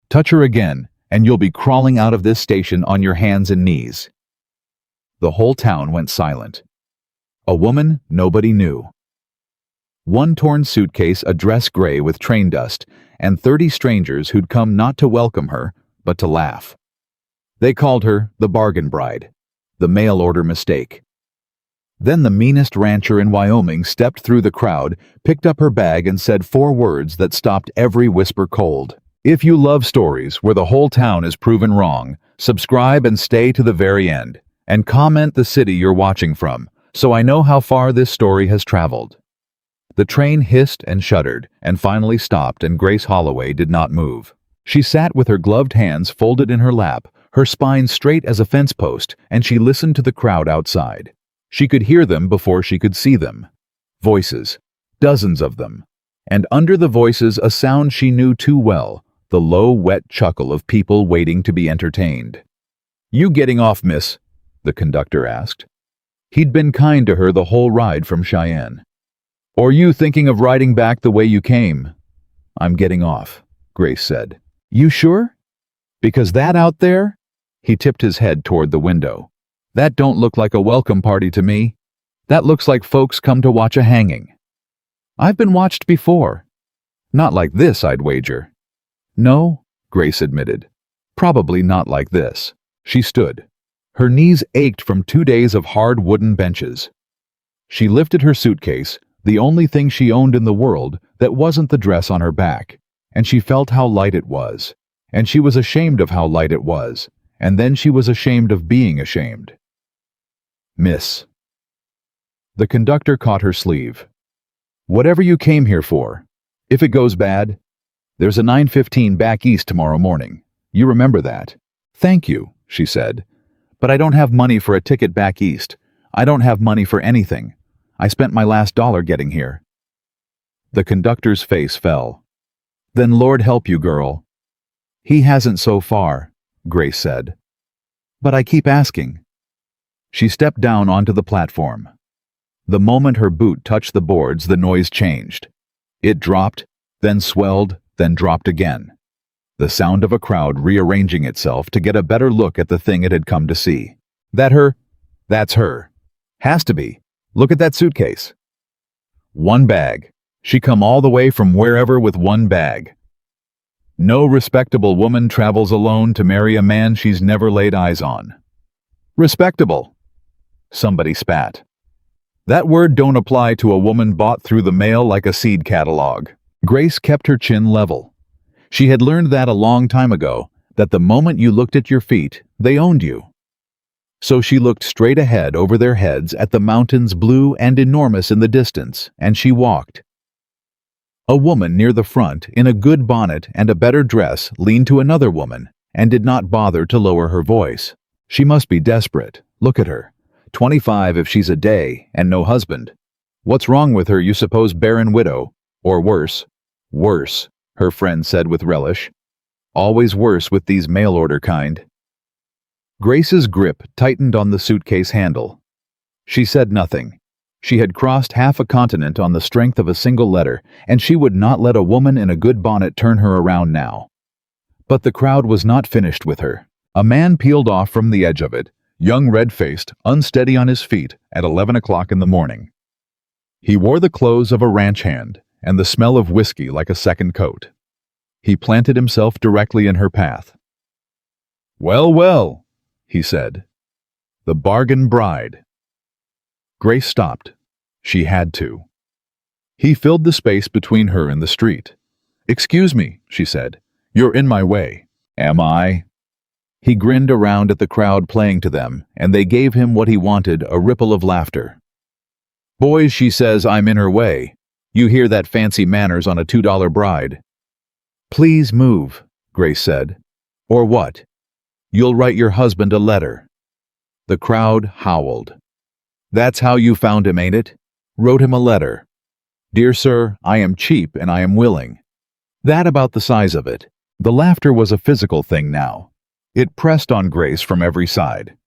Touch her again, and you'll be crawling out of this station on your hands and knees." The whole town went silent. A woman nobody knew. One torn suitcase, a dress gray with train dust, and 30 strangers who'd come not to welcome her, but to laugh. They called her the bargain bride, the mail-order mistake. Then the meanest rancher in Wyoming stepped through the crowd, picked up her bag, and said 4 words that stopped every whisper cold. If you love stories where the whole town is proven wrong, subscribe and stay to the very end, and comment the city you're watching from, so I know how far this story has traveled. The train hissed and shuddered, and finally stopped, and Grace Holloway did not move. She sat with her gloved hands folded in her lap, her spine straight as a fence post, and she listened to the crowd outside. She could hear them before she could see them. Voices, dozens of them. And under the voices a sound she knew too well, the low, wet chuckle of people waiting to be entertained. "You getting off, miss?" the conductor asked. He'd been kind to her the whole ride from Cheyenne. "Or you thinking of riding back the way you came?" "I'm getting off," Grace said. "You sure? Because that out there?" He tipped his head toward the window. "That don't look like a welcome party to me. That looks like folks come to watch a hanging." "I've been watched before." "Not like this, I'd wager." "No," Grace admitted. "Probably not like this." She stood. Her knees ached from 2 days of hard wooden benches. She lifted her suitcase, the only thing she owned in the world that wasn't the dress on her back, and she felt how light it was, and she was ashamed of how light it was, and then she was ashamed of being ashamed. "Miss." The conductor caught her sleeve. "Whatever you came here for. If it goes bad, there's a 9:15 back east tomorrow morning. You remember that?" "Thank you," she said. "But I don't have money for a ticket back east. I don't have money for anything. I spent my last dollar getting here." The conductor's face fell. "Then Lord help you, girl." "He hasn't so far," Grace said. "But I keep asking." She stepped down onto the platform. The moment her boot touched the boards, the noise changed. It dropped, then swelled, then dropped again. The sound of a crowd rearranging itself to get a better look at the thing it had come to see. "That her?" "That's her. Has to be. Look at that suitcase." "One bag. She come all the way from wherever with one bag." "No respectable woman travels alone to marry a man she's never laid eyes on." "Respectable." Somebody spat. "That word don't apply to a woman bought through the mail like a seed catalog." Grace kept her chin level. She had learned that a long time ago, that the moment you looked at your feet, they owned you. So she looked straight ahead over their heads at the mountains blue and enormous in the distance, and she walked. A woman near the front, in a good bonnet and a better dress, leaned to another woman, and did not bother to lower her voice. She must be desperate. Look at her. 25 if she's a day, and no husband. What's wrong with her, you suppose, barren widow? Or worse. Worse, her friend said with relish. Always worse with these mail-order kind. Grace's grip tightened on the suitcase handle. She said nothing. She had crossed half a continent on the strength of a single letter, and she would not let a woman in a good bonnet turn her around now. But the crowd was not finished with her. A man peeled off from the edge of it, young, red-faced, unsteady on his feet at 11 o'clock in the morning. He wore the clothes of a ranch hand and the smell of whiskey like a second coat. He planted himself directly in her path. "Well, well," he said. "The bargain bride." Grace stopped. She had to. He filled the space between her and the street. "Excuse me," she said. "You're in my way." "Am I?" He grinned around at the crowd playing to them, and they gave him what he wanted, a ripple of laughter. "Boys," she says, "I'm in her way. You hear that fancy manners on a $2 bride." "Please move," Grace said. "Or what?" "You'll write your husband a letter." The crowd howled. "That's how you found him, ain't it? Wrote him a letter. Dear sir, I am cheap and I am willing." That about the size of it. The laughter was a physical thing now. It pressed on Grace from every side.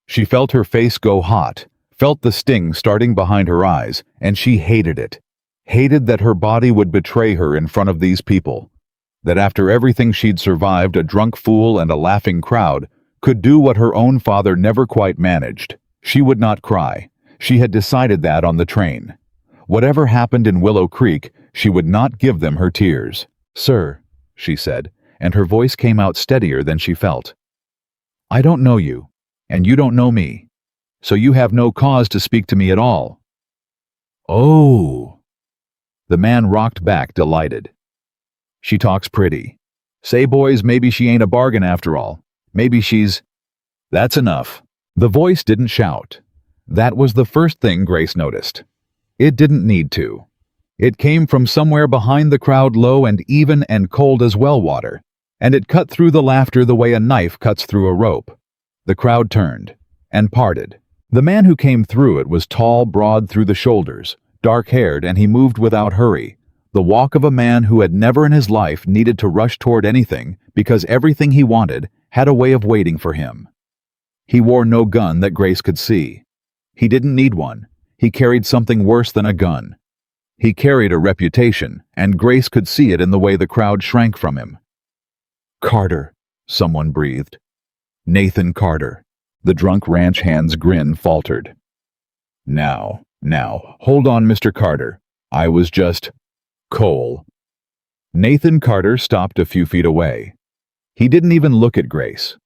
She felt her face go hot, felt the sting starting behind her eyes, and she hated it. Hated that her body would betray her in front of these people. That after everything she'd survived, a drunk fool and a laughing crowd could do what her own father never quite managed. She would not cry. She had decided that on the train. Whatever happened in Willow Creek, she would not give them her tears. "Sir," she said, and her voice came out steadier than she felt. "I don't know you, and you don't know me, so you have no cause to speak to me at all." "Oh." The man rocked back, delighted. "She talks pretty. Say, boys, maybe she ain't a bargain after all. Maybe she's—" "That's enough." The voice didn't shout. That was the first thing Grace noticed. It didn't need to. It came from somewhere behind the crowd, low and even and cold as well water, and it cut through the laughter the way a knife cuts through a rope. The crowd turned and parted. The man who came through it was tall, broad through the shoulders, dark-haired, and he moved without hurry, the walk of a man who had never in his life needed to rush toward anything because everything he wanted had a way of waiting for him. He wore no gun that Grace could see. He didn't need one. He carried something worse than a gun. He carried a reputation, and Grace could see it in the way the crowd shrank from him. "Carter," someone breathed. "Nathan Carter." The drunk ranch hand's grin faltered. Now, hold on, Mr. Carter. I was just... Cole." Nathan Carter stopped a few feet away. He didn't even look at Grace.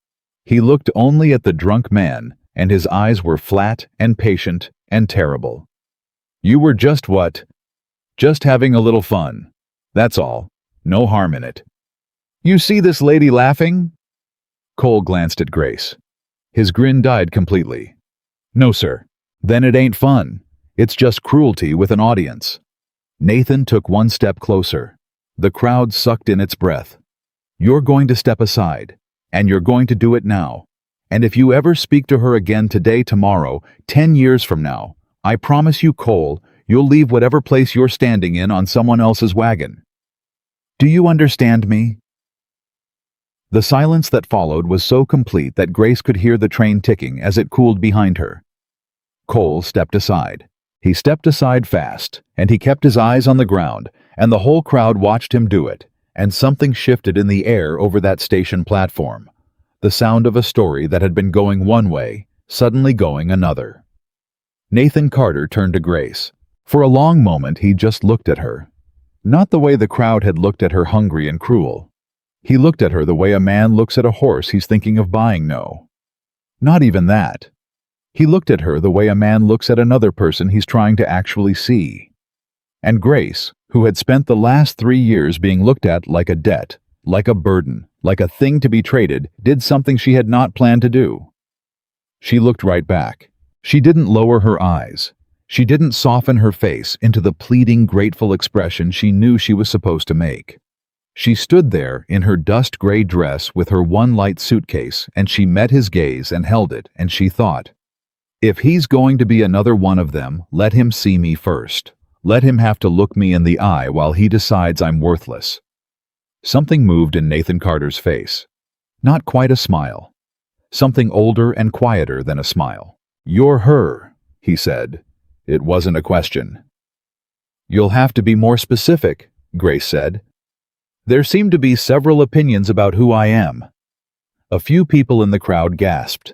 He looked only at the drunk man, and his eyes were flat and patient and terrible. "You were just what? Just having a little fun. That's all. No harm in it. You see this lady laughing?" Cole glanced at Grace. His grin died completely. "No, sir." "Then it ain't fun. It's just cruelty with an audience." Nathan took one step closer. The crowd sucked in its breath. "You're going to step aside, and you're going to do it now. And if you ever speak to her again today, tomorrow, 10 years from now, I promise you, Cole, you'll leave whatever place you're standing in on someone else's wagon. Do you understand me?" The silence that followed was so complete that Grace could hear the train ticking as it cooled behind her. Cole stepped aside. He stepped aside fast, and he kept his eyes on the ground, and the whole crowd watched him do it, and something shifted in the air over that station platform. The sound of a story that had been going one way, suddenly going another. Nathan Carter turned to Grace. For a long moment he just looked at her. Not the way the crowd had looked at her, hungry and cruel. He looked at her the way a man looks at a horse he's thinking of buying. No. Not even that. He looked at her the way a man looks at another person he's trying to actually see. And Grace, who had spent the last 3 years being looked at like a debt, like a burden, like a thing to be traded, did something she had not planned to do. She looked right back. She didn't lower her eyes. She didn't soften her face into the pleading, grateful expression she knew she was supposed to make. She stood there in her dust-gray dress with her one light suitcase, and she met his gaze and held it, and she thought, if he's going to be another one of them, let him see me first. Let him have to look me in the eye while he decides I'm worthless. Something moved in Nathan Carter's face. Not quite a smile. Something older and quieter than a smile. "You're her," he said. It wasn't a question. "You'll have to be more specific," Grace said. "There seem to be several opinions about who I am." A few people in the crowd gasped.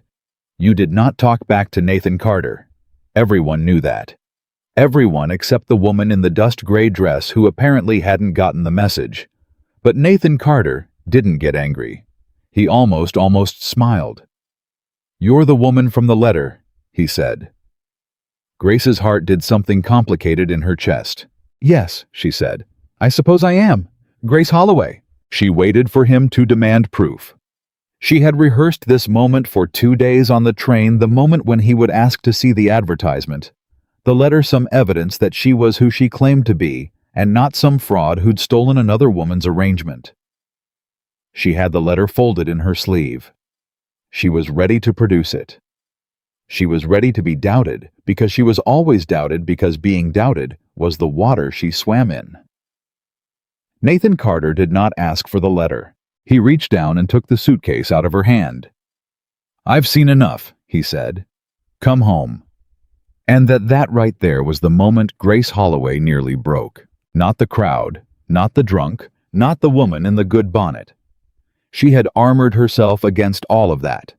You did not talk back to Nathan Carter. Everyone knew that. Everyone except the woman in the dust-gray dress who apparently hadn't gotten the message. But Nathan Carter didn't get angry. He almost smiled. "You're the woman from the letter," he said. Grace's heart did something complicated in her chest. "Yes," she said. "I suppose I am. Grace Holloway." She waited for him to demand proof. She had rehearsed this moment for 2 days on the train, the moment when he would ask to see the advertisement. The letter, some evidence that she was who she claimed to be, and not some fraud who'd stolen another woman's arrangement. She had the letter folded in her sleeve. She was ready to produce it. She was ready to be doubted, because she was always doubted, because being doubted was the water she swam in. Nathan Carter did not ask for the letter. He reached down and took the suitcase out of her hand. "I've seen enough," he said. "Come home." And that right there was the moment Grace Holloway nearly broke. Not the crowd, not the drunk, not the woman in the good bonnet. She had armored herself against all of that.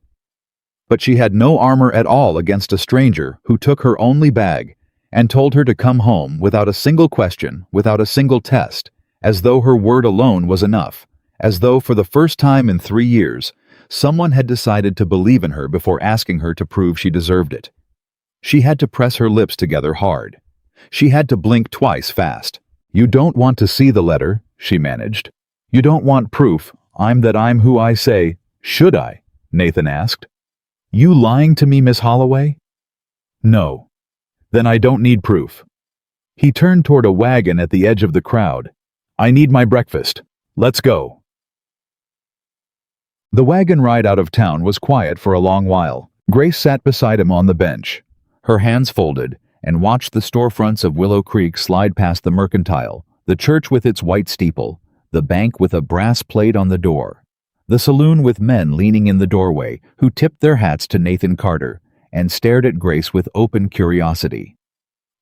But she had no armor at all against a stranger who took her only bag and told her to come home without a single question, without a single test, as though her word alone was enough, as though for the first time in 3 years, someone had decided to believe in her before asking her to prove she deserved it. She had to press her lips together hard. She had to blink twice fast. "You don't want to see the letter," she managed. "You don't want proof I'm who I say, should I?" Nathan asked. "You lying to me, Miss Holloway?" "No." "Then I don't need proof." He turned toward a wagon at the edge of the crowd. "I need my breakfast. Let's go." The wagon ride out of town was quiet for a long while. Grace sat beside him on the bench, her hands folded, and watched the storefronts of Willow Creek slide past the Mercantile, the church with its white steeple, the bank with a brass plate on the door, the saloon with men leaning in the doorway who tipped their hats to Nathan Carter and stared at Grace with open curiosity.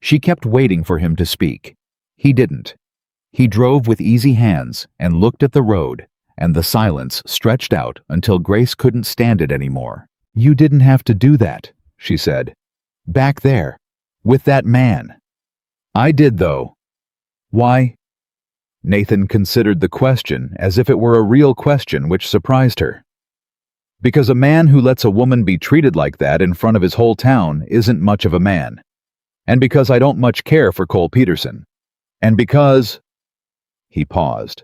She kept waiting for him to speak. He didn't. He drove with easy hands and looked at the road, and the silence stretched out until Grace couldn't stand it anymore. "You didn't have to do that," she said. "Back there, with that man." "I did, though." "Why?" Nathan considered the question as if it were a real question, which surprised her. "Because a man who lets a woman be treated like that in front of his whole town isn't much of a man. And because I don't much care for Cole Peterson. And because—" He paused.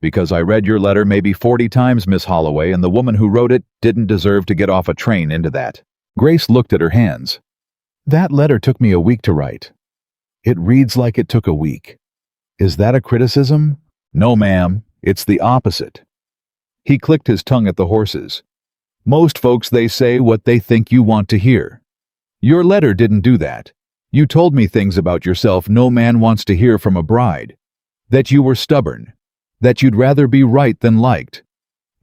"Because I read your letter maybe 40 times, Miss Holloway, and the woman who wrote it didn't deserve to get off a train into that." Grace looked at her hands. "That letter took me a week to write." "It reads like it took a week." "Is that a criticism?" "No, ma'am. It's the opposite." He clicked his tongue at the horses. "Most folks, they say what they think you want to hear. Your letter didn't do that. You told me things about yourself no man wants to hear from a bride. That you were stubborn. That you'd rather be right than liked.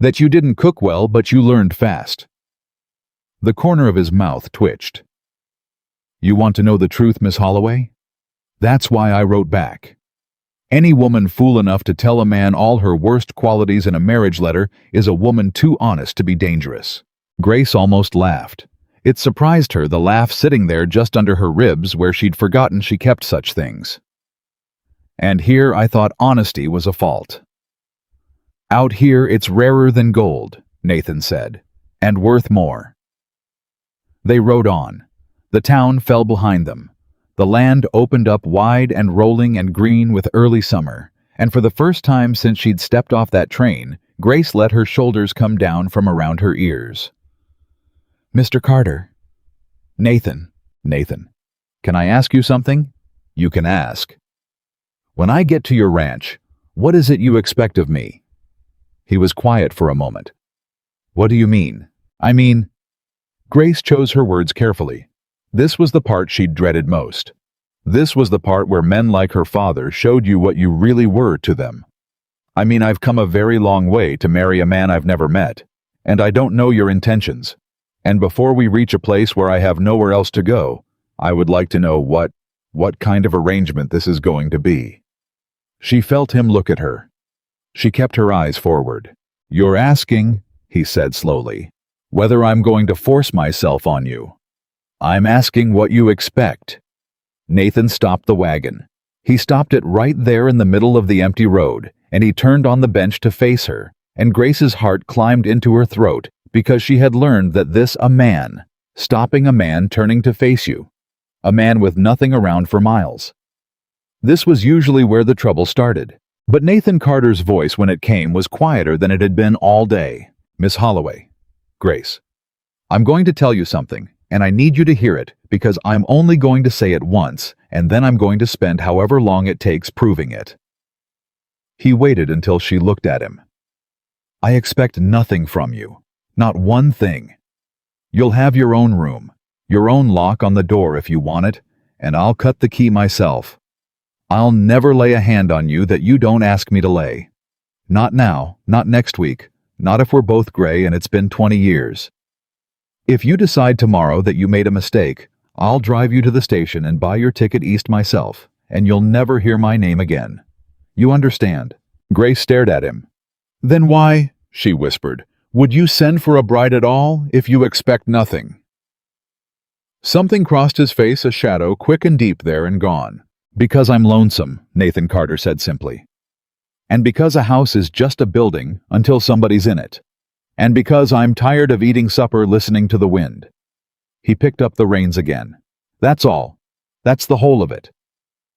That you didn't cook well, but you learned fast." The corner of his mouth twitched. "You want to know the truth, Miss Holloway? That's why I wrote back. Any woman fool enough to tell a man all her worst qualities in a marriage letter is a woman too honest to be dangerous." Grace almost laughed. It surprised her, the laugh sitting there just under her ribs where she'd forgotten she kept such things. "And here I thought honesty was a fault." "Out here it's rarer than gold," Nathan said, "and worth more." They rode on. The town fell behind them. The land opened up wide and rolling and green with early summer, and for the first time since she'd stepped off that train, Grace let her shoulders come down from around her ears. "Mr. Carter." "Nathan." "Nathan. Can I ask you something?" "You can ask." "When I get to your ranch, what is it you expect of me?" He was quiet for a moment. "What do you mean?" "I mean—" Grace chose her words carefully. This was the part she'd dreaded most. This was the part where men like her father showed you what you really were to them. "I mean, I've come a very long way to marry a man I've never met, and I don't know your intentions. And before we reach a place where I have nowhere else to go, I would like to know what kind of arrangement this is going to be." She felt him look at her. She kept her eyes forward. "You're asking," he said slowly, "whether I'm going to force myself on you. I'm asking what you expect." Nathan stopped the wagon. He stopped it right there in the middle of the empty road, and he turned on the bench to face her, and Grace's heart climbed into her throat because she had learned that stopping a man turning to face you, a man with nothing around for miles. This was usually where the trouble started. But Nathan Carter's voice when it came was quieter than it had been all day. "Miss Holloway." "Grace. I'm going to tell you something, and I need you to hear it because I'm only going to say it once, and then I'm going to spend however long it takes proving it." He waited until she looked at him. "I expect nothing from you. Not one thing. You'll have your own room, your own lock on the door if you want it, and I'll cut the key myself. I'll never lay a hand on you that you don't ask me to lay. Not now, not next week, not if we're both gray and it's been 20 years. If you decide tomorrow that you made a mistake, I'll drive you to the station and buy your ticket east myself, and you'll never hear my name again. You understand?" Grace stared at him. "Then why," she whispered, "would you send for a bride at all if you expect nothing?" Something crossed his face, a shadow quick and deep there and gone. "Because I'm lonesome," Nathan Carter said simply. "And because a house is just a building until somebody's in it. And because I'm tired of eating supper listening to the wind." He picked up the reins again. "That's all. That's the whole of it.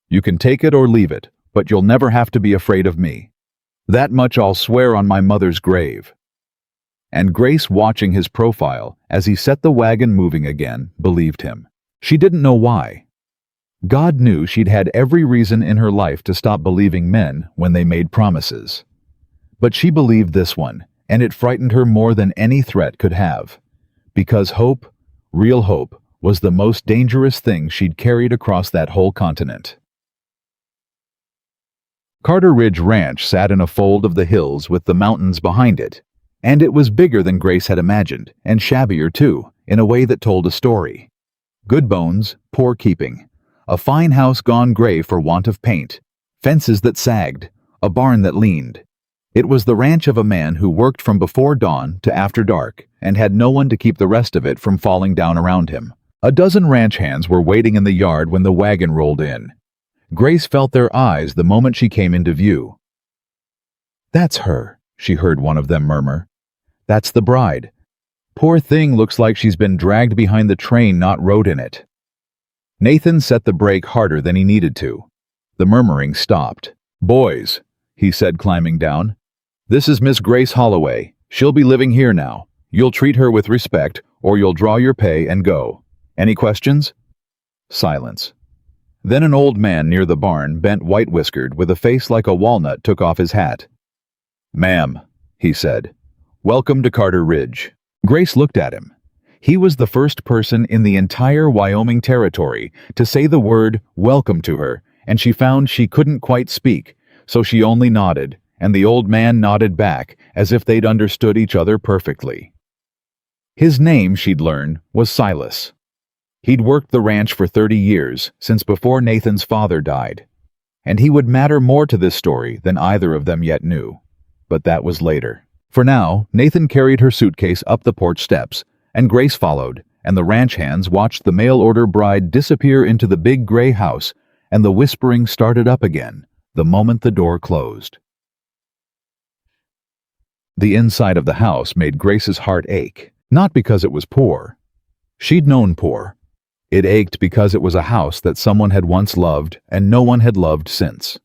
You can take it or leave it, but you'll never have to be afraid of me. That much I'll swear on my mother's grave." And Grace, watching his profile as he set the wagon moving again, believed him. She didn't know why. God knew she'd had every reason in her life to stop believing men when they made promises. But she believed this one, and it frightened her more than any threat could have. Because hope, real hope, was the most dangerous thing she'd carried across that whole continent. Carter Ridge Ranch sat in a fold of the hills with the mountains behind it, and it was bigger than Grace had imagined, and shabbier too, in a way that told a story. Good bones, poor keeping. A fine house gone gray for want of paint, fences that sagged, a barn that leaned. It was the ranch of a man who worked from before dawn to after dark and had no one to keep the rest of it from falling down around him. A dozen ranch hands were waiting in the yard when the wagon rolled in. Grace felt their eyes the moment she came into view. "That's her," she heard one of them murmur. "That's the bride. Poor thing, looks like she's been dragged behind the train, not rode in it." Nathan set the brake harder than he needed to. The murmuring stopped. "Boys," he said, climbing down. "This is Miss Grace Holloway. She'll be living here now. You'll treat her with respect, or you'll draw your pay and go. Any questions?" Silence. Then an old man near the barn, bent white-whiskered, with a face like a walnut, took off his hat. "Ma'am," he said, "welcome to Carter Ridge." Grace looked at him. He was the first person in the entire Wyoming Territory to say the word welcome to her, and she found she couldn't quite speak, so she only nodded, and the old man nodded back, as if they'd understood each other perfectly. His name, she'd learned, was Silas. He'd worked the ranch for 30 years, since before Nathan's father died. And he would matter more to this story than either of them yet knew. But that was later. For now, Nathan carried her suitcase up the porch steps, and Grace followed, and the ranch hands watched the mail-order bride disappear into the big gray house, and the whispering started up again the moment the door closed. The inside of the house made Grace's heart ache, not because it was poor. She'd known poor. It ached because it was a house that someone had once loved and no one had loved since.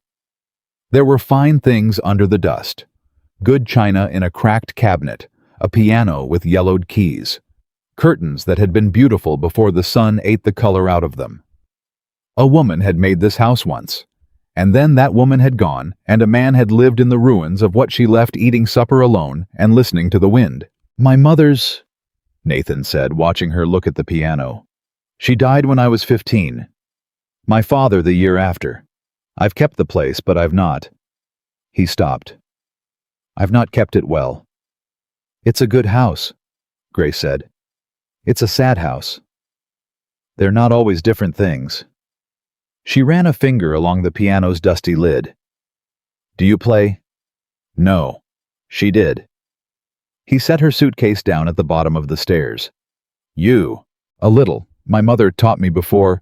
There were fine things under the dust. Good china in a cracked cabinet, a piano with yellowed keys, curtains that had been beautiful before the sun ate the color out of them. A woman had made this house once, and then that woman had gone, and a man had lived in the ruins of what she left, eating supper alone and listening to the wind. "My mother's," Nathan said, watching her look at the piano. "She died when I was 15. My father the year after. I've kept the place, but I've not." He stopped. "I've not kept it well." "It's a good house," Grace said. "It's a sad house. They're not always different things." She ran a finger along the piano's dusty lid. "Do you play?" "No." She did. He set her suitcase down at the bottom of the stairs. "You?" "A little. My mother taught me before."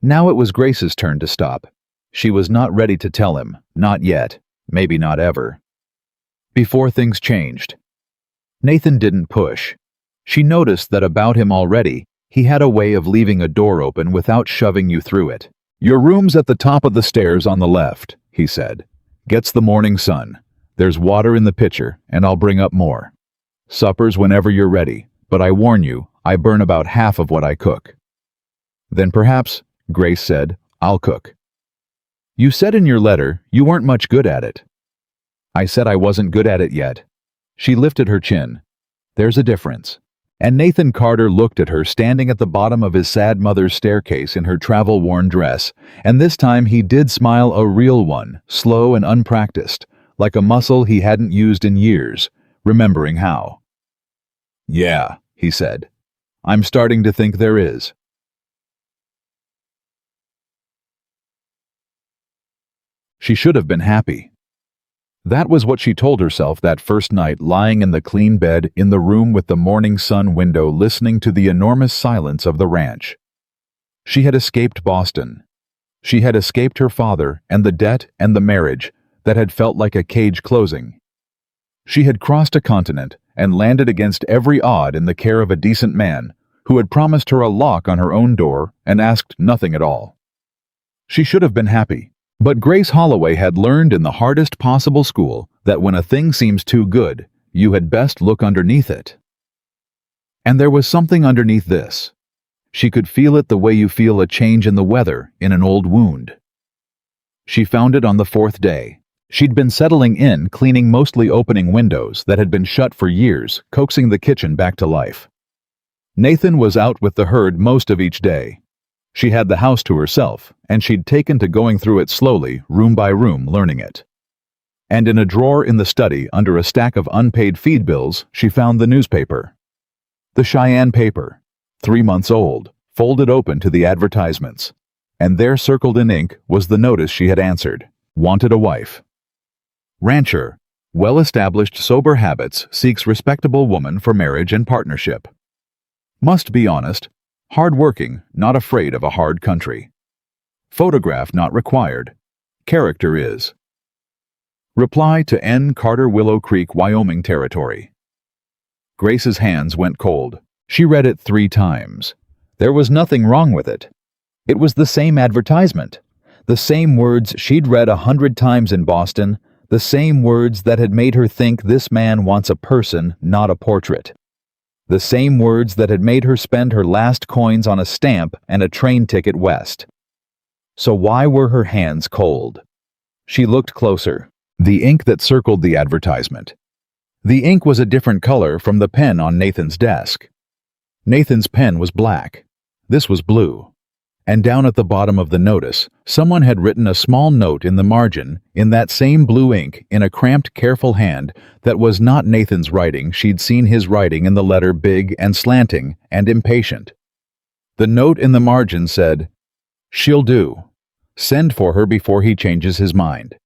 Now it was Grace's turn to stop. She was not ready to tell him, not yet, maybe not ever. Before things changed. Nathan didn't push. She noticed that about him already, he had a way of leaving a door open without shoving you through it. "Your room's at the top of the stairs on the left," he said. "Gets the morning sun. There's water in the pitcher, and I'll bring up more. Supper's whenever you're ready, but I warn you, I burn about half of what I cook." "Then perhaps," Grace said, "I'll cook." "You said in your letter you weren't much good at it." "I said I wasn't good at it yet." She lifted her chin. "There's a difference." And Nathan Carter looked at her standing at the bottom of his sad mother's staircase in her travel-worn dress, and this time he did smile, a real one, slow and unpracticed, like a muscle he hadn't used in years, remembering how. "Yeah," he said. "I'm starting to think there is." She should have been happy. That was what she told herself that first night, lying in the clean bed in the room with the morning sun window, listening to the enormous silence of the ranch. She had escaped Boston. She had escaped her father and the debt and the marriage that had felt like a cage closing. She had crossed a continent and landed against every odd in the care of a decent man who had promised her a lock on her own door and asked nothing at all. She should have been happy, but Grace Holloway had learned in the hardest possible school that when a thing seems too good, you had best look underneath it. And there was something underneath this. She could feel it the way you feel a change in the weather in an old wound. She found it on the fourth day. She'd been settling in, cleaning mostly opening windows that had been shut for years, coaxing the kitchen back to life. Nathan was out with the herd most of each day. She had the house to herself, and she'd taken to going through it slowly, room by room, learning it. And in a drawer in the study, under a stack of unpaid feed bills, she found the newspaper. The Cheyenne paper, 3 months old, folded open to the advertisements. And there, circled in ink, was the notice she had answered. Wanted a wife. Rancher, well-established sober habits, seeks respectable woman for marriage and partnership. Must be honest, hard-working, not afraid of a hard country. Photograph not required. Character is. Reply to N. Carter, Willow Creek, Wyoming Territory. Grace's hands went cold. She read it 3 times. There was nothing wrong with it. It was the same advertisement. The same words she'd read 100 times in Boston. The same words that had made her think this man wants a person, not a portrait. The same words that had made her spend her last coins on a stamp and a train ticket west. So why were her hands cold? She looked closer. The ink that circled the advertisement. The ink was a different color from the pen on Nathan's desk. Nathan's pen was black. This was blue. And down at the bottom of the notice, someone had written a small note in the margin, in that same blue ink, in a cramped, careful hand that was not Nathan's writing. She'd seen his writing in the letter, big and slanting and impatient. The note in the margin said, "She'll do. Send for her before he changes his mind.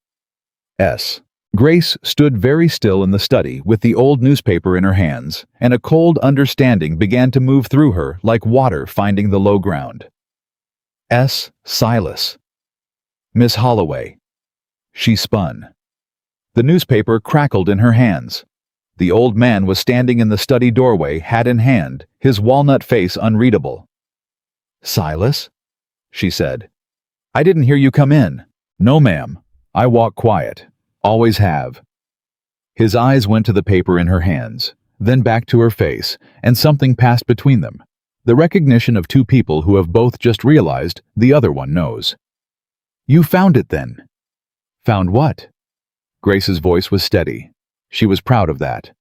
S." Grace stood very still in the study with the old newspaper in her hands, and a cold understanding began to move through her like water finding the low ground. S. Silas. Miss Holloway. She spun. The newspaper crackled in her hands. The old man was standing in the study doorway, hat in hand, his walnut face unreadable. "Silas?" she said. "I didn't hear you come in." "No, ma'am. I walk quiet. Always have." His eyes went to the paper in her hands, then back to her face, and something passed between them. The recognition of 2 people who have both just realized the other one knows. "You found it then." "Found what?" Grace's voice was steady. She was proud of that.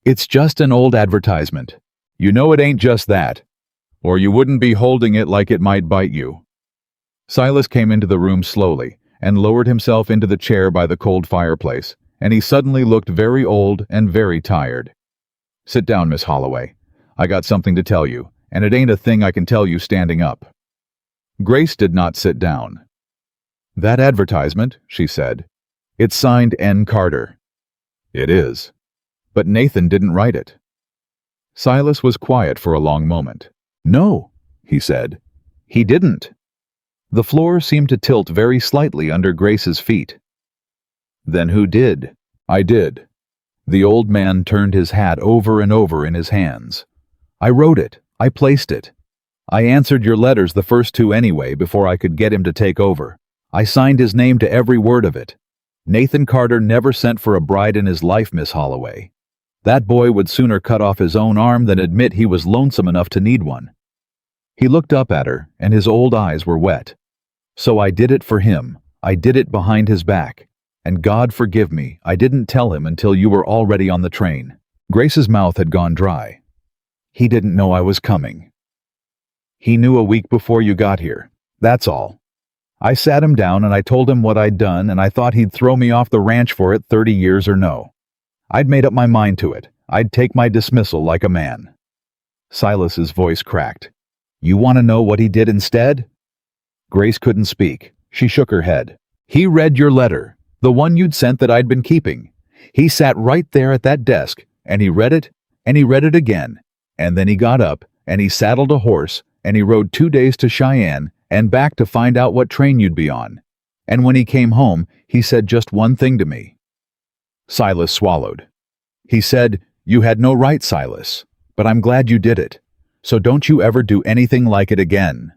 "It's just an old advertisement. You know it ain't just that, or you wouldn't be holding it like it might bite you." Silas came into the room slowly and lowered himself into the chair by the cold fireplace, and he suddenly looked very old and very tired. "Sit down, Miss Holloway. I got something to tell you, and it ain't a thing I can tell you standing up." Grace did not sit down. "That advertisement," she said. "It's signed N. Carter." "It is. But Nathan didn't write it." Silas was quiet for a long moment. "No," he said. "He didn't." The floor seemed to tilt very slightly under Grace's feet. "Then who did?" "I did." The old man turned his hat over and over in his hands. "I wrote it. I placed it. I answered your letters, the first 2 anyway, before I could get him to take over. I signed his name to every word of it. Nathan Carter never sent for a bride in his life, Miss Holloway. That boy would sooner cut off his own arm than admit he was lonesome enough to need one." He looked up at her, and his old eyes were wet. "So I did it for him. I did it behind his back. And God forgive me, I didn't tell him until you were already on the train." Grace's mouth had gone dry. "He didn't know I was coming. He knew a week before you got here. That's all. I sat him down and I told him what I'd done, and I thought he'd throw me off the ranch for it, 30 years or no. I'd made up my mind to it. I'd take my dismissal like a man." Silas's voice cracked. "You want to know what he did instead?" Grace couldn't speak. She shook her head. "He read your letter. The one you'd sent that I'd been keeping. He sat right there at that desk, and he read it, and he read it again. And then he got up, and he saddled a horse, and he rode 2 days to Cheyenne and back to find out what train you'd be on. And when he came home, he said just one thing to me." Silas swallowed. He said, "You had no right, Silas, but I'm glad you did it. So don't you ever do anything like it again."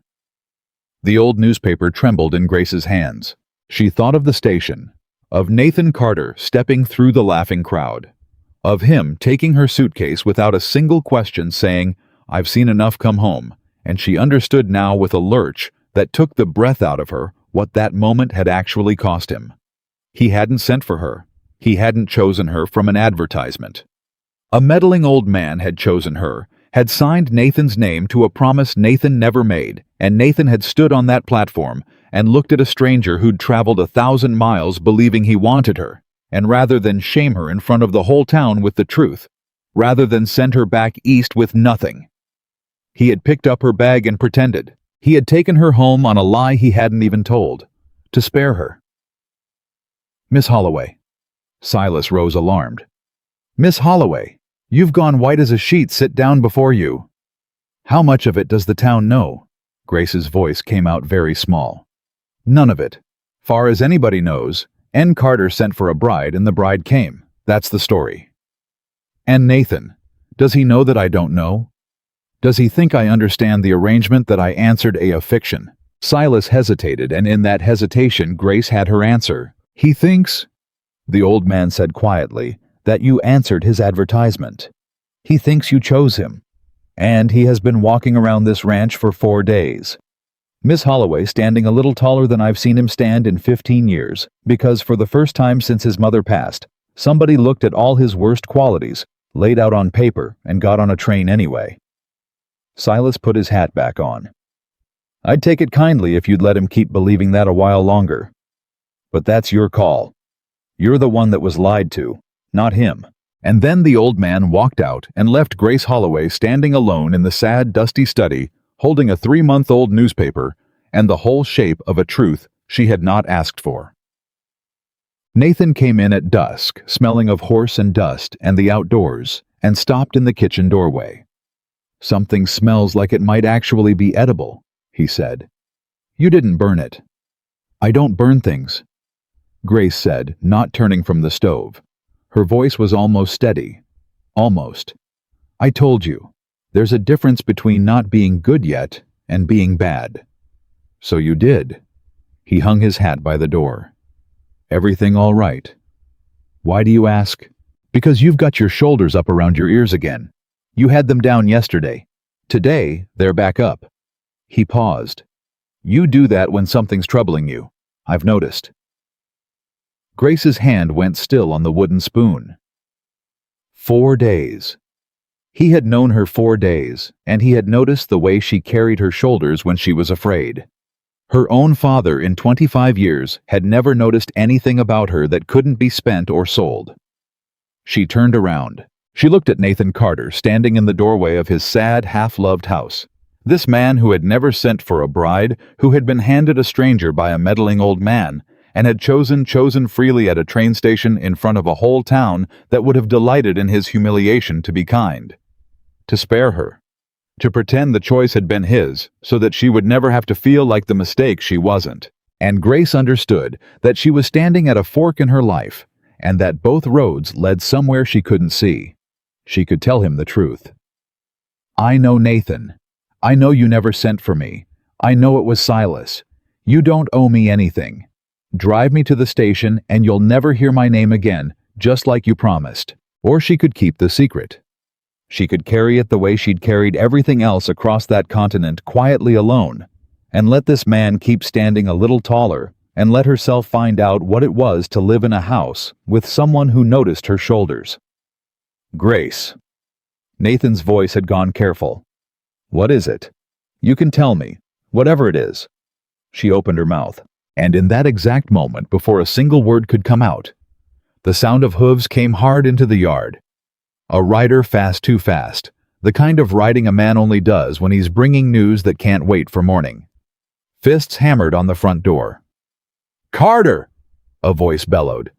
The old newspaper trembled in Grace's hands. She thought of the station, of Nathan Carter stepping through the laughing crowd, of him taking her suitcase without a single question, saying, "I've seen enough, come home," and she understood now with a lurch that took the breath out of her what that moment had actually cost him. He hadn't sent for her. He hadn't chosen her from an advertisement. A meddling old man had chosen her, had signed Nathan's name to a promise Nathan never made, and Nathan had stood on that platform and looked at a stranger who'd traveled 1,000 miles believing he wanted her, and rather than shame her in front of the whole town with the truth, rather than send her back east with nothing, he had picked up her bag and pretended. He had taken her home on a lie he hadn't even told, to spare her. "Miss Holloway." Silas rose alarmed. "Miss Holloway, you've gone white as a sheet. Sit down before you." "How much of it does the town know?" Grace's voice came out very small. "None of it. Far as anybody knows, N. Carter sent for a bride and the bride came. That's the story." "And Nathan, does he know that I don't know? Does he think I understand the arrangement that I answered a fiction?" Silas hesitated, and in that hesitation Grace had her answer. "He thinks," the old man said quietly, "that you answered his advertisement. He thinks you chose him. And he has been walking around this ranch for 4 days. Miss Holloway standing a little taller than I've seen him stand in 15 years, because for the first time since his mother passed, somebody looked at all his worst qualities, laid out on paper, and got on a train anyway." Silas put his hat back on. "I'd take it kindly if you'd let him keep believing that a while longer. But that's your call. You're the one that was lied to, not him." And then the old man walked out and left Grace Holloway standing alone in the sad, dusty study, holding a 3-month-old newspaper and the whole shape of a truth she had not asked for. Nathan came in at dusk, smelling of horse and dust and the outdoors, and stopped in the kitchen doorway. "Something smells like it might actually be edible," he said. "You didn't burn it." "I don't burn things," Grace said, not turning from the stove. Her voice was almost steady. "Almost. I told you, there's a difference between not being good yet and being bad." "So you did." He hung his hat by the door. "Everything all right?" "Why do you ask?" "Because you've got your shoulders up around your ears again. You had them down yesterday. Today, they're back up." He paused. "You do that when something's troubling you. I've noticed." Grace's hand went still on the wooden spoon. 4 days. He had known her 4 days, and he had noticed the way she carried her shoulders when she was afraid. Her own father in 25 years had never noticed anything about her that couldn't be spent or sold. She turned around. She looked at Nathan Carter standing in the doorway of his sad, half-loved house. This man who had never sent for a bride, who had been handed a stranger by a meddling old man, and had chosen freely at a train station in front of a whole town that would have delighted in his humiliation to be kind, to spare her, to pretend the choice had been his so that she would never have to feel like the mistake she wasn't. And Grace understood that she was standing at a fork in her life, and that both roads led somewhere she couldn't see. She could tell him the truth. "I know Nathan. I know you never sent for me. I know it was Silas. You don't owe me anything. Drive me to the station and you'll never hear my name again, just like you promised." Or she could keep the secret. She could carry it the way she'd carried everything else across that continent, quietly alone, and let this man keep standing a little taller, and let herself find out what it was to live in a house with someone who noticed her shoulders. "Grace." Nathan's voice had gone careful. "What is it? You can tell me, whatever it is." She opened her mouth. And in that exact moment, before a single word could come out, the sound of hooves came hard into the yard. A rider fast too fast, the kind of riding a man only does when he's bringing news that can't wait for morning. Fists hammered on the front door. "Carter!" a voice bellowed.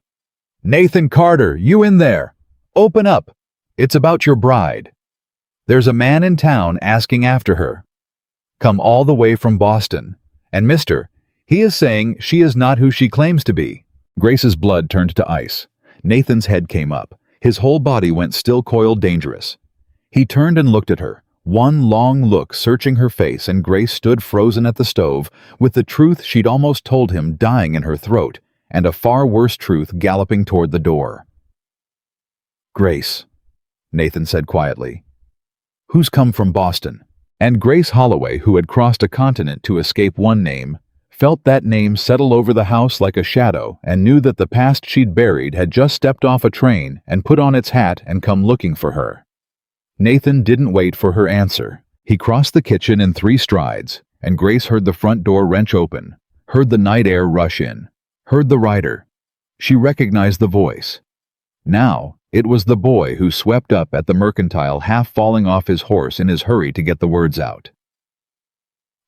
"Nathan Carter, you in there? Open up. It's about your bride. There's a man in town asking after her. Come all the way from Boston. And mister, he is saying she is not who she claims to be." Grace's blood turned to ice. Nathan's head came up. His whole body went still coiled dangerous. He turned and looked at her, one long look searching her face, and Grace stood frozen at the stove, with the truth she'd almost told him dying in her throat, and a far worse truth galloping toward the door. "Grace," Nathan said quietly. "Who's come from Boston?" And Grace Holloway, who had crossed a continent to escape one name, felt that name settle over the house like a shadow and knew that the past she'd buried had just stepped off a train and put on its hat and come looking for her. Nathan didn't wait for her answer. He crossed the kitchen in 3 strides, and Grace heard the front door wrench open, heard the night air rush in, heard the rider. She recognized the voice. Now, it was the boy who swept up at the mercantile, half falling off his horse in his hurry to get the words out.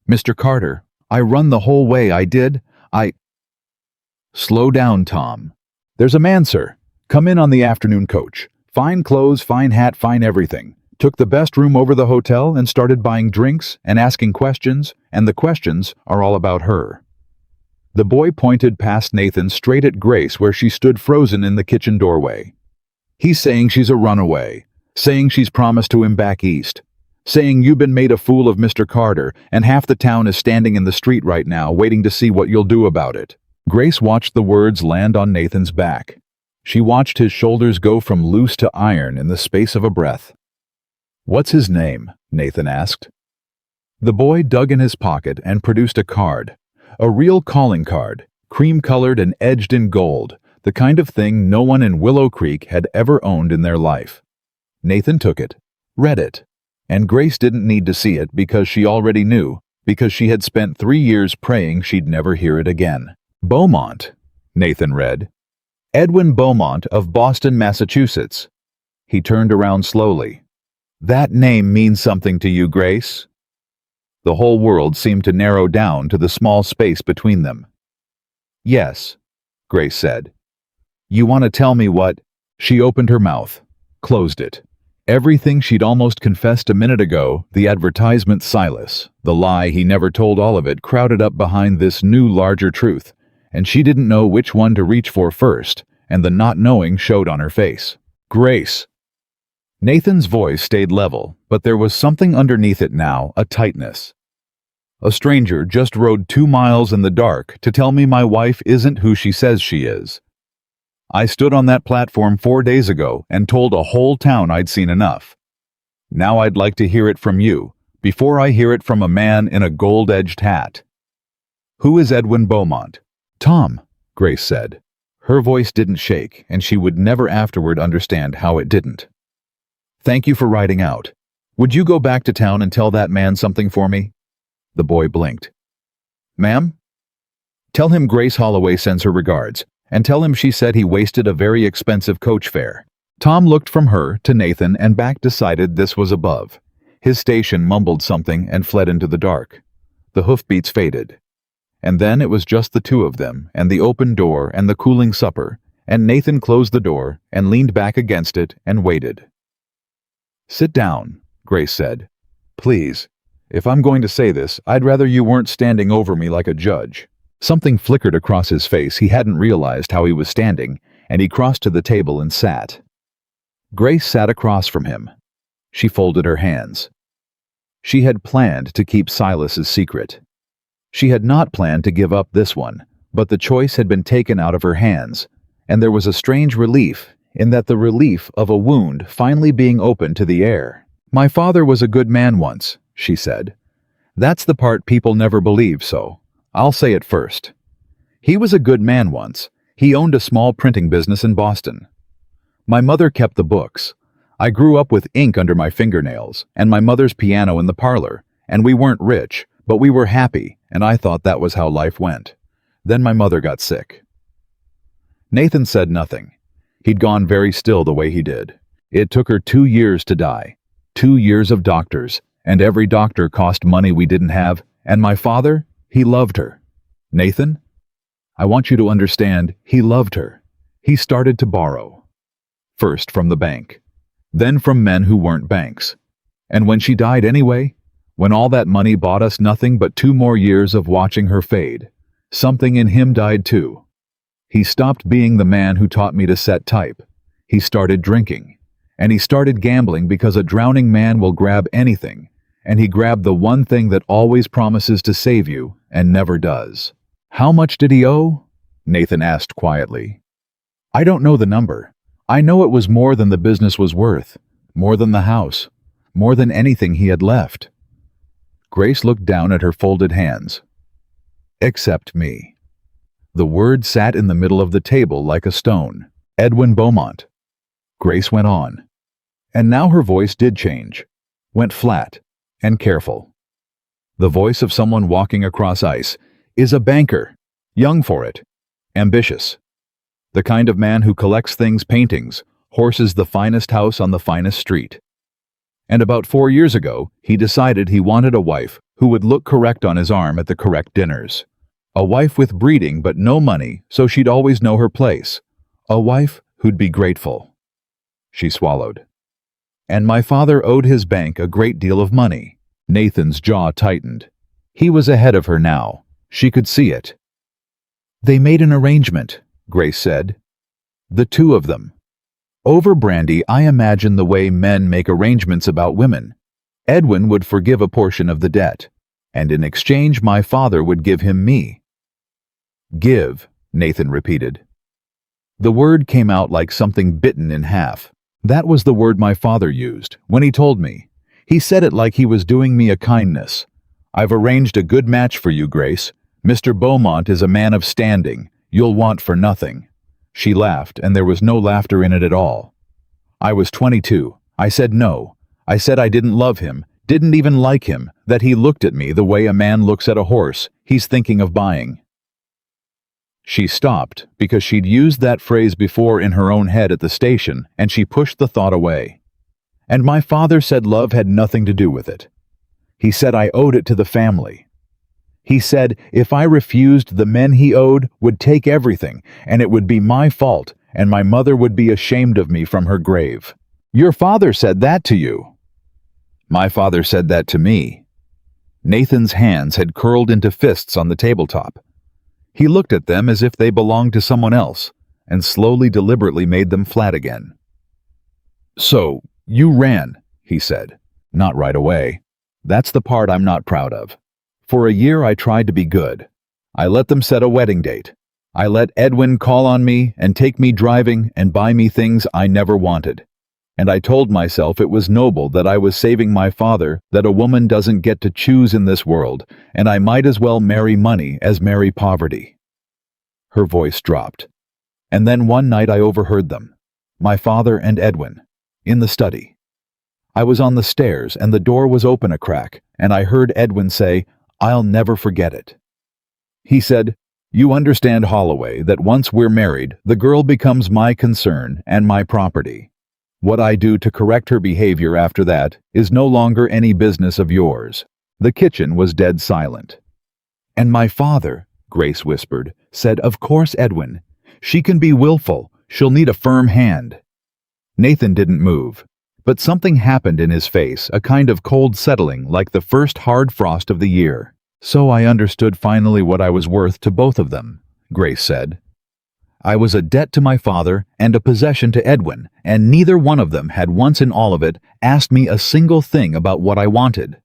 "Mr. Carter, I run the whole way, I did. "Slow down, Tom. There's a man, sir. Come in on the afternoon coach. Fine clothes, fine hat, fine everything. Took the best room over the hotel and started buying drinks and asking questions, and the questions are all about her." The boy pointed past Nathan straight at Grace, where she stood frozen in the kitchen doorway. "He's saying she's a runaway, saying she's promised to him back east, saying you've been made a fool of Mr. Carter, and half the town is standing in the street right now waiting to see what you'll do about it." Grace watched the words land on Nathan's back. She watched his shoulders go from loose to iron in the space of a breath. "What's his name?" Nathan asked. The boy dug in his pocket and produced a card. A real calling card, cream-colored and edged in gold, the kind of thing no one in Willow Creek had ever owned in their life. Nathan took it, read it, and Grace didn't need to see it because she already knew, because she had spent 3 years praying she'd never hear it again. "Beaumont," Nathan read. "Edwin Beaumont of Boston, Massachusetts." He turned around slowly. "That name means something to you, Grace?" The whole world seemed to narrow down to the small space between them. "Yes," Grace said. "You want to tell me what—" She opened her mouth, closed it. Everything she'd almost confessed a minute ago, the advertisement Silas, the lie he never told, all of it crowded up behind this new larger truth, and she didn't know which one to reach for first, and the not knowing showed on her face. "Grace." Nathan's voice stayed level, but there was something underneath it now, a tightness. "A stranger just rode 2 miles in the dark to tell me my wife isn't who she says she is. I stood on that platform 4 days ago and told a whole town I'd seen enough. Now I'd like to hear it from you, before I hear it from a man in a gold-edged hat. Who is Edwin Beaumont?" "Tom," Grace said. Her voice didn't shake, and she would never afterward understand how it didn't. "Thank you for riding out. Would you go back to town and tell that man something for me?" The boy blinked. "Ma'am?" "Tell him Grace Holloway sends her regards, and tell him she said he wasted a very expensive coach fare." Tom looked from her to Nathan and back, decided this was above. His station mumbled something and fled into the dark. The hoofbeats faded. And then it was just the two of them, and the open door and the cooling supper, and Nathan closed the door and leaned back against it and waited. "Sit down," Grace said. "Please. If I'm going to say this, I'd rather you weren't standing over me like a judge." Something flickered across his face. He hadn't realized how he was standing, and he crossed to the table and sat. Grace sat across from him. She folded her hands. She had planned to keep Silas's secret. She had not planned to give up this one, but the choice had been taken out of her hands, and there was a strange relief in that, the relief of a wound finally being opened to the air. "My father was a good man once," she said. "That's the part people never believe, so I'll say it first. He was a good man once. He owned a small printing business in Boston. My mother kept the books. I grew up with ink under my fingernails, and my mother's piano in the parlor, and we weren't rich, but we were happy, and I thought that was how life went. Then my mother got sick." Nathan said nothing. He'd gone very still the way he did. "It took her 2 years to die. 2 years of doctors, and every doctor cost money we didn't have, and my father, he loved her." "Nathan?" I want you to understand, he loved her. He started to borrow. First from the bank, then from men who weren't banks. And when she died anyway, when all that money bought us nothing but 2 more years of watching her fade, something in him died too. He stopped being the man who taught me to set type. He started drinking. And he started gambling because a drowning man will grab anything, and he grabbed the one thing that always promises to save you and never does. How much did he owe? Nathan asked quietly. I don't know the number. I know it was more than the business was worth, more than the house, more than anything he had left. Grace looked down at her folded hands. Except me. The word sat in the middle of the table like a stone. Edwin Beaumont. Grace went on. And now her voice did change, went flat and careful. The voice of someone walking across ice is a banker, young for it, ambitious. The kind of man who collects things, paintings, horses, the finest house on the finest street. And about 4 years ago, he decided he wanted a wife who would look correct on his arm at the correct dinners. A wife with breeding but no money, so she'd always know her place. A wife who'd be grateful. She swallowed. And my father owed his bank a great deal of money. Nathan's jaw tightened. He was ahead of her now. She could see it. They made an arrangement, Grace said. The two of them. Over brandy, I imagine the way men make arrangements about women. Edwin would forgive a portion of the debt, and in exchange my father would give him me. Give, Nathan repeated. The word came out like something bitten in half. That was the word my father used when he told me. He said it like he was doing me a kindness. I've arranged a good match for you, Grace. Mr. Beaumont is a man of standing. You'll want for nothing. She laughed, and there was no laughter in it at all. I was 22. I said no. I said I didn't love him, didn't even like him, that he looked at me the way a man looks at a horse he's thinking of buying. She stopped because she'd used that phrase before in her own head at the station, and she pushed the thought away. And my father said love had nothing to do with it. He said I owed it to the family. He said if I refused, the men he owed would take everything, and it would be my fault, and my mother would be ashamed of me from her grave. Your father said that to you. My father said that to me. Nathan's hands had curled into fists on the tabletop. He looked at them as if they belonged to someone else, and slowly, deliberately made them flat again. So, you ran, he said. Not right away. That's the part I'm not proud of. For a year I tried to be good. I let them set a wedding date. I let Edwin call on me and take me driving and buy me things I never wanted. And I told myself it was noble that I was saving my father, that a woman doesn't get to choose in this world, and I might as well marry money as marry poverty. Her voice dropped. And then one night I overheard them, my father and Edwin, in the study. I was on the stairs and the door was open a crack, and I heard Edwin say, I'll never forget it. He said, You understand, Holloway, that once we're married, the girl becomes my concern and my property. What I do to correct her behavior after that is no longer any business of yours. The kitchen was dead silent. And my father, Grace whispered, said, Of course, Edwin. She can be willful. She'll need a firm hand. Nathan didn't move, but something happened in his face, a kind of cold settling like the first hard frost of the year. So I understood finally what I was worth to both of them, Grace said. I was a debt to my father and a possession to Edwin, and neither one of them had once in all of it asked me a single thing about what I wanted.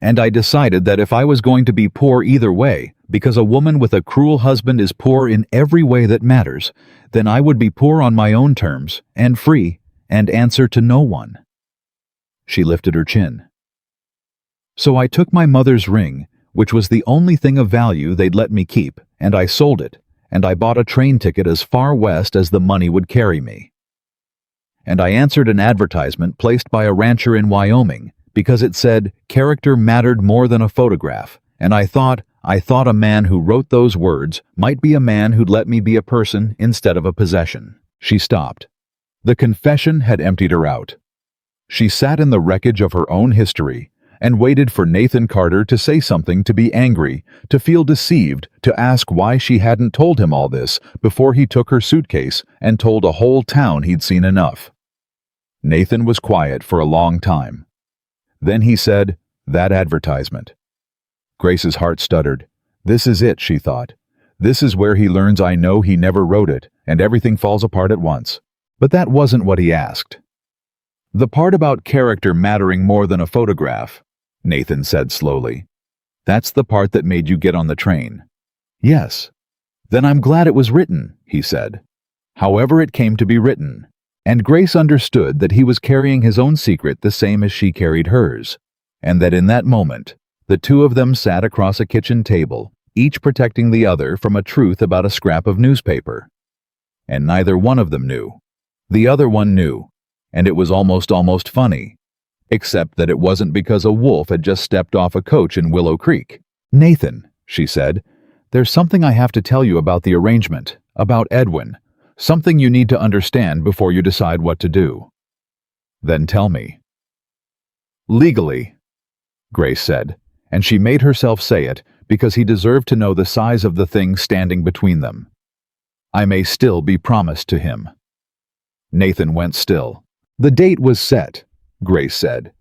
And I decided that if I was going to be poor either way, because a woman with a cruel husband is poor in every way that matters, then I would be poor on my own terms, and free, and answer to no one. She lifted her chin. So I took my mother's ring, which was the only thing of value they'd let me keep, and I sold it. And I bought a train ticket as far west as the money would carry me. And I answered an advertisement placed by a rancher in Wyoming because it said character mattered more than a photograph, and I thought a man who wrote those words might be a man who'd let me be a person instead of a possession. She stopped. The confession had emptied her out. She sat in the wreckage of her own history, and waited for Nathan Carter to say something, to be angry, to feel deceived, to ask why she hadn't told him all this before he took her suitcase and told a whole town he'd seen enough. Nathan was quiet for a long time. Then he said, "That advertisement." Grace's heart stuttered. This is it, she thought. This is where he learns I know he never wrote it, and everything falls apart at once. But that wasn't what he asked. "The part about character mattering more than a photograph," Nathan said slowly. "That's the part that made you get on the train." "Yes." "Then I'm glad it was written," he said. However it came to be written. And Grace understood that he was carrying his own secret the same as she carried hers, and that in that moment, the two of them sat across a kitchen table, each protecting the other from a truth about a scrap of newspaper. And neither one of them knew. The other one knew, and it was almost funny, except that it wasn't because a wolf had just stepped off a coach in Willow Creek. "Nathan," she said, "there's something I have to tell you about the arrangement, about Edwin. Something you need to understand before you decide what to do." "Then tell me." "Legally," Grace said, and she made herself say it because he deserved to know the size of the thing standing between them. "I may still be promised to him." Nathan went still. "The date was set," Grace said.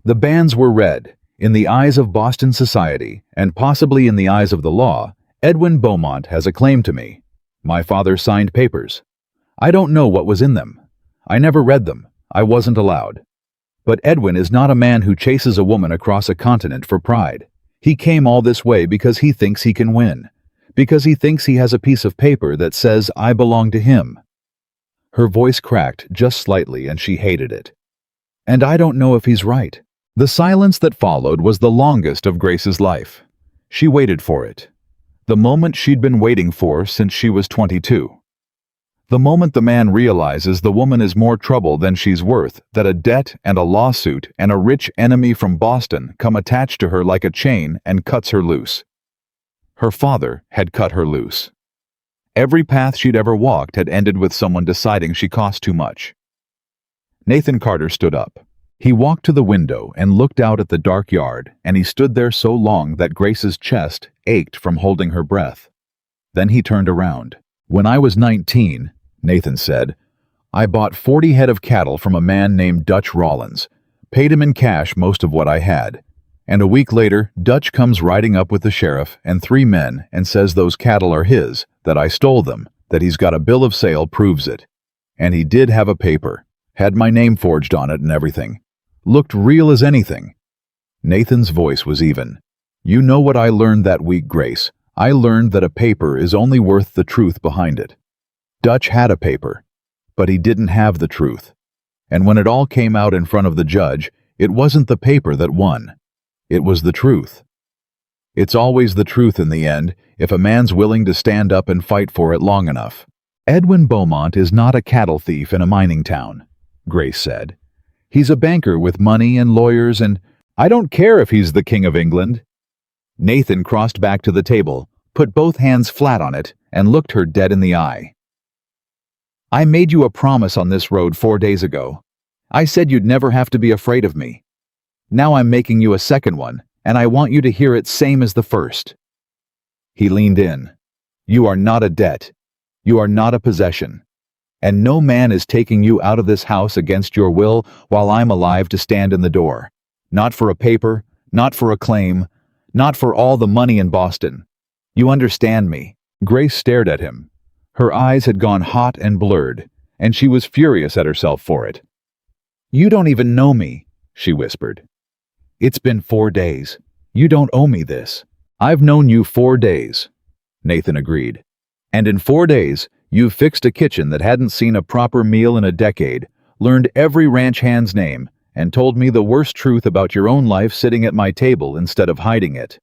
"The banns were read. In the eyes of Boston society, and possibly in the eyes of the law, Edwin Beaumont has a claim to me. My father signed papers. I don't know what was in them. I never read them. I wasn't allowed. But Edwin is not a man who chases a woman across a continent for pride. He came all this way because he thinks he can win. Because he thinks he has a piece of paper that says I belong to him." Her voice cracked just slightly and she hated it. "And I don't know if he's right." The silence that followed was the longest of Grace's life. She waited for it. The moment she'd been waiting for since she was 22. The moment the man realizes the woman is more trouble than she's worth, that a debt and a lawsuit and a rich enemy from Boston come attached to her like a chain and cuts her loose. Her father had cut her loose. Every path she'd ever walked had ended with someone deciding she cost too much. Nathan Carter stood up. He walked to the window and looked out at the dark yard, and he stood there so long that Grace's chest ached from holding her breath. Then he turned around. "When I was 19, Nathan said, "I bought 40 head of cattle from a man named Dutch Rollins, paid him in cash most of what I had. And a week later, Dutch comes riding up with the sheriff and 3 men and says those cattle are his, that I stole them, that he's got a bill of sale proves it. And he did have a paper, had my name forged on it and everything. Looked real as anything." Nathan's voice was even. "You know what I learned that week, Grace? I learned that a paper is only worth the truth behind it. Dutch had a paper, but he didn't have the truth. And when it all came out in front of the judge, it wasn't the paper that won. It was the truth. It's always the truth in the end, if a man's willing to stand up and fight for it long enough. Edwin Beaumont is not a cattle thief in a mining town," Grace said. "He's a banker with money and lawyers and I don't care if he's the King of England." Nathan crossed back to the table, put both hands flat on it, and looked her dead in the eye. "I made you a promise on this road 4 days ago. I said you'd never have to be afraid of me. Now I'm making you a second one, and I want you to hear it same as the first." He leaned in. "You are not a debt. You are not a possession. And no man is taking you out of this house against your will while I'm alive to stand in the door. Not for a paper, not for a claim, not for all the money in Boston. You understand me?" Grace stared at him. Her eyes had gone hot and blurred, and she was furious at herself for it. "You don't even know me," she whispered. "It's been 4 days. You don't owe me this." "I've known you 4 days," Nathan agreed. "And in 4 days, you've fixed a kitchen that hadn't seen a proper meal in a decade, learned every ranch hand's name, and told me the worst truth about your own life sitting at my table instead of hiding it.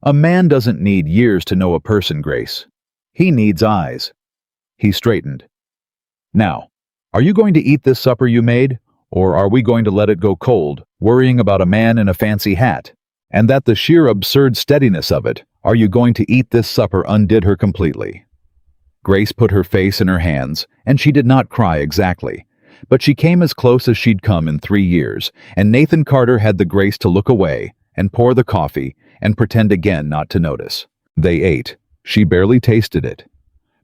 A man doesn't need years to know a person, Grace. He needs eyes." He straightened. "Now, are you going to eat this supper you made, or are we going to let it go cold, worrying about a man in a fancy hat? And that the sheer absurd steadiness of it, are you going to eat this supper, undid her completely." Grace put her face in her hands, and she did not cry exactly. But she came as close as she'd come in 3 years, and Nathan Carter had the grace to look away and pour the coffee and pretend again not to notice. They ate. She barely tasted it.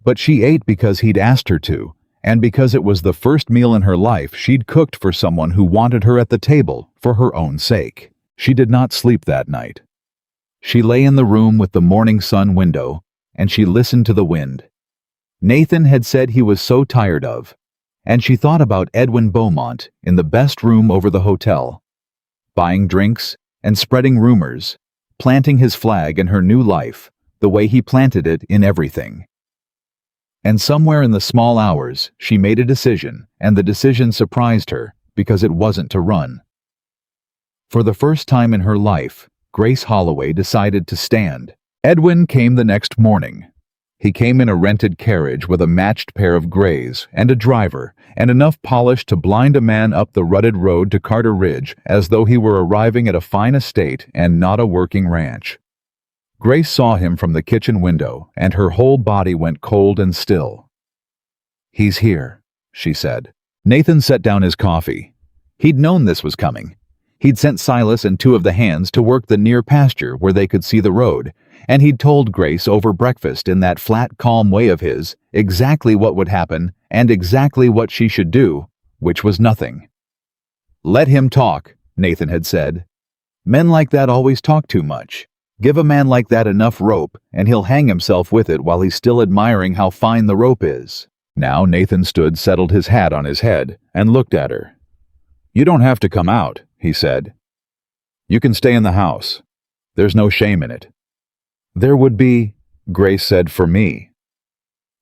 But she ate because he'd asked her to, and because it was the first meal in her life she'd cooked for someone who wanted her at the table for her own sake. She did not sleep that night. She lay in the room with the morning sun window, and she listened to the wind. Nathan had said he was so tired of, and she thought about Edwin Beaumont in the best room over the hotel, buying drinks and spreading rumors, planting his flag in her new life, the way he planted it in everything. And somewhere in the small hours, she made a decision, and the decision surprised her because it wasn't to run. For the first time in her life, Grace Holloway decided to stand. Edwin came the next morning. He came in a rented carriage with a matched pair of grays and a driver, and enough polish to blind a man up the rutted road to Carter Ridge as though he were arriving at a fine estate and not a working ranch. Grace saw him from the kitchen window, and her whole body went cold and still. "He's here," she said. Nathan set down his coffee. He'd known this was coming. He'd sent Silas and two of the hands to work the near pasture where they could see the road, and he'd told Grace over breakfast in that flat, calm way of his exactly what would happen and exactly what she should do, which was nothing. "Let him talk," Nathan had said. "Men like that always talk too much. Give a man like that enough rope, and he'll hang himself with it while he's still admiring how fine the rope is." Now Nathan stood, settled his hat on his head, and looked at her. "You don't have to come out," he said. "You can stay in the house. There's no shame in it." "There would be," Grace said, "for me."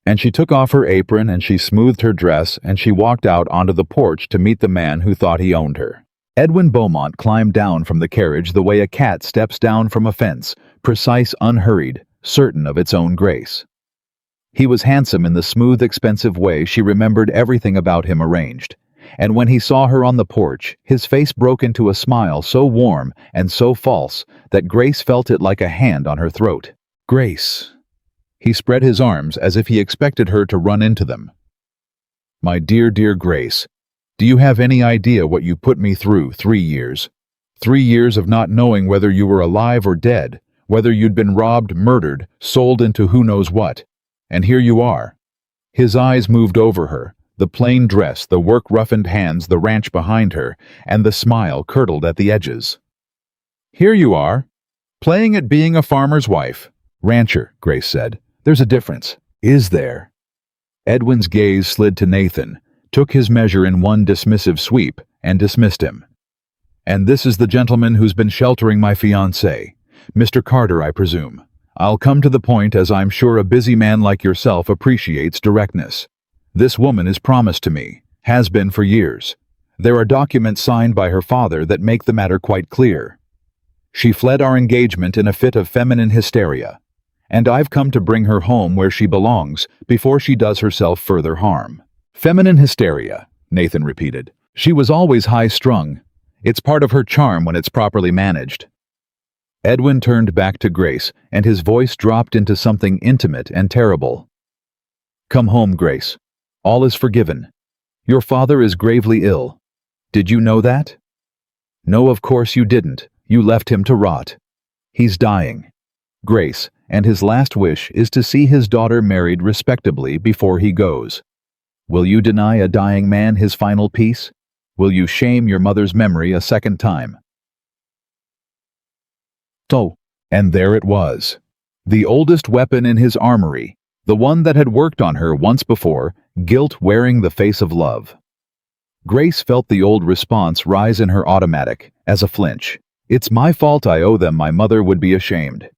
And she took off her apron and she smoothed her dress and she walked out onto the porch to meet the man who thought he owned her. Edwin Beaumont climbed down from the carriage the way a cat steps down from a fence, precise, unhurried, certain of its own grace. He was handsome in the smooth, expensive way she remembered everything about him arranged. And when he saw her on the porch, his face broke into a smile so warm and so false that Grace felt it like a hand on her throat. "Grace." He spread his arms as if he expected her to run into them. "My dear, dear Grace, do you have any idea what you put me through 3 years? 3 years of not knowing whether you were alive or dead, whether you'd been robbed, murdered, sold into who knows what. And here you are." His eyes moved over her. The plain dress, the work-roughened hands, the ranch behind her, and the smile curdled at the edges. "Here you are, playing at being a farmer's wife." "Rancher," Grace said. "There's a difference." "Is there?" Edwin's gaze slid to Nathan, took his measure in one dismissive sweep, and dismissed him. "And this is the gentleman who's been sheltering my fiancée. Mr. Carter, I presume. I'll come to the point, as I'm sure a busy man like yourself appreciates directness. This woman is promised to me, has been for years. There are documents signed by her father that make the matter quite clear. She fled our engagement in a fit of feminine hysteria, and I've come to bring her home where she belongs before she does herself further harm." "Feminine hysteria," Nathan repeated. "She was always high-strung. It's part of her charm when it's properly managed." Edwin turned back to Grace, and his voice dropped into something intimate and terrible. "Come home, Grace. All is forgiven. Your father is gravely ill. Did you know that?" "No, of course you didn't. You left him to rot. He's dying, Grace, and his last wish is to see his daughter married respectably before he goes. Will you deny a dying man his final peace? Will you shame your mother's memory a second time?" So, and there it was. The oldest weapon in his armory, the one that had worked on her once before, guilt wearing the face of love. Grace felt the old response rise in her automatic, as a flinch. "It's my fault, I owe them, my mother would be ashamed."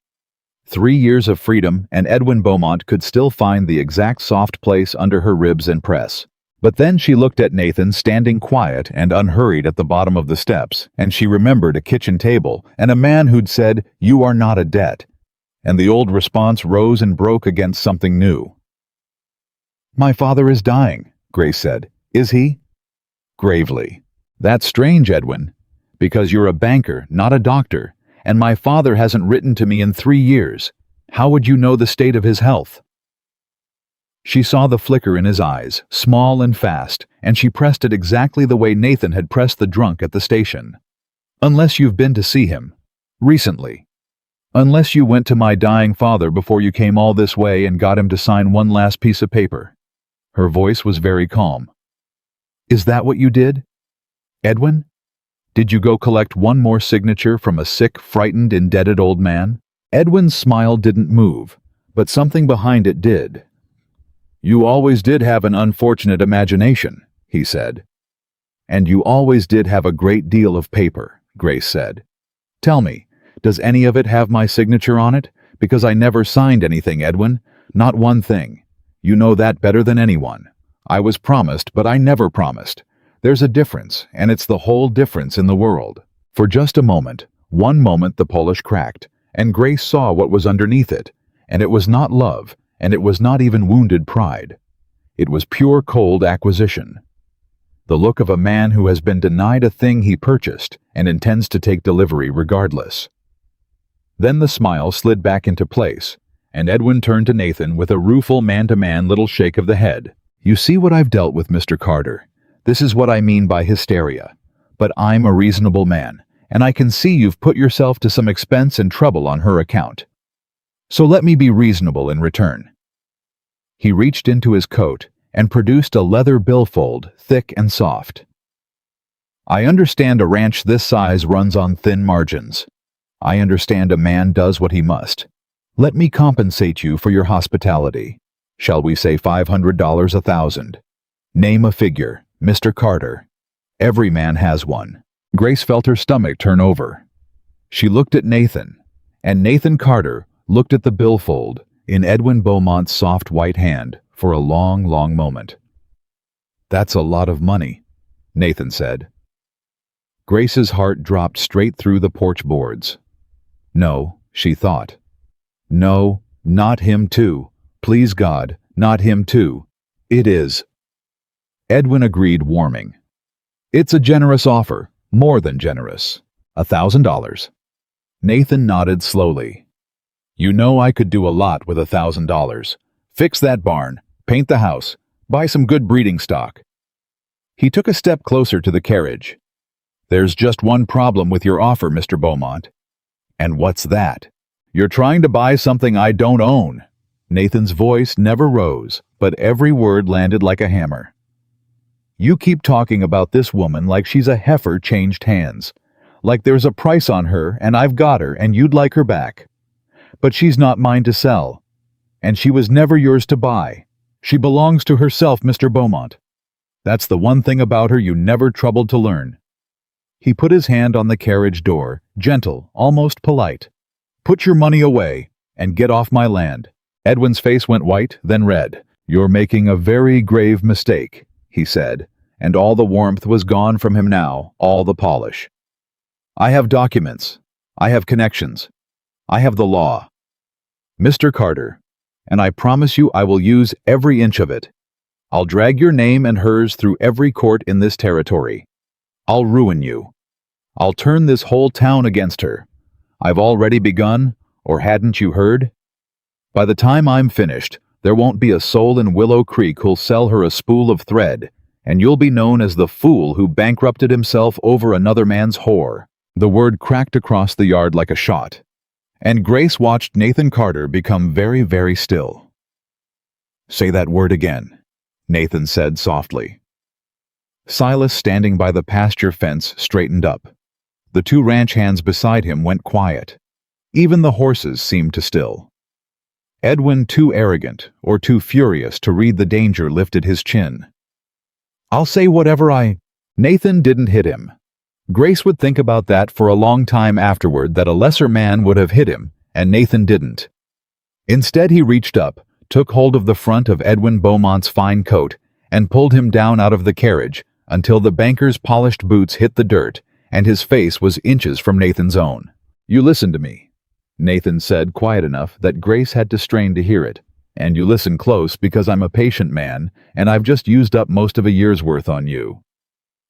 3 years of freedom, and Edwin Beaumont could still find the exact soft place under her ribs and press. But then she looked at Nathan standing quiet and unhurried at the bottom of the steps, and she remembered a kitchen table and a man who'd said, "You are not a debt." And the old response rose and broke against something new. "My father is dying," Grace said. "Is he?" Gravely. "That's strange, Edwin, because you're a banker, not a doctor, and my father hasn't written to me in 3 years. How would you know the state of his health?" She saw the flicker in his eyes, small and fast, and she pressed it exactly the way Nathan had pressed the drunk at the station. "Unless you've been to see him. Recently. Unless you went to my dying father before you came all this way and got him to sign one last piece of paper." Her voice was very calm. "Is that what you did? Edwin? Did you go collect one more signature from a sick, frightened, indebted old man?" Edwin's smile didn't move, but something behind it did. "You always did have an unfortunate imagination," he said. "And you always did have a great deal of paper," Grace said. "Tell me, does any of it have my signature on it? Because I never signed anything, Edwin. Not one thing. You know that better than anyone. I was promised, but I never promised. There's a difference, and it's the whole difference in the world." For just a moment, one moment, the Polish cracked, and Grace saw what was underneath it, and it was not love, and it was not even wounded pride. It was pure cold acquisition. The look of a man who has been denied a thing he purchased and intends to take delivery regardless. Then the smile slid back into place, and Edwin turned to Nathan with a rueful man-to-man little shake of the head. "You see what I've dealt with, Mr. Carter. This is what I mean by hysteria. But I'm a reasonable man, and I can see you've put yourself to some expense and trouble on her account. So let me be reasonable in return." He reached into his coat and produced a leather billfold, thick and soft. "I understand a ranch this size runs on thin margins. I understand a man does what he must. Let me compensate you for your hospitality. Shall we say $500, 1,000? Name a figure, Mr. Carter. Every man has one." Grace felt her stomach turn over. She looked at Nathan, and Nathan Carter looked at the billfold in Edwin Beaumont's soft white hand for a long, long moment. "That's a lot of money," Nathan said. Grace's heart dropped straight through the porch boards. No, she thought. No, not him too. Please God, not him too. "It is." Edwin agreed, warming. "It's a generous offer, more than generous. $1,000. Nathan nodded slowly. "You know I could do a lot with $1,000. Fix that barn, paint the house, buy some good breeding stock." He took a step closer to the carriage. "There's just one problem with your offer, Mr. Beaumont." "And what's that?" "You're trying to buy something I don't own." Nathan's voice never rose, but every word landed like a hammer. "You keep talking about this woman like she's a heifer changed hands. Like there's a price on her and I've got her and you'd like her back. But she's not mine to sell. And she was never yours to buy. She belongs to herself, Mr. Beaumont. That's the one thing about her you never troubled to learn." He put his hand on the carriage door, gentle, almost polite. "Put your money away and get off my land." Edwin's face went white, then red. "You're making a very grave mistake," he said, and all the warmth was gone from him now, all the polish. "I have documents. I have connections. I have the law. Mr. Carter, and I promise you I will use every inch of it. I'll drag your name and hers through every court in this territory. I'll ruin you. I'll turn this whole town against her. I've already begun, or hadn't you heard? By the time I'm finished, there won't be a soul in Willow Creek who'll sell her a spool of thread, and you'll be known as the fool who bankrupted himself over another man's whore." The word cracked across the yard like a shot, and Grace watched Nathan Carter become very, very still. "Say that word again," Nathan said softly. Silas, standing by the pasture fence, straightened up. The two ranch hands beside him went quiet. Even the horses seemed to still. Edwin, too arrogant or too furious to read the danger, lifted his chin. "I'll say whatever Nathan didn't hit him. Grace would think about that for a long time afterward, that a lesser man would have hit him, and Nathan didn't. Instead, he reached up, took hold of the front of Edwin Beaumont's fine coat, and pulled him down out of the carriage until the banker's polished boots hit the dirt, and his face was inches from Nathan's own. "You listen to me," Nathan said, quiet enough that Grace had to strain to hear it. "And you listen close, because I'm a patient man, and I've just used up most of a year's worth on you.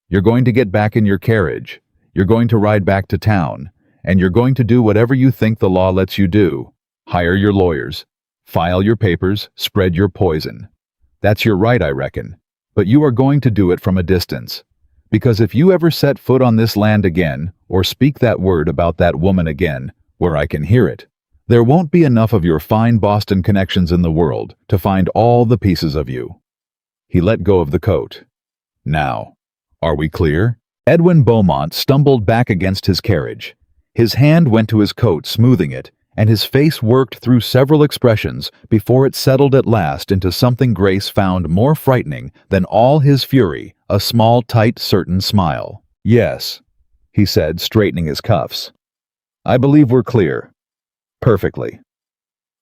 You're going to get back in your carriage, you're going to ride back to town, and you're going to do whatever you think the law lets you do. Hire your lawyers, file your papers, spread your poison. That's your right, I reckon. But you are going to do it from a distance. Because if you ever set foot on this land again, or speak that word about that woman again, where I can hear it, there won't be enough of your fine Boston connections in the world to find all the pieces of you." He let go of the coat. "Now, are we clear?" Edwin Beaumont stumbled back against his carriage. His hand went to his coat, smoothing it, and his face worked through several expressions before it settled at last into something Grace found more frightening than all his fury, a small, tight, certain smile. "Yes," he said, straightening his cuffs. "I believe we're clear. Perfectly."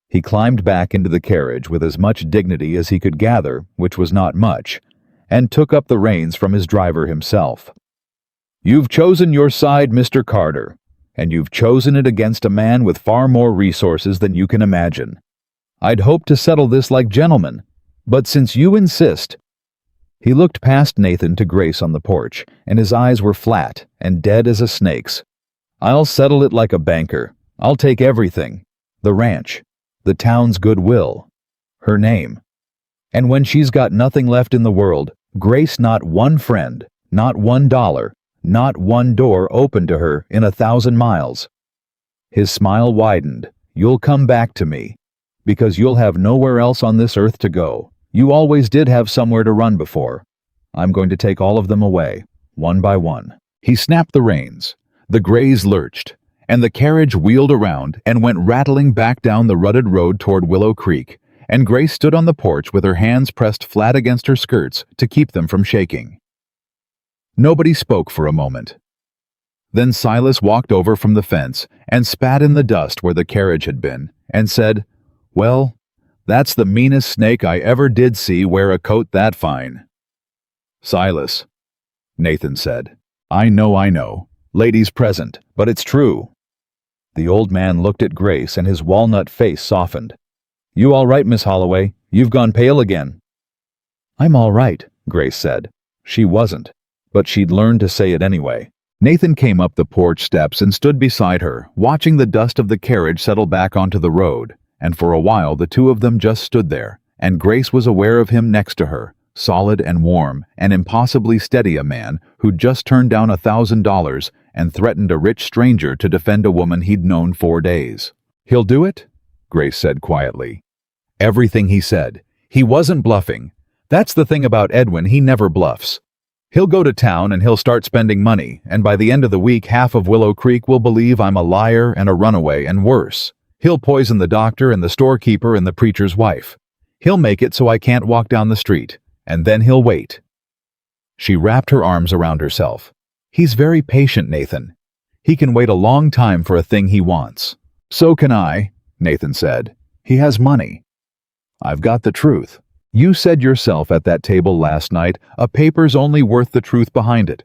He climbed back into the carriage with as much dignity as he could gather, which was not much, and took up the reins from his driver himself. "You've chosen your side, Mr. Carter, and you've chosen it against a man with far more resources than you can imagine. I'd hoped to settle this like gentlemen, but since you insist—" He looked past Nathan to Grace on the porch, and his eyes were flat and dead as a snake's. "I'll settle it like a banker. I'll take everything. The ranch, the town's goodwill, her name. And when she's got nothing left in the world, Grace, not one friend, not $1, not one door open to her in 1,000 miles. His smile widened. "You'll come back to me, because you'll have nowhere else on this earth to go. You always did have somewhere to run before. I'm going to take all of them away, one by one." He snapped the reins. The grays lurched, and the carriage wheeled around and went rattling back down the rutted road toward Willow Creek, and Grace stood on the porch with her hands pressed flat against her skirts to keep them from shaking. Nobody spoke for a moment. Then Silas walked over from the fence and spat in the dust where the carriage had been, and said, "Well, that's the meanest snake I ever did see wear a coat that fine." "Silas," Nathan said, I know. Ladies present, but it's true." The old man looked at Grace and his walnut face softened. "You all right, Miss Holloway? You've gone pale again." "I'm all right," Grace said. She wasn't, but she'd learned to say it anyway. Nathan came up the porch steps and stood beside her, watching the dust of the carriage settle back onto the road, and for a while the two of them just stood there, and Grace was aware of him next to her, solid and warm and impossibly steady, a man who'd just turned down $1,000 and threatened a rich stranger to defend a woman he'd known 4 days. "He'll do it?" Grace said quietly. "Everything he said. He wasn't bluffing. That's the thing about Edwin, he never bluffs. He'll go to town and he'll start spending money, and by the end of the week half of Willow Creek will believe I'm a liar and a runaway, and worse. He'll poison the doctor and the storekeeper and the preacher's wife. He'll make it so I can't walk down the street, and then he'll wait." She wrapped her arms around herself. "He's very patient, Nathan. He can wait a long time for a thing he wants." "So can I," Nathan said. "He has money." "I've got the truth. You said yourself at that table last night, a paper's only worth the truth behind it.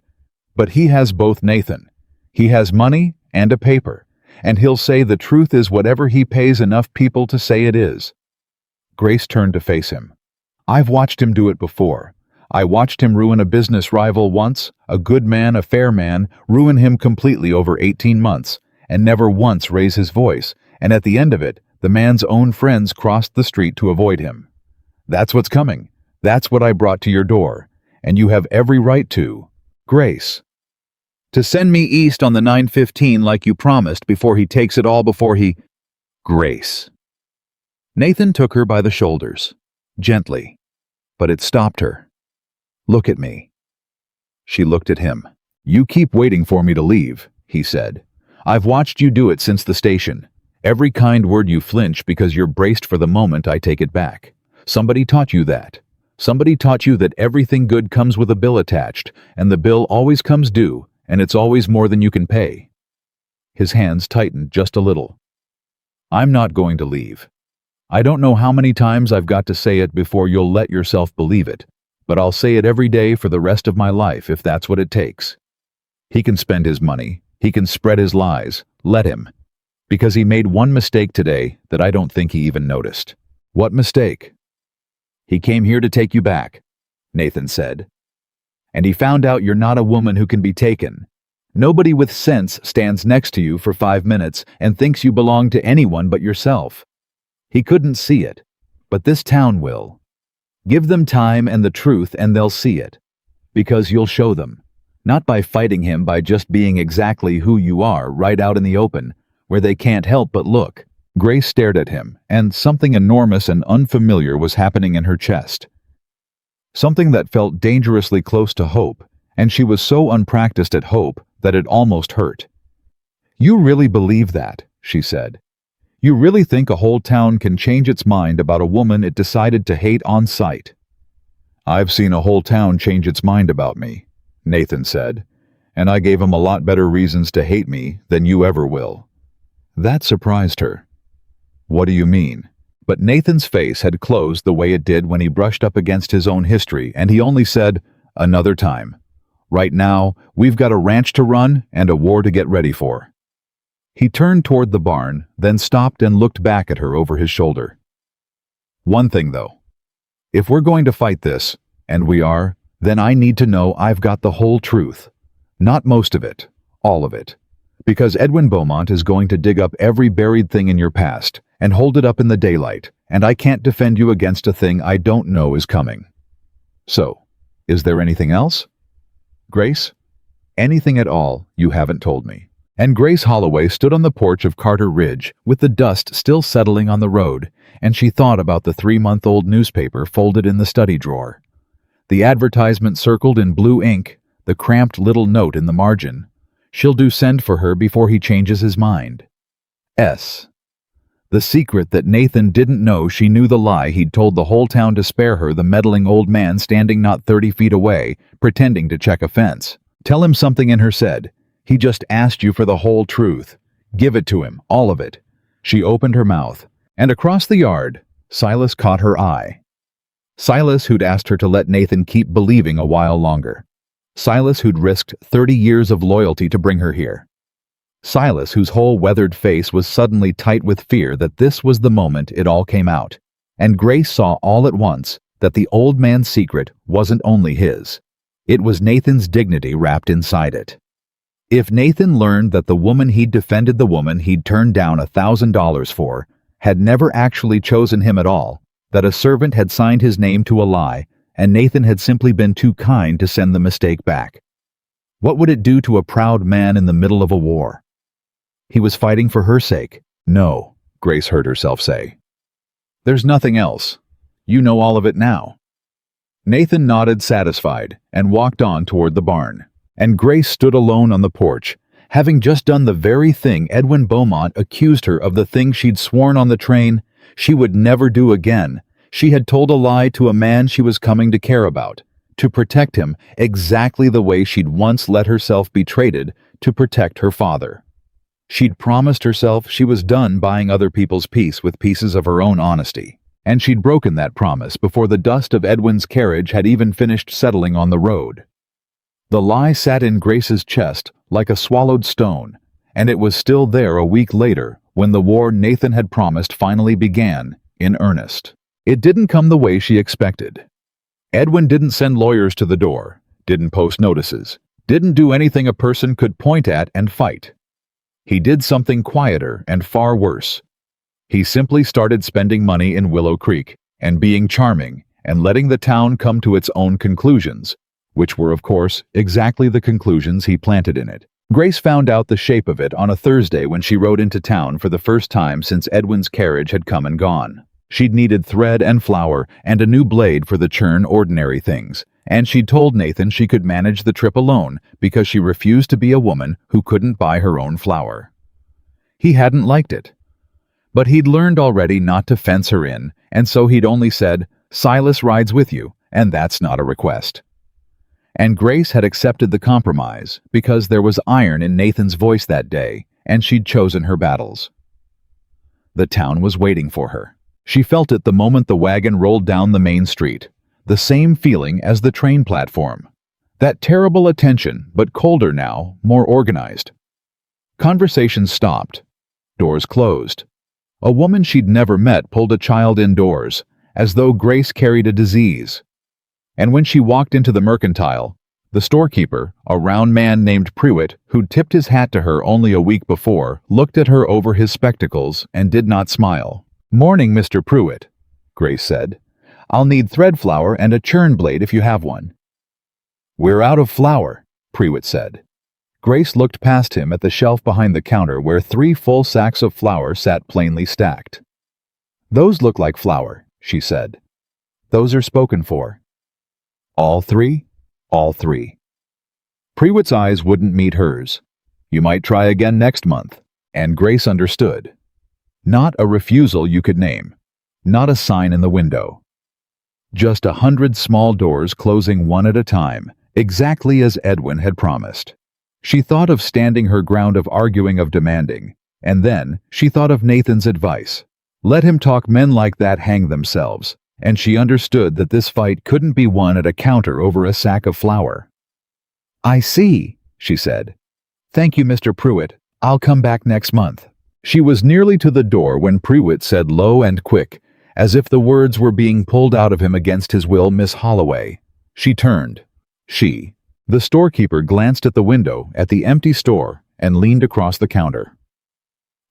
But he has both, Nathan. He has money and a paper, and he'll say the truth is whatever he pays enough people to say it is." Grace turned to face him. "I've watched him do it before. I watched him ruin a business rival once, a good man, a fair man, ruin him completely over 18 months, and never once raise his voice, and at the end of it, the man's own friends crossed the street to avoid him. That's what's coming. That's what I brought to your door, and you have every right to, Grace, to send me east on the 9:15 like you promised before he takes it all, before he—" "Grace." Nathan took her by the shoulders, gently, but it stopped her. "Look at me." She looked at him. "You keep waiting for me to leave," he said. "I've watched you do it since the station. Every kind word you flinch because you're braced for the moment I take it back. Somebody taught you that. Somebody taught you that everything good comes with a bill attached, and the bill always comes due, and it's always more than you can pay." His hands tightened just a little. "I'm not going to leave. I don't know how many times I've got to say it before you'll let yourself believe it, but I'll say it every day for the rest of my life if that's what it takes. He can spend his money. He can spread his lies. Let him. Because he made one mistake today that I don't think he even noticed." "What mistake?" "He came here to take you back," Nathan said. "And he found out you're not a woman who can be taken. Nobody with sense stands next to you for 5 minutes and thinks you belong to anyone but yourself. He couldn't see it, but this town will. Give them time and the truth and they'll see it. Because you'll show them. Not by fighting him, by just being exactly who you are right out in the open, where they can't help but look. Grace stared at him, and something enormous and unfamiliar was happening in her chest. Something that felt dangerously close to hope, and she was so unpracticed at hope that it almost hurt. "You really believe that," she said. "You really think a whole town can change its mind about a woman it decided to hate on sight?" "I've seen a whole town change its mind about me," Nathan said, "and I gave him a lot better reasons to hate me than you ever will." That surprised her. "What do you mean?" But Nathan's face had closed the way it did when he brushed up against his own history, and he only said, "Another time. Right now, we've got a ranch to run and a war to get ready for." He turned toward the barn, then stopped and looked back at her over his shoulder. "One thing, though. If we're going to fight this, and we are, then I need to know I've got the whole truth. Not most of it, all of it. Because Edwin Beaumont is going to dig up every buried thing in your past and hold it up in the daylight, and I can't defend you against a thing I don't know is coming. So, is there anything else? Grace? Anything at all you haven't told me." And Grace Holloway stood on the porch of Carter Ridge with the dust still settling on the road, and she thought about the 3-month-old newspaper folded in the study drawer. The advertisement circled in blue ink, the cramped little note in the margin. She'll do send for her before he changes his mind. S. The secret that Nathan didn't know she knew the lie he'd told the whole town to spare her the meddling old man standing not 30 feet away, pretending to check a fence. Tell him something in her said. He just asked you for the whole truth. Give it to him, all of it. She opened her mouth, and across the yard, Silas caught her eye. Silas who'd asked her to let Nathan keep believing a while longer. Silas who'd risked 30 years of loyalty to bring her here. Silas whose whole weathered face was suddenly tight with fear that this was the moment it all came out. And Grace saw all at once that the old man's secret wasn't only his. It was Nathan's dignity wrapped inside it. If Nathan learned that the woman he'd defended, the woman he'd turned down $1,000 for, had never actually chosen him at all, that a servant had signed his name to a lie, and Nathan had simply been too kind to send the mistake back. What would it do to a proud man in the middle of a war? He was fighting for her sake. No, Grace heard herself say. There's nothing else. You know all of it now. Nathan nodded satisfied and walked on toward the barn, and Grace stood alone on the porch, having just done the very thing Edwin Beaumont accused her of, the thing she'd sworn on the train she would never do again. She had told a lie to a man she was coming to care about, to protect him exactly the way she'd once let herself be traded to protect her father. She'd promised herself she was done buying other people's peace with pieces of her own honesty, and she'd broken that promise before the dust of Edwin's carriage had even finished settling on the road. The lie sat in Grace's chest like a swallowed stone, and it was still there a week later when the war Nathan had promised finally began in earnest. It didn't come the way she expected. Edwin didn't send lawyers to the door, didn't post notices, didn't do anything a person could point at and fight. He did something quieter and far worse. He simply started spending money in Willow Creek and being charming and letting the town come to its own conclusions, which were, of course, exactly the conclusions he planted in it. Grace found out the shape of it on a Thursday when she rode into town for the first time since Edwin's carriage had come and gone. She'd needed thread and flour and a new blade for the churn ordinary things, and she'd told Nathan she could manage the trip alone because she refused to be a woman who couldn't buy her own flour. He hadn't liked it. But he'd learned already not to fence her in, and so he'd only said, "Silas rides with you, and that's not a request." And Grace had accepted the compromise because there was iron in Nathan's voice that day, and she'd chosen her battles. The town was waiting for her. She felt it the moment the wagon rolled down the main street, the same feeling as the train platform. That terrible attention, but colder now, more organized. Conversations stopped. Doors closed. A woman she'd never met pulled a child indoors, as though Grace carried a disease. And when she walked into the mercantile, the storekeeper, a round man named Pruitt, who'd tipped his hat to her only a week before, looked at her over his spectacles and did not smile. "Morning, Mr. Pruitt," Grace said. I'll need thread flour and a churn blade if you have one." "We're out of flour," Prewitt said. Grace looked past him at the shelf behind the counter where 3 full sacks of flour sat plainly stacked. "Those look like flour," she said. "Those are spoken for." "All 3?" "All 3. Prewitt's eyes wouldn't meet hers. "You might try again next month." And Grace understood. Not a refusal you could name. Not a sign in the window. Just 100 small doors closing one at a time, exactly as Edwin had promised. She thought of standing her ground, of arguing, of demanding, and then she thought of Nathan's advice. Let him talk, men like that hang themselves, and she understood that this fight couldn't be won at a counter over a sack of flour. "I see," she said. "Thank you, Mr. Prewitt. I'll come back next month." She was nearly to the door when Prewitt said low and quick, as if the words were being pulled out of him against his will, "Miss Holloway." She turned. The storekeeper glanced at the window, at the empty store, and leaned across the counter.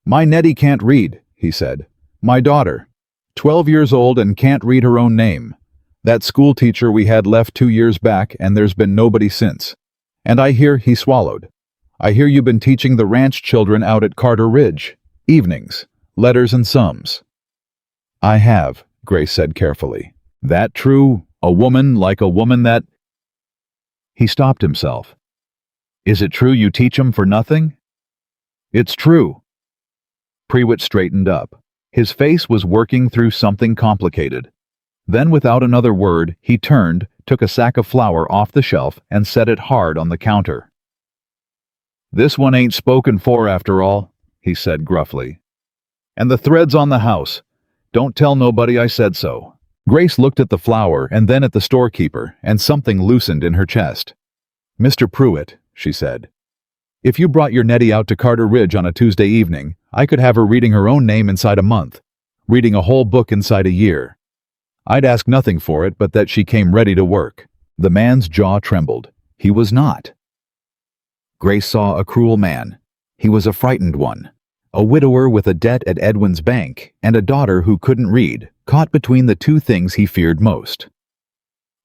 "My Nettie can't read," he said. "My daughter. 12 years old and can't read her own name. That school teacher we had left 2 years back, and there's been nobody since. And I hear," he swallowed, "I hear you've been teaching the ranch children out at Carter Ridge. Evenings, letters and sums." "I have," Grace said carefully. "That true? A woman like a woman that—" He stopped himself. "Is it true you teach 'em for nothing?" "It's true." Prewitt straightened up. His face was working through something complicated. Then, without another word, he turned, took a sack of flour off the shelf, and set it hard on the counter. "This one ain't spoken for after all," he said gruffly. "And the thread's on the house. Don't tell nobody I said so." Grace looked at the flour and then at the storekeeper, and something loosened in her chest. "Mr. Prewitt," she said, "if you brought your Nettie out to Carter Ridge on a Tuesday evening, I could have her reading her own name inside a month, reading a whole book inside a year. I'd ask nothing for it but that she came ready to work." The man's jaw trembled. He was not. Grace saw a cruel man. He was a frightened one. A widower with a debt at Edwin's bank, and a daughter who couldn't read, caught between the 2 things he feared most.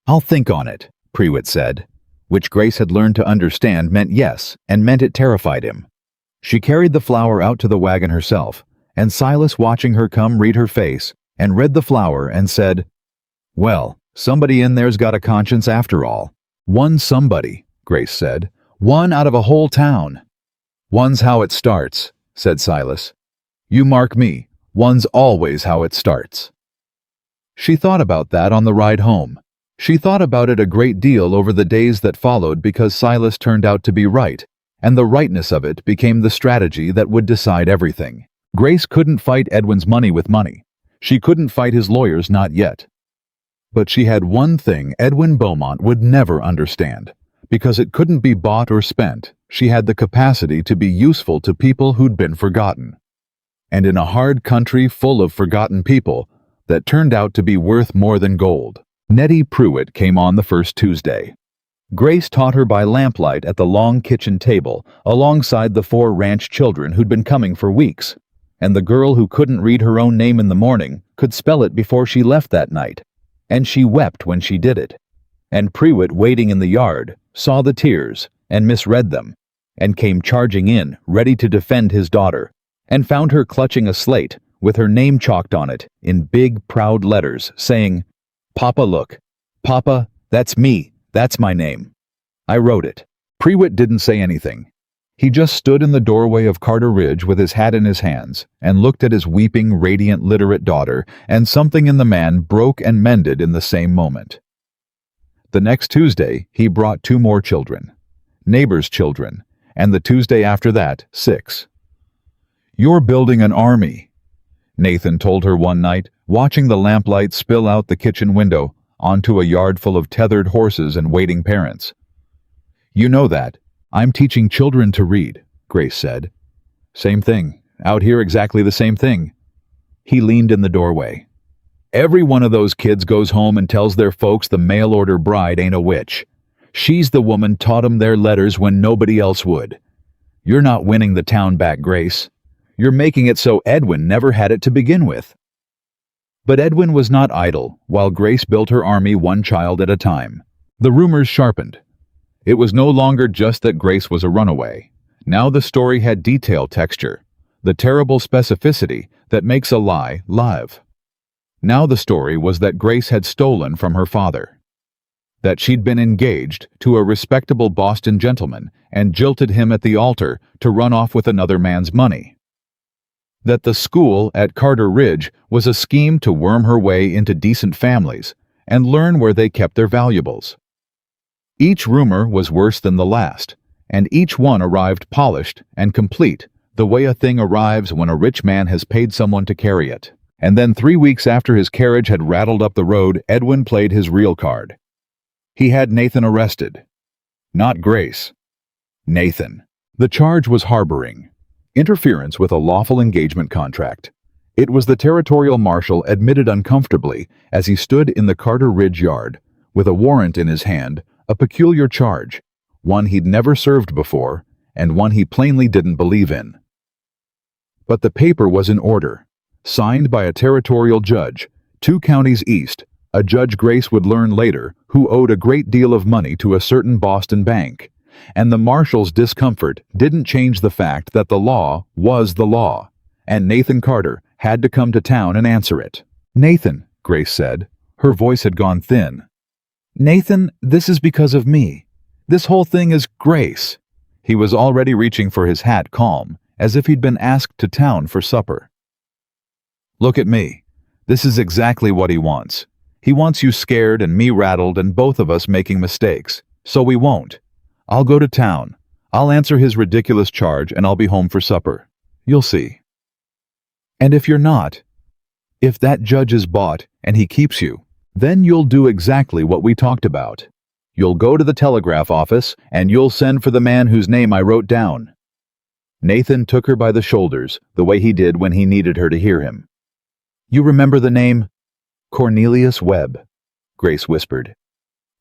"I'll think on it," Prewitt said, which Grace had learned to understand meant yes, and meant it terrified him. She carried the flour out to the wagon herself, and Silas, watching her come, read her face, and read the flour and said, "Well, somebody in there's got a conscience after all." "One somebody," Grace said. "One out of a whole town." "One's how it starts," said Silas. "You mark me, one's always how it starts." She thought about that on the ride home. She thought about it a great deal over the days that followed, because Silas turned out to be right, and the rightness of it became the strategy that would decide everything. Grace couldn't fight Edwin's money with money. She couldn't fight his lawyers, not yet. But she had one thing Edwin Beaumont would never understand. Because it couldn't be bought or spent, she had the capacity to be useful to people who'd been forgotten. And in a hard country full of forgotten people, that turned out to be worth more than gold. Nettie Prewitt came on the first Tuesday. Grace taught her by lamplight at the long kitchen table, alongside the 4 ranch children who'd been coming for weeks. And the girl who couldn't read her own name in the morning could spell it before she left that night. And she wept when she did it. And Prewitt, waiting in the yard, saw the tears and misread them, and came charging in, ready to defend his daughter, and found her clutching a slate with her name chalked on it in big, proud letters, saying, "Papa, look. Papa, that's me. That's my name. I wrote it." Prewitt didn't say anything. He just stood in the doorway of Carter Ridge with his hat in his hands and looked at his weeping, radiant, literate daughter, and something in the man broke and mended in the same moment. The next Tuesday, he brought 2 more children, neighbors' children, and the Tuesday after that, 6. "You're building an army," Nathan told her one night, watching the lamplight spill out the kitchen window onto a yard full of tethered horses and waiting parents. "You know that. I'm teaching children to read," Grace said. "Same thing. Out here exactly the same thing." He leaned in the doorway. "Every one of those kids goes home and tells their folks the mail-order bride ain't a witch. She's the woman taught 'em their letters when nobody else would. You're not winning the town back, Grace. You're making it so Edwin never had it to begin with." But Edwin was not idle, while Grace built her army one child at a time. The rumors sharpened. It was no longer just that Grace was a runaway. Now the story had detailed texture, the terrible specificity that makes a lie live. Now the story was that Grace had stolen from her father, that she'd been engaged to a respectable Boston gentleman and jilted him at the altar to run off with another man's money, that the school at Carter Ridge was a scheme to worm her way into decent families and learn where they kept their valuables. Each rumor was worse than the last, and each one arrived polished and complete, the way a thing arrives when a rich man has paid someone to carry it. And then 3 weeks after his carriage had rattled up the road, Edwin played his real card. He had Nathan arrested. Not Grace. Nathan. The charge was harboring, interference with a lawful engagement contract. It was the territorial marshal admitted uncomfortably as he stood in the Carter Ridge yard, with a warrant in his hand, a peculiar charge, one he'd never served before, and one he plainly didn't believe in. But the paper was in order, signed by a territorial judge, 2 counties east, a judge Grace would learn later who owed a great deal of money to a certain Boston bank, and the marshal's discomfort didn't change the fact that the law was the law, and Nathan Carter had to come to town and answer it. "Nathan," Grace said. Her voice had gone thin. "Nathan, this is because of me. This whole thing is Grace." He was already reaching for his hat, calm, as if he'd been asked to town for supper. "Look at me. This is exactly what he wants. He wants you scared and me rattled and both of us making mistakes. So we won't. I'll go to town. I'll answer his ridiculous charge and I'll be home for supper. You'll see. And if you're not, if that judge is bought and he keeps you, then you'll do exactly what we talked about. You'll go to the telegraph office and you'll send for the man whose name I wrote down." Nathan took her by the shoulders, the way he did when he needed her to hear him. "You remember the name?" "Cornelius Webb," Grace whispered.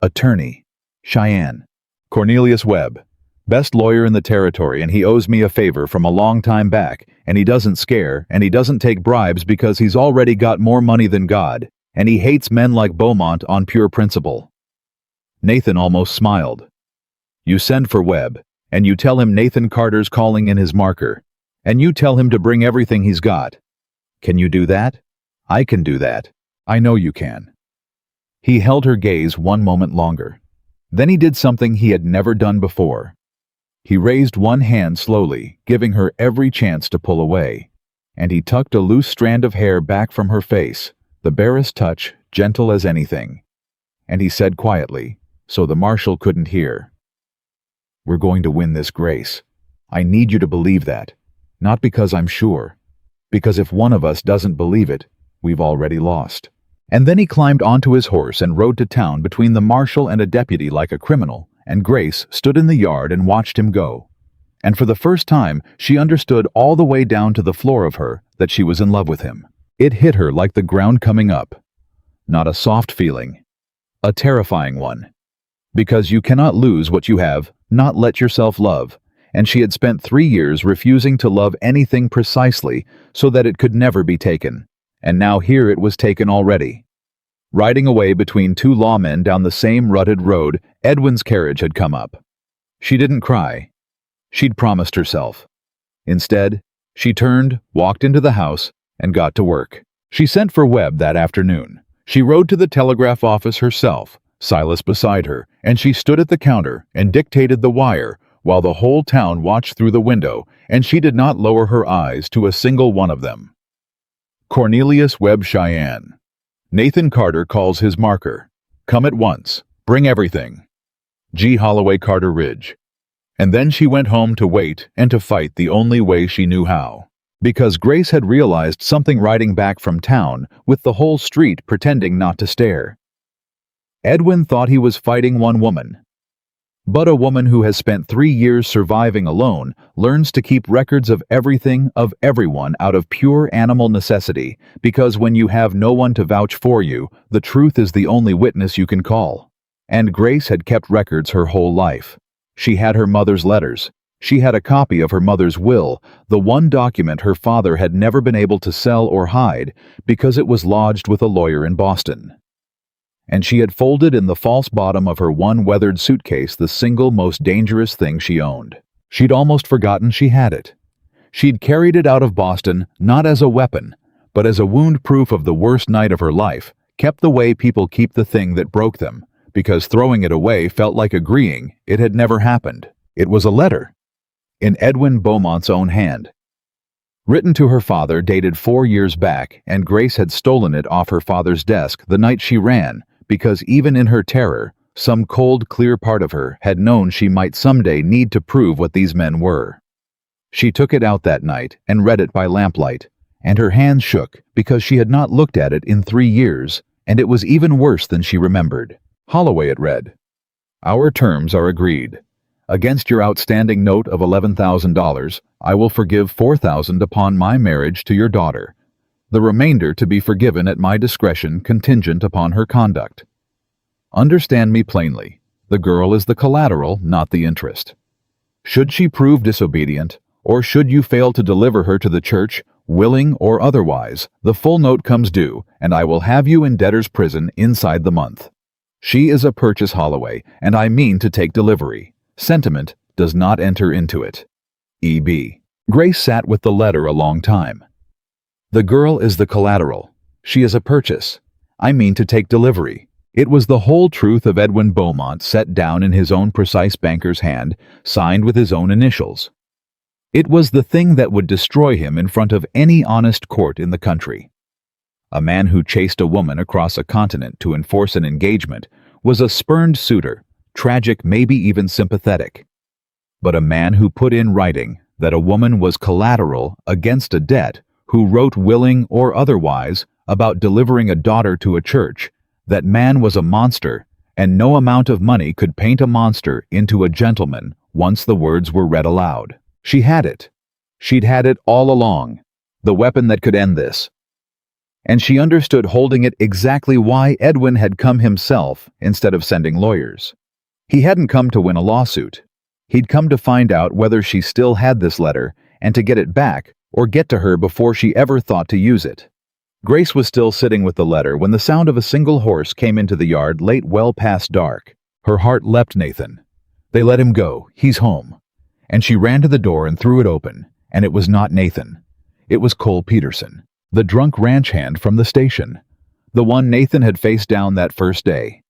"Attorney. Cheyenne. Cornelius Webb. Best lawyer in the territory, and he owes me a favor from a long time back, and he doesn't scare, and he doesn't take bribes because he's already got more money than God, and he hates men like Beaumont on pure principle." Nathan almost smiled. "You send for Webb, and you tell him Nathan Carter's calling in his marker, and you tell him to bring everything he's got. Can you do that? I can do that. I know you can." He held her gaze one moment longer. Then he did something he had never done before. He raised one hand slowly, giving her every chance to pull away, and he tucked a loose strand of hair back from her face, the barest touch, gentle as anything. And he said quietly, so the marshal couldn't hear, "We're going to win this, Grace. I need you to believe that. Not because I'm sure. Because if one of us doesn't believe it, we've already lost." And then he climbed onto his horse and rode to town between the marshal and a deputy like a criminal, and Grace stood in the yard and watched him go. And for the first time, she understood all the way down to the floor of her that she was in love with him. It hit her like the ground coming up. Not a soft feeling, a terrifying one. Because you cannot lose what you have, not let yourself love, and she had spent 3 years refusing to love anything precisely so that it could never be taken. And now here it was taken already. Riding away between 2 lawmen down the same rutted road, Edwin's carriage had come up. She didn't cry. She'd promised herself. Instead, she turned, walked into the house, and got to work. She sent for Webb that afternoon. She rode to the telegraph office herself, Silas beside her, and she stood at the counter and dictated the wire while the whole town watched through the window, and she did not lower her eyes to a single one of them. Cornelius Webb, Cheyenne. Nathan Carter calls his marker. Come at once. Bring everything. G. Holloway, Carter Ridge. And then she went home to wait and to fight the only way she knew how. Because Grace had realized something riding back from town with the whole street pretending not to stare. Edwin thought he was fighting one woman. But a woman who has spent 3 years surviving alone learns to keep records of everything, of everyone, out of pure animal necessity, because when you have no one to vouch for you, the truth is the only witness you can call. And Grace had kept records her whole life. She had her mother's letters, She had a copy of her mother's will, the one document her father had never been able to sell or hide because it was lodged with a lawyer in Boston. And she had folded in the false bottom of her one weathered suitcase the single most dangerous thing she owned. She'd almost forgotten she had it. She'd carried it out of Boston not as a weapon, but as a wound proof of the worst night of her life, kept the way people keep the thing that broke them, because throwing it away felt like agreeing it had never happened. It was a letter, in Edwin Beaumont's own hand. Written to her father, dated 4 years back, and Grace had stolen it off her father's desk the night she ran, because even in her terror, some cold, clear part of her had known she might someday need to prove what these men were. She took it out that night and read it by lamplight, and her hands shook because she had not looked at it in 3 years, and it was even worse than she remembered. Holloway, it read. Our terms are agreed. Against your outstanding note of $11,000, I will forgive $4,000 upon my marriage to your daughter. The remainder to be forgiven at my discretion contingent upon her conduct. Understand me plainly. The girl is the collateral, not the interest. Should she prove disobedient, or should you fail to deliver her to the church, willing or otherwise, the full note comes due, and I will have you in debtor's prison inside the month. She is a purchase, Holloway, and I mean to take delivery. Sentiment does not enter into it. E.B. Grace sat with the letter a long time. The girl is the collateral. She is a purchase. I mean to take delivery. It was the whole truth of Edwin Beaumont set down in his own precise banker's hand, signed with his own initials. It was the thing that would destroy him in front of any honest court in the country. A man who chased a woman across a continent to enforce an engagement was a spurned suitor, tragic, maybe even sympathetic. But a man who put in writing that a woman was collateral against a debt, who wrote willing or otherwise about delivering a daughter to a church, that man was a monster, and no amount of money could paint a monster into a gentleman once the words were read aloud. She had it. She'd had it all along, the weapon that could end this. And she understood holding it exactly why Edwin had come himself instead of sending lawyers. He hadn't come to win a lawsuit. He'd come to find out whether she still had this letter and to get it back or get to her before she ever thought to use it. Grace was still sitting with the letter when the sound of a single horse came into the yard late, well past dark. Her heart leapt. Nathan. They let him go. He's home. And she ran to the door and threw it open, and it was not Nathan. It was Cole Peterson, the drunk ranch hand from the station, the one Nathan had faced down that first day.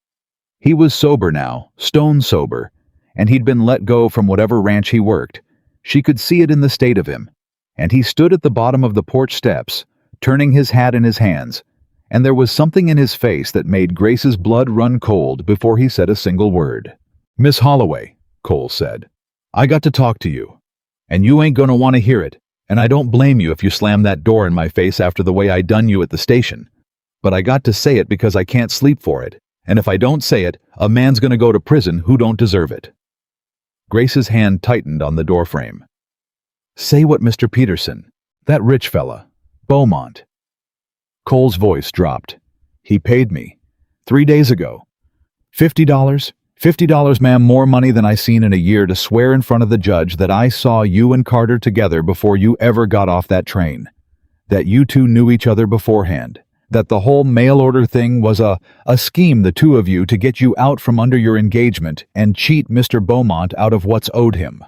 He was sober now, stone sober, and he'd been let go from whatever ranch he worked. She could see it in the state of him. And he stood at the bottom of the porch steps, turning his hat in his hands, and there was something in his face that made Grace's blood run cold before he said a single word. Miss Holloway, Cole said, I got to talk to you, and you ain't gonna want to hear it, and I don't blame you if you slam that door in my face after the way I done you at the station. But I got to say it because I can't sleep for it, and if I don't say it, a man's gonna go to prison who don't deserve it. Grace's hand tightened on the doorframe. Say what, Mr. Peterson, that rich fella, Beaumont. Cole's voice dropped. He paid me 3 days ago. $50? $50, ma'am, more money than I seen in a year to swear in front of the judge that I saw you and Carter together before you ever got off that train. That you two knew each other beforehand. That the whole mail order thing was a scheme, the two of you, to get you out from under your engagement and cheat Mr. Beaumont out of what's owed him.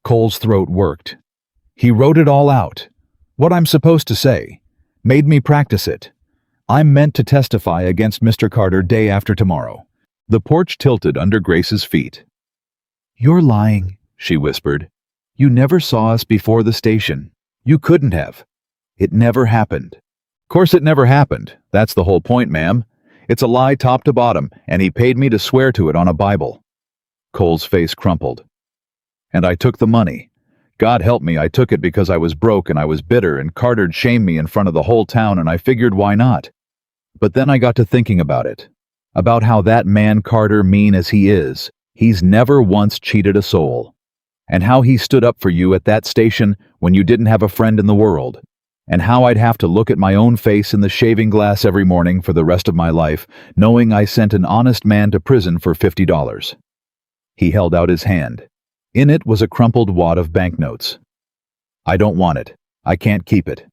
Cole's throat worked. He wrote it all out. What I'm supposed to say. Made me practice it. I'm meant to testify against Mr. Carter day after tomorrow. The porch tilted under Grace's feet. You're lying, she whispered. You never saw us before the station. You couldn't have. It never happened. Course it never happened. That's the whole point, ma'am. It's a lie top to bottom, and he paid me to swear to it on a Bible. Cole's face crumpled. And I took the money. God help me, I took it because I was broke and I was bitter, and Carter'd shamed me in front of the whole town, and I figured why not. But then I got to thinking about it. About how that man Carter, mean as he is, he's never once cheated a soul. And how he stood up for you at that station when you didn't have a friend in the world. And how I'd have to look at my own face in the shaving glass every morning for the rest of my life, knowing I sent an honest man to prison for $50. He held out his hand. In it was a crumpled wad of banknotes. "I don't want it. I can't keep it.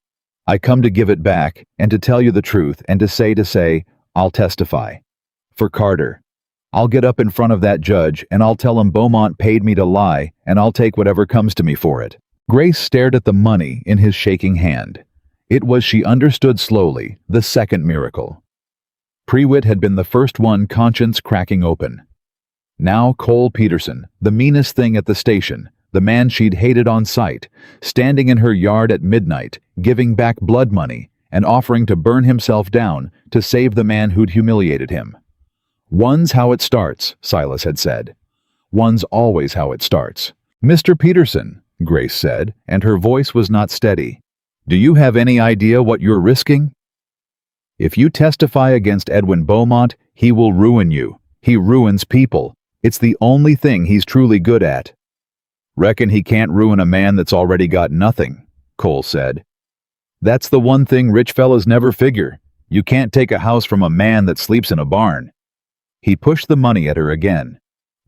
I come to give it back, and to tell you the truth, and to say, I'll testify. For Carter. I'll get up in front of that judge, and I'll tell him Beaumont paid me to lie, and I'll take whatever comes to me for it." Grace stared at the money in his shaking hand. It was, she understood slowly, the second miracle. Prewitt had been the first one, conscience cracking open. Now Cole Peterson, the meanest thing at the station, the man she'd hated on sight, standing in her yard at midnight, giving back blood money and offering to burn himself down to save the man who'd humiliated him. "One's how it starts," Silas had said. "One's always how it starts." "Mr. Peterson," Grace said, and her voice was not steady, "do you have any idea what you're risking? If you testify against Edwin Beaumont, he will ruin you. He ruins people. It's the only thing he's truly good at." "Reckon he can't ruin a man that's already got nothing," Cole said. "That's the one thing rich fellas never figure. You can't take a house from a man that sleeps in a barn." He pushed the money at her again.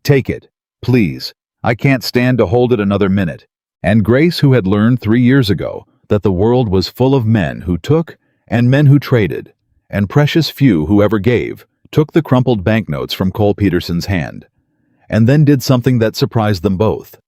"Take it, please. I can't stand to hold it another minute." And Grace, who had learned 3 years ago that the world was full of men who took and men who traded, and precious few who ever gave, took the crumpled banknotes from Cole Peterson's hand, and then did something that surprised them both.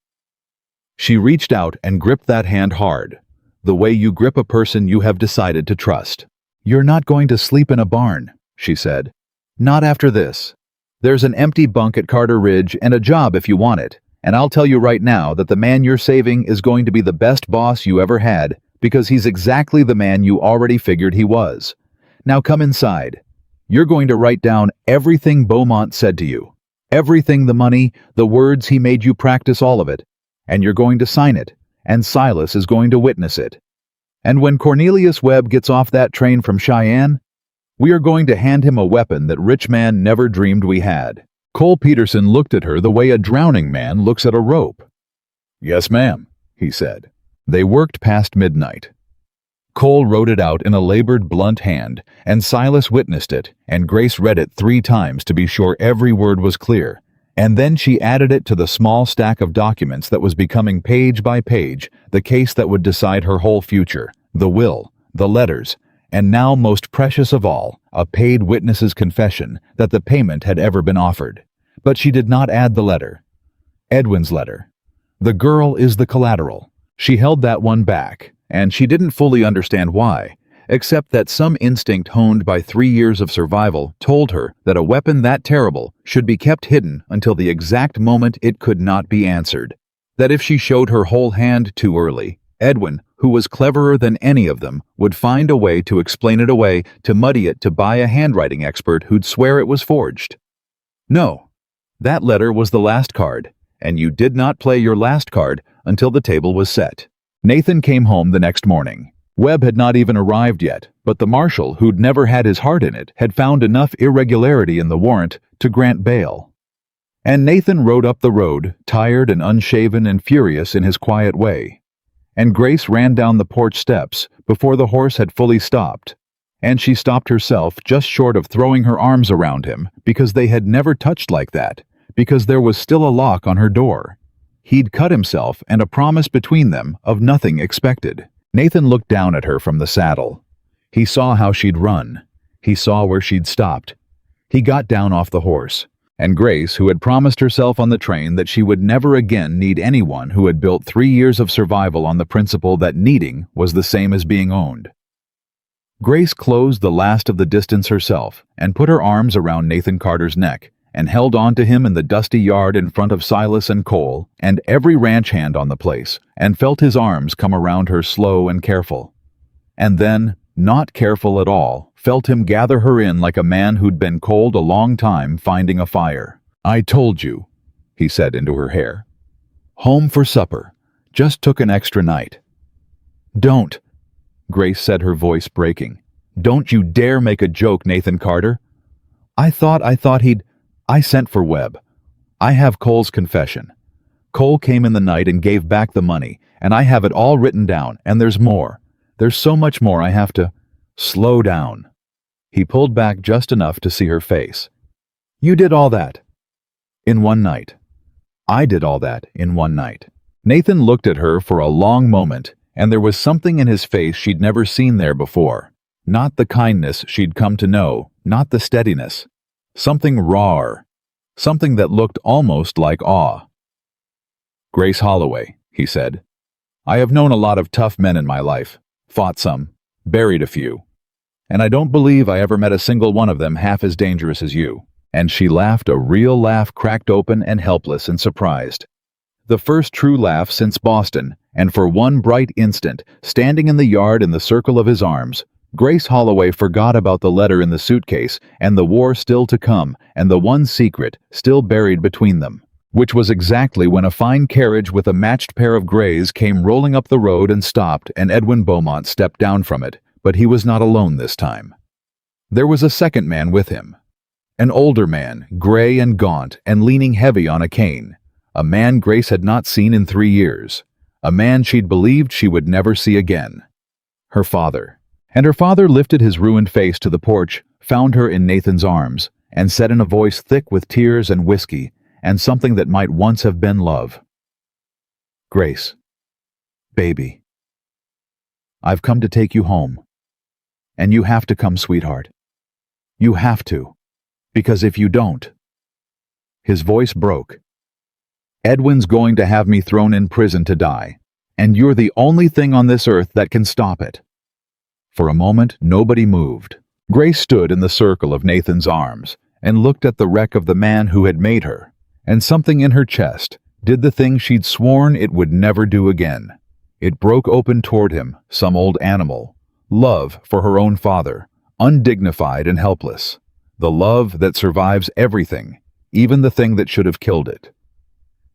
She reached out and gripped that hand hard, the way you grip a person you have decided to trust. "You're not going to sleep in a barn," she said. "Not after this. There's an empty bunk at Carter Ridge and a job if you want it, and I'll tell you right now that the man you're saving is going to be the best boss you ever had, because he's exactly the man you already figured he was. Now come inside. You're going to write down everything Beaumont said to you. Everything, the money, the words he made you practice, all of it. And you're going to sign it, and Silas is going to witness it. And when Cornelius Webb gets off that train from Cheyenne, we are going to hand him a weapon that rich man never dreamed we had." Cole Peterson looked at her the way a drowning man looks at a rope. "Yes, ma'am," he said. They worked past midnight. Cole wrote it out in a labored, blunt hand, and Silas witnessed it, and Grace read it 3 times to be sure every word was clear. And then she added it to the small stack of documents that was becoming, page by page, the case that would decide her whole future, the will, the letters, and now, most precious of all, a paid witness's confession that the payment had ever been offered. But she did not add the letter. Edwin's letter. The girl is the collateral. She held that one back, and she didn't fully understand why, except that some instinct honed by 3 years of survival told her that a weapon that terrible should be kept hidden until the exact moment it could not be answered. That if she showed her whole hand too early, Edwin, who was cleverer than any of them, would find a way to explain it away, to muddy it, to buy a handwriting expert who'd swear it was forged. No, that letter was the last card, and you did not play your last card until the table was set. Nathan came home the next morning. Webb had not even arrived yet, but the marshal, who'd never had his heart in it, had found enough irregularity in the warrant to grant bail. And Nathan rode up the road, tired and unshaven and furious in his quiet way. And Grace ran down the porch steps before the horse had fully stopped, and she stopped herself just short of throwing her arms around him, because they had never touched like that, because there was still a lock on her door. He'd cut himself, and a promise between them of nothing expected. Nathan looked down at her from the saddle. He saw how she'd run. He saw where she'd stopped. He got down off the horse. And Grace, who had promised herself on the train that she would never again need anyone who had built 3 years of survival on the principle that needing was the same as being owned. Grace closed the last of the distance herself and put her arms around Nathan Carter's neck and held on to him in the dusty yard in front of Silas and Cole and every ranch hand on the place, and felt his arms come around her slow and careful. And then, not careful at all, felt him gather her in like a man who'd been cold a long time finding a fire. "I told you," he said into her hair. "Home for supper. Just took an extra night." "Don't," Grace said, her voice breaking. "Don't you dare make a joke, Nathan Carter. I thought I sent for Webb. I have Cole's confession. Cole came in the night and gave back the money, and I have it all written down, and there's more. There's so much more I have to—" "Slow down." He pulled back just enough to see her face. "You did all that in one night." I did all that in one night." Nathan looked at her for a long moment, and there was something in his face she'd never seen there before. Not the kindness she'd come to know, not the steadiness. Something rawer, something that looked almost like awe. "Grace Holloway," he said. "I have known a lot of tough men in my life, fought some, buried a few, and I don't believe I ever met a single one of them half as dangerous as you." And she laughed, a real laugh, cracked open and helpless and surprised. The first true laugh since Boston, and for one bright instant, standing in the yard in the circle of his arms, Grace Holloway forgot about the letter in the suitcase and the war still to come and the one secret still buried between them, which was exactly when a fine carriage with a matched pair of grays came rolling up the road and stopped, and Edwin Beaumont stepped down from it, but he was not alone this time. There was a second man with him. An older man, gray and gaunt and leaning heavy on a cane. A man Grace had not seen in 3 years. A man she'd believed she would never see again. Her father. And her father lifted his ruined face to the porch, found her in Nathan's arms, and said in a voice thick with tears and whiskey, and something that might once have been love, "Grace, baby, I've come to take you home. And you have to come, sweetheart. You have to, because if you don't..." His voice broke. "Edwin's going to have me thrown in prison to die, and you're the only thing on this earth that can stop it." For a moment, nobody moved. Grace stood in the circle of Nathan's arms and looked at the wreck of the man who had made her, and something in her chest did the thing she'd sworn it would never do again. It broke open toward him, some old animal. Love for her own father, undignified and helpless. The love that survives everything, even the thing that should have killed it.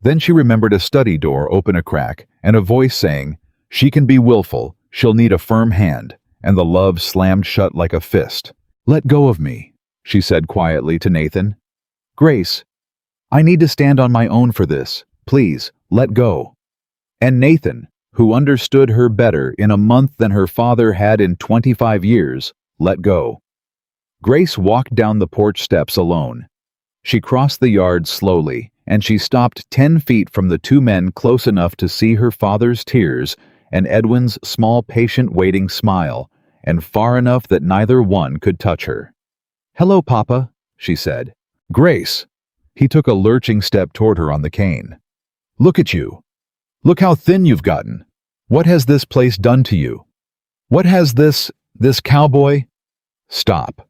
Then she remembered a study door open a crack and a voice saying, "She can be willful, she'll need a firm hand," and the love slammed shut like a fist. "Let go of me," she said quietly to Nathan. "Grace, I need to stand on my own for this. Please, let go." And Nathan, who understood her better in a month than her father had in 25 years, let go. Grace walked down the porch steps alone. She crossed the yard slowly, and she stopped 10 feet from the two men close enough to see her father's tears and Edwin's small, patient, waiting smile, and far enough that neither one could touch her. "Hello, Papa," she said. "Grace." He took a lurching step toward her on the cane. "Look at you. Look how thin you've gotten. What has this place done to you? What has this cowboy—" "Stop."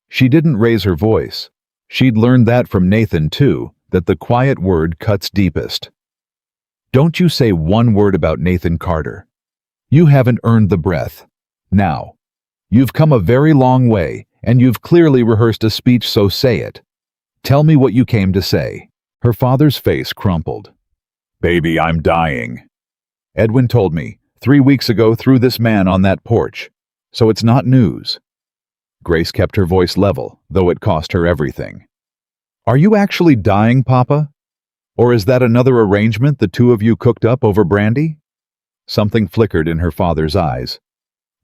She didn't raise her voice. She'd learned that from Nathan, too, that the quiet word cuts deepest. "Don't you say one word about Nathan Carter. You haven't earned the breath. Now, you've come a very long way, and you've clearly rehearsed a speech, so say it. Tell me what you came to say." Her father's face crumpled. "Baby, I'm dying. Edwin told me 3 weeks ago through this man on that porch. So it's not news." Grace kept her voice level, though it cost her everything. "Are you actually dying, Papa? Or is that another arrangement the two of you cooked up over brandy?" Something flickered in her father's eyes.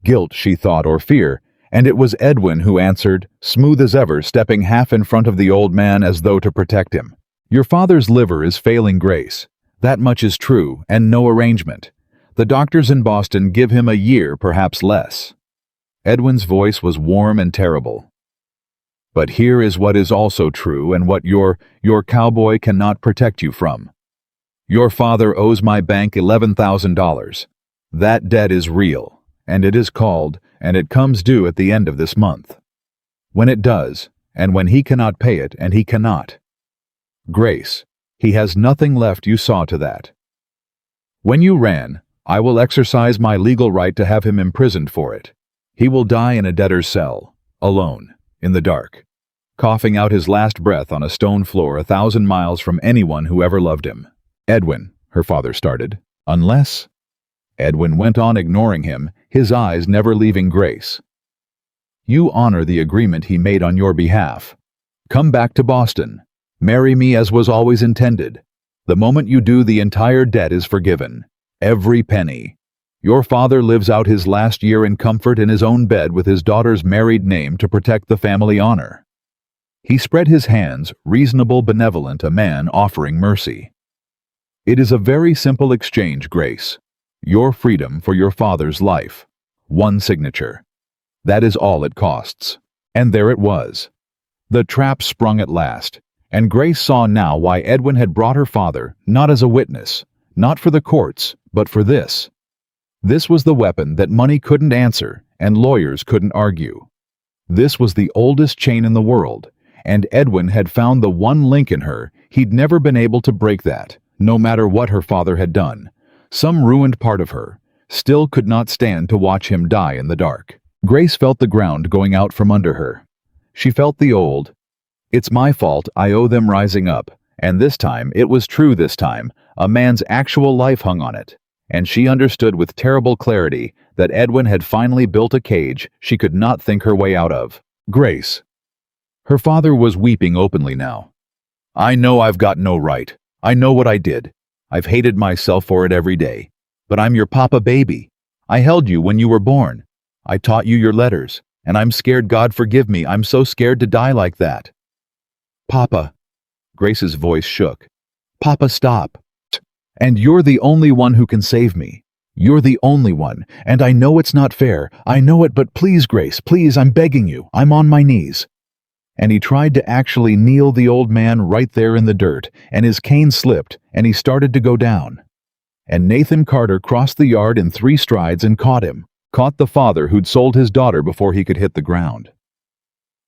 Guilt, she thought, or fear, and it was Edwin who answered, smooth as ever, stepping half in front of the old man as though to protect him. "Your father's liver is failing, Grace. That much is true, and no arrangement. The doctors in Boston give him a year, perhaps less." Edwin's voice was warm and terrible. "But here is what is also true, and what your cowboy cannot protect you from. Your father owes my bank $11,000. That debt is real, and it is called, and it comes due at the end of this month. When it does, and when he cannot pay it, and he cannot. Grace, he has nothing left, you saw to that. When you ran, I will exercise my legal right to have him imprisoned for it. He will die in a debtor's cell, alone, in the dark, coughing out his last breath on a stone floor 1,000 miles from anyone who ever loved him." "Edwin," her father started, "unless—" Edwin went on, ignoring him, his eyes never leaving Grace. "You honor the agreement he made on your behalf. Come back to Boston. Marry me as was always intended. The moment you do, the entire debt is forgiven. Every penny. Your father lives out his last year in comfort in his own bed with his daughter's married name to protect the family honor." He spread his hands, reasonable, benevolent, a man offering mercy. It is a very simple exchange, Grace. Your freedom for your father's life. One signature. That is all it costs. And there it was. The trap sprung at last, and Grace saw now why Edwin had brought her father, not as a witness, not for the courts, but for this. This was the weapon that money couldn't answer and lawyers couldn't argue. This was the oldest chain in the world, and Edwin had found the one link in her. He'd never been able to break that, no matter what her father had done. Some ruined part of her still could not stand to watch him die in the dark. Grace felt the ground going out from under her. She felt the old, "It's my fault, I owe them," rising up, and this time, it was true this time, a man's actual life hung on it, and she understood with terrible clarity that Edwin had finally built a cage she could not think her way out of. Grace. Her father was weeping openly now. "I know I've got no right. I know what I did. I've hated myself for it every day. But I'm your papa baby. I held you when you were born. I taught you your letters, and I'm scared. God forgive me, I'm so scared to die like that." "Papa." Grace's voice shook. "Papa, stop. And you're the only one who can save me. You're the only one, and I know it's not fair. I know it, but please, Grace, please, I'm begging you. I'm on my knees." And he tried to actually kneel the old man right there in the dirt, and his cane slipped, and he started to go down. And Nathan Carter crossed the yard in 3 strides and caught him, caught the father who'd sold his daughter before he could hit the ground.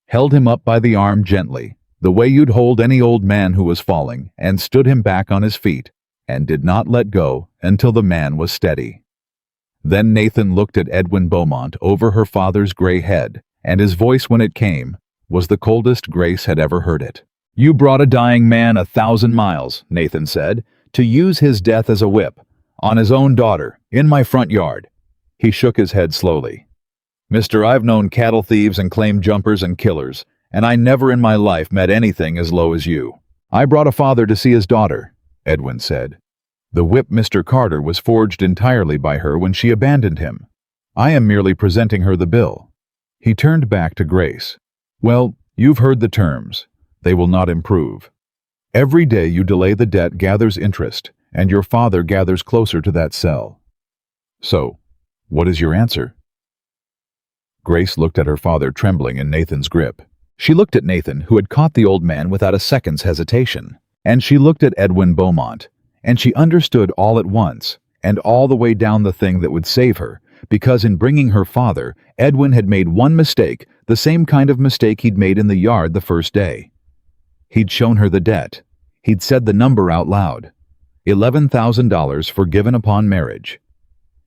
Held him up by the arm gently, the way you'd hold any old man who was falling, and stood him back on his feet, and did not let go until the man was steady. Then Nathan looked at Edwin Beaumont over her father's gray head, and his voice when it came was the coldest Grace had ever heard it. "You brought a dying man 1,000 miles, Nathan said, to use his death as a whip, on his own daughter, in my front yard." He shook his head slowly. "Mister, I've known cattle thieves and claim jumpers and killers, and I never in my life met anything as low as you." "I brought a father to see his daughter," Edwin said. "The whip, Mr. Carter, was forged entirely by her when she abandoned him. I am merely presenting her the bill." He turned back to Grace. "Well, you've heard the terms. They will not improve. Every day you delay the debt gathers interest, and your father gathers closer to that cell. So, what is your answer?" Grace looked at her father trembling in Nathan's grip. She looked at Nathan, who had caught the old man without a second's hesitation. And she looked at Edwin Beaumont, and she understood all at once, and all the way down the thing that would save her, because in bringing her father, Edwin had made one mistake, the same kind of mistake he'd made in the yard the first day. He'd shown her the debt. He'd said the number out loud. $11,000 forgiven upon marriage.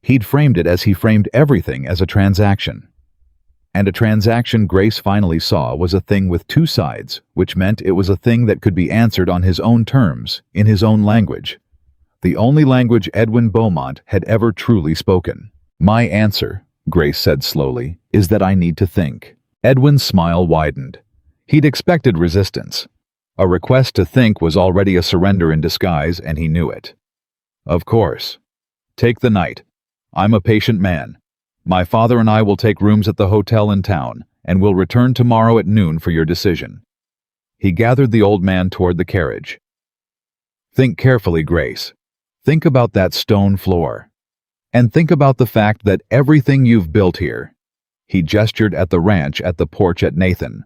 He'd framed it as he framed everything as a transaction. And a transaction Grace finally saw was a thing with 2 sides, which meant it was a thing that could be answered on his own terms, in his own language. The only language Edwin Beaumont had ever truly spoken. "My answer," Grace said slowly, "is that I need to think." Edwin's smile widened. He'd expected resistance. A request to think was already a surrender in disguise, and he knew it. "Of course. Take the night. I'm a patient man. My father and I will take rooms at the hotel in town, and we'll return tomorrow at noon for your decision." He gathered the old man toward the carriage. "Think carefully, Grace. Think about that stone floor. And think about the fact that everything you've built here," he gestured at the ranch at the porch at Nathan,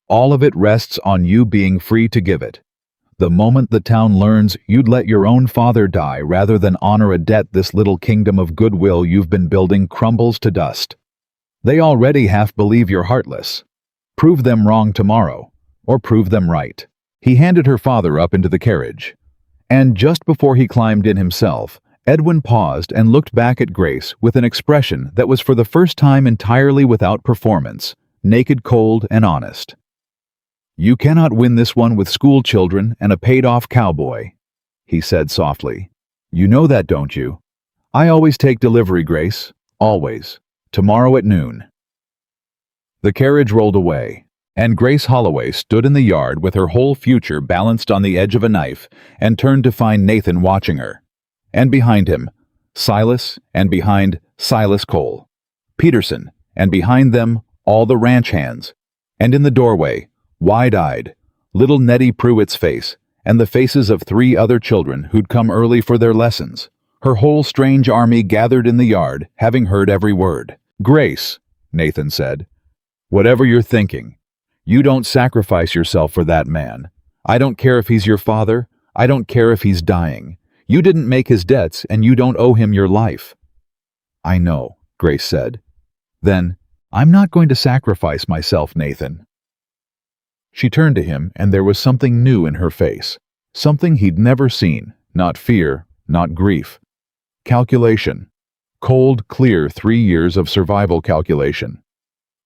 "all of it rests on you being free to give it. The moment the town learns you'd let your own father die rather than honor a debt, this little kingdom of goodwill you've been building crumbles to dust. They already half believe you're heartless. Prove them wrong tomorrow, or prove them right." He handed her father up into the carriage. And just before he climbed in himself, Edwin paused and looked back at Grace with an expression that was for the first time entirely without performance, naked, cold, and honest. "You cannot win this one with school children and a paid-off cowboy," he said softly. "You know that, don't you? I always take delivery, Grace. Always. Tomorrow at noon." The carriage rolled away, and Grace Holloway stood in the yard with her whole future balanced on the edge of a knife and turned to find Nathan watching her. And behind him, Silas, and behind Silas Cole, Peterson, and behind them, all the ranch hands, and in the doorway, wide-eyed, little Nettie Pruitt's face, and the faces of 3 other children who'd come early for their lessons. Her whole strange army gathered in the yard, having heard every word. "Grace," Nathan said, "whatever you're thinking, you don't sacrifice yourself for that man. I don't care if he's your father. I don't care if he's dying. You didn't make his debts, and you don't owe him your life." "I know," Grace said. "Then, I'm not going to sacrifice myself, Nathan." She turned to him, and there was something new in her face. Something he'd never seen. Not fear, not grief. Calculation. Cold, clear 3 years of survival calculation.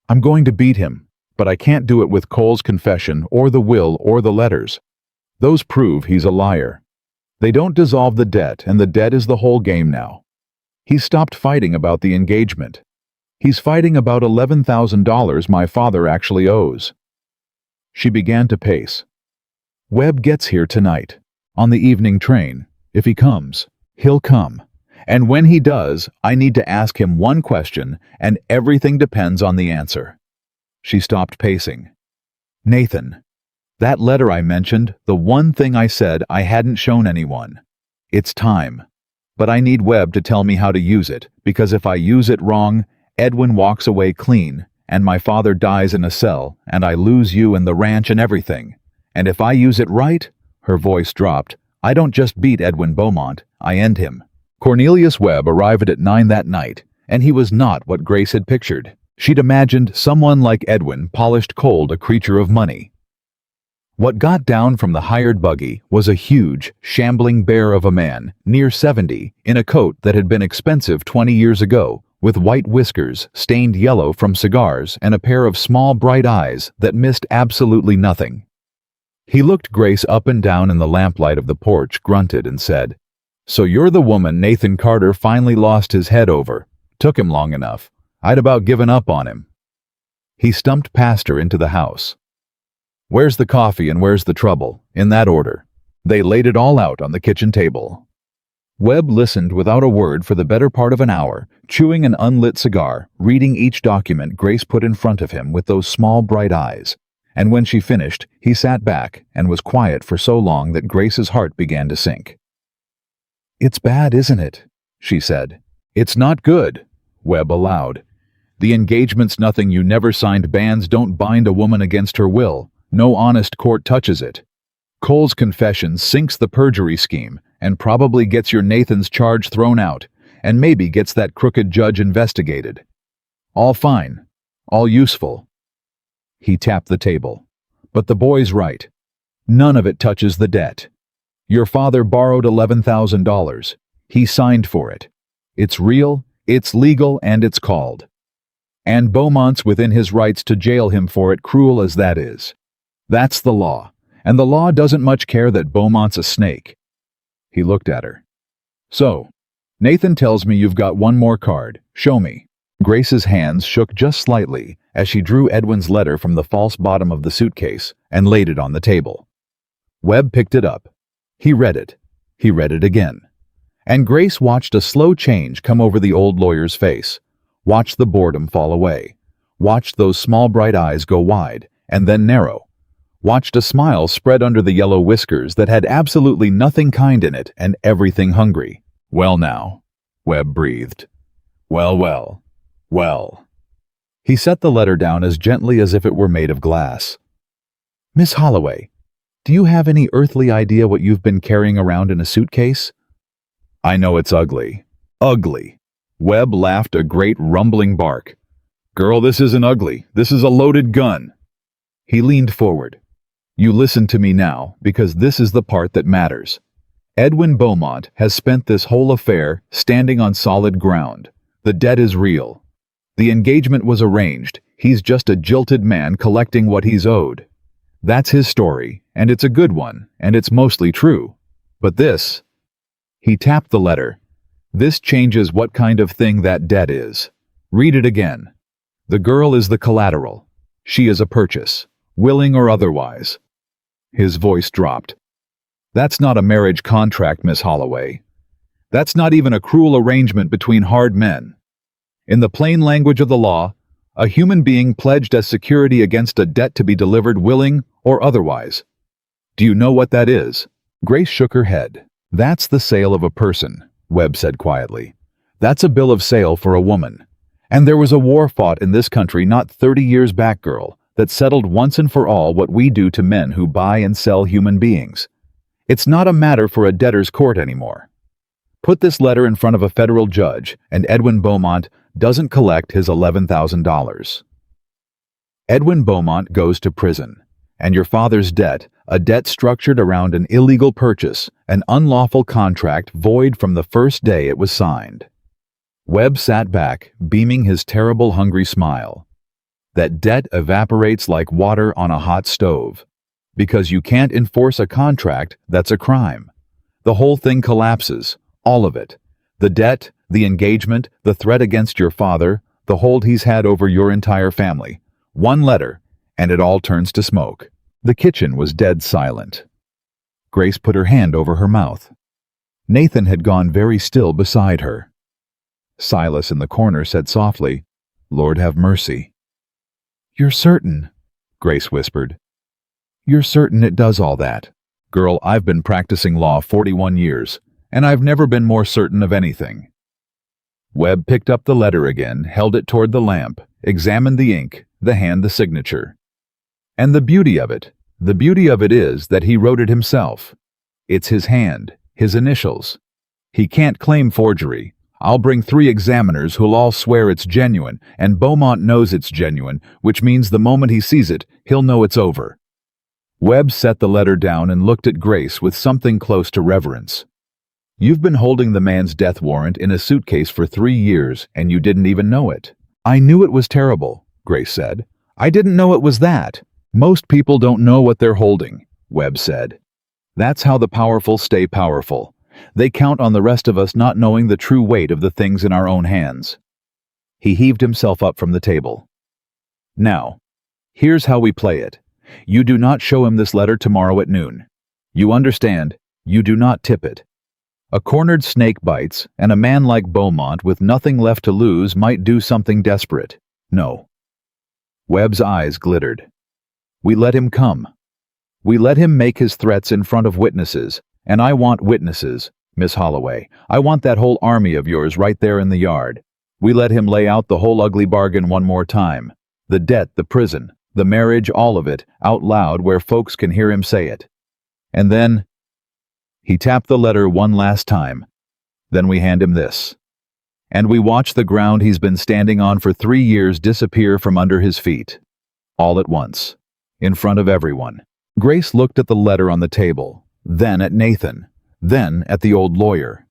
"I'm going to beat him, but I can't do it with Cole's confession or the will or the letters. Those prove he's a liar. They don't dissolve the debt, and the debt is the whole game now. He's stopped fighting about the engagement. He's fighting about $11,000 my father actually owes." She began to pace. "Webb gets here tonight, on the evening train. If he comes, he'll come. And when he does, I need to ask him one question, and everything depends on the answer." She stopped pacing. "Nathan, that letter I mentioned, the one thing I said I hadn't shown anyone. It's time. But I need Webb to tell me how to use it, because if I use it wrong, Edwin walks away clean, and my father dies in a cell, and I lose you and the ranch and everything. And if I use it right," her voice dropped, "I don't just beat Edwin Beaumont, I end him." Cornelius Webb arrived at 9 that night, and he was not what Grace had pictured. She'd imagined someone like Edwin, polished cold, a creature of money. What got down from the hired buggy was a huge, shambling bear of a man, near 70, in a coat that had been expensive 20 years ago, with white whiskers stained yellow from cigars and a pair of small bright eyes that missed absolutely nothing. He looked Grace up and down in the lamplight of the porch, grunted, and said, "So you're the woman Nathan Carter finally lost his head over. Took him long enough. I'd about given up on him." He stumped past her into the house. "Where's the coffee and where's the trouble?" In that order. They laid it all out on the kitchen table. Webb listened without a word for the better part of an hour, chewing an unlit cigar, reading each document Grace put in front of him with those small bright eyes. And when she finished, he sat back and was quiet for so long that Grace's heart began to sink. "It's bad, isn't it?" she said. "It's not good," Webb allowed. "The engagement's nothing you never signed. Bands don't bind a woman against her will. No honest court touches it. Cole's confession sinks the perjury scheme and probably gets your Nathan's charge thrown out, and maybe gets that crooked judge investigated. All fine. All useful." He tapped the table. "But the boy's right. None of it touches the debt. Your father borrowed $11,000. He signed for it. It's real, it's legal, and it's called. And Beaumont's within his rights to jail him for it, cruel as that is. That's the law, and the law doesn't much care that Beaumont's a snake." He looked at her. "So, Nathan tells me you've got one more card. Show me." Grace's hands shook just slightly as she drew Edwin's letter from the false bottom of the suitcase and laid it on the table. Webb picked it up. He read it. He read it again. And Grace watched a slow change come over the old lawyer's face, watched the boredom fall away, watched those small bright eyes go wide and then narrow, watched a smile spread under the yellow whiskers that had absolutely nothing kind in it and everything hungry. "Well now," Webb breathed. "Well, well, well." He set the letter down as gently as if it were made of glass. "Miss Holloway, do you have any earthly idea what you've been carrying around in a suitcase?" "I know it's ugly. Ugly." Webb laughed a great rumbling bark. "Girl, this isn't ugly. This is a loaded gun." He leaned forward. "You listen to me now, because this is the part that matters. Edwin Beaumont has spent this whole affair standing on solid ground. The debt is real. The engagement was arranged. He's just a jilted man collecting what he's owed. That's his story, and it's a good one, and it's mostly true. But this..." He tapped the letter. "This changes what kind of thing that debt is. Read it again. The girl is the collateral. She is a purchase, willing or otherwise." His voice dropped. "That's not a marriage contract, Miss Holloway. That's not even a cruel arrangement between hard men. In the plain language of the law, A human being pledged as security against a debt to be delivered willing or otherwise. Do you know what that is? Grace shook her head. That's the sale of a person, Webb said quietly. That's a bill of sale for a woman. And there was a war fought in this country not 30 years back, girl, that settled once and for all what we do to men who buy and sell human beings. It's not a matter for a debtor's court anymore. Put this letter in front of a federal judge, and Edwin Beaumont doesn't collect his $11,000. Edwin Beaumont goes to prison, and your father's debt, a debt structured around an illegal purchase, an unlawful contract void from the first day it was signed. Webb sat back, beaming his terrible hungry smile. That debt evaporates like water on a hot stove. Because you can't enforce a contract, that's a crime. The whole thing collapses, all of it. The debt, the engagement, the threat against your father, the hold he's had over your entire family. One letter, and it all turns to smoke. The kitchen was dead silent. Grace put her hand over her mouth. Nathan had gone very still beside her. Silas in the corner said softly, "Lord have mercy." "You're certain?" Grace whispered. "You're certain it does all that?" "Girl, I've been practicing law 41 years, and I've never been more certain of anything." Webb picked up the letter again, held it toward the lamp, examined the ink, the hand, the signature. And the beauty of it is that he wrote it himself. It's his hand, his initials. He can't claim forgery. I'll bring 3 examiners who'll all swear it's genuine, and Beaumont knows it's genuine, which means the moment he sees it, he'll know it's over. Webb set the letter down and looked at Grace with something close to reverence. "You've been holding the man's death warrant in a suitcase for 3 years, and you didn't even know it." "I knew it was terrible," Grace said. "I didn't know it was that." "Most people don't know what they're holding," Webb said. "That's how the powerful stay powerful. They count on the rest of us not knowing the true weight of the things in our own hands." He heaved himself up from the table. "Now, here's how we play it. You do not show him this letter tomorrow at noon. You understand, you do not tip it. A cornered snake bites, and a man like Beaumont with nothing left to lose might do something desperate. No." Webb's eyes glittered. "We let him come. We let him make his threats in front of witnesses, and I want witnesses, Miss Holloway. I want that whole army of yours right there in the yard. We let him lay out the whole ugly bargain one more time. The debt, the prison, the marriage, all of it, out loud where folks can hear him say it. And then..." He tapped the letter one last time. "Then we hand him this. And we watch the ground he's been standing on for 3 years disappear from under his feet. All at once. In front of everyone." Grace looked at the letter on the table, then at Nathan, then at the old lawyer.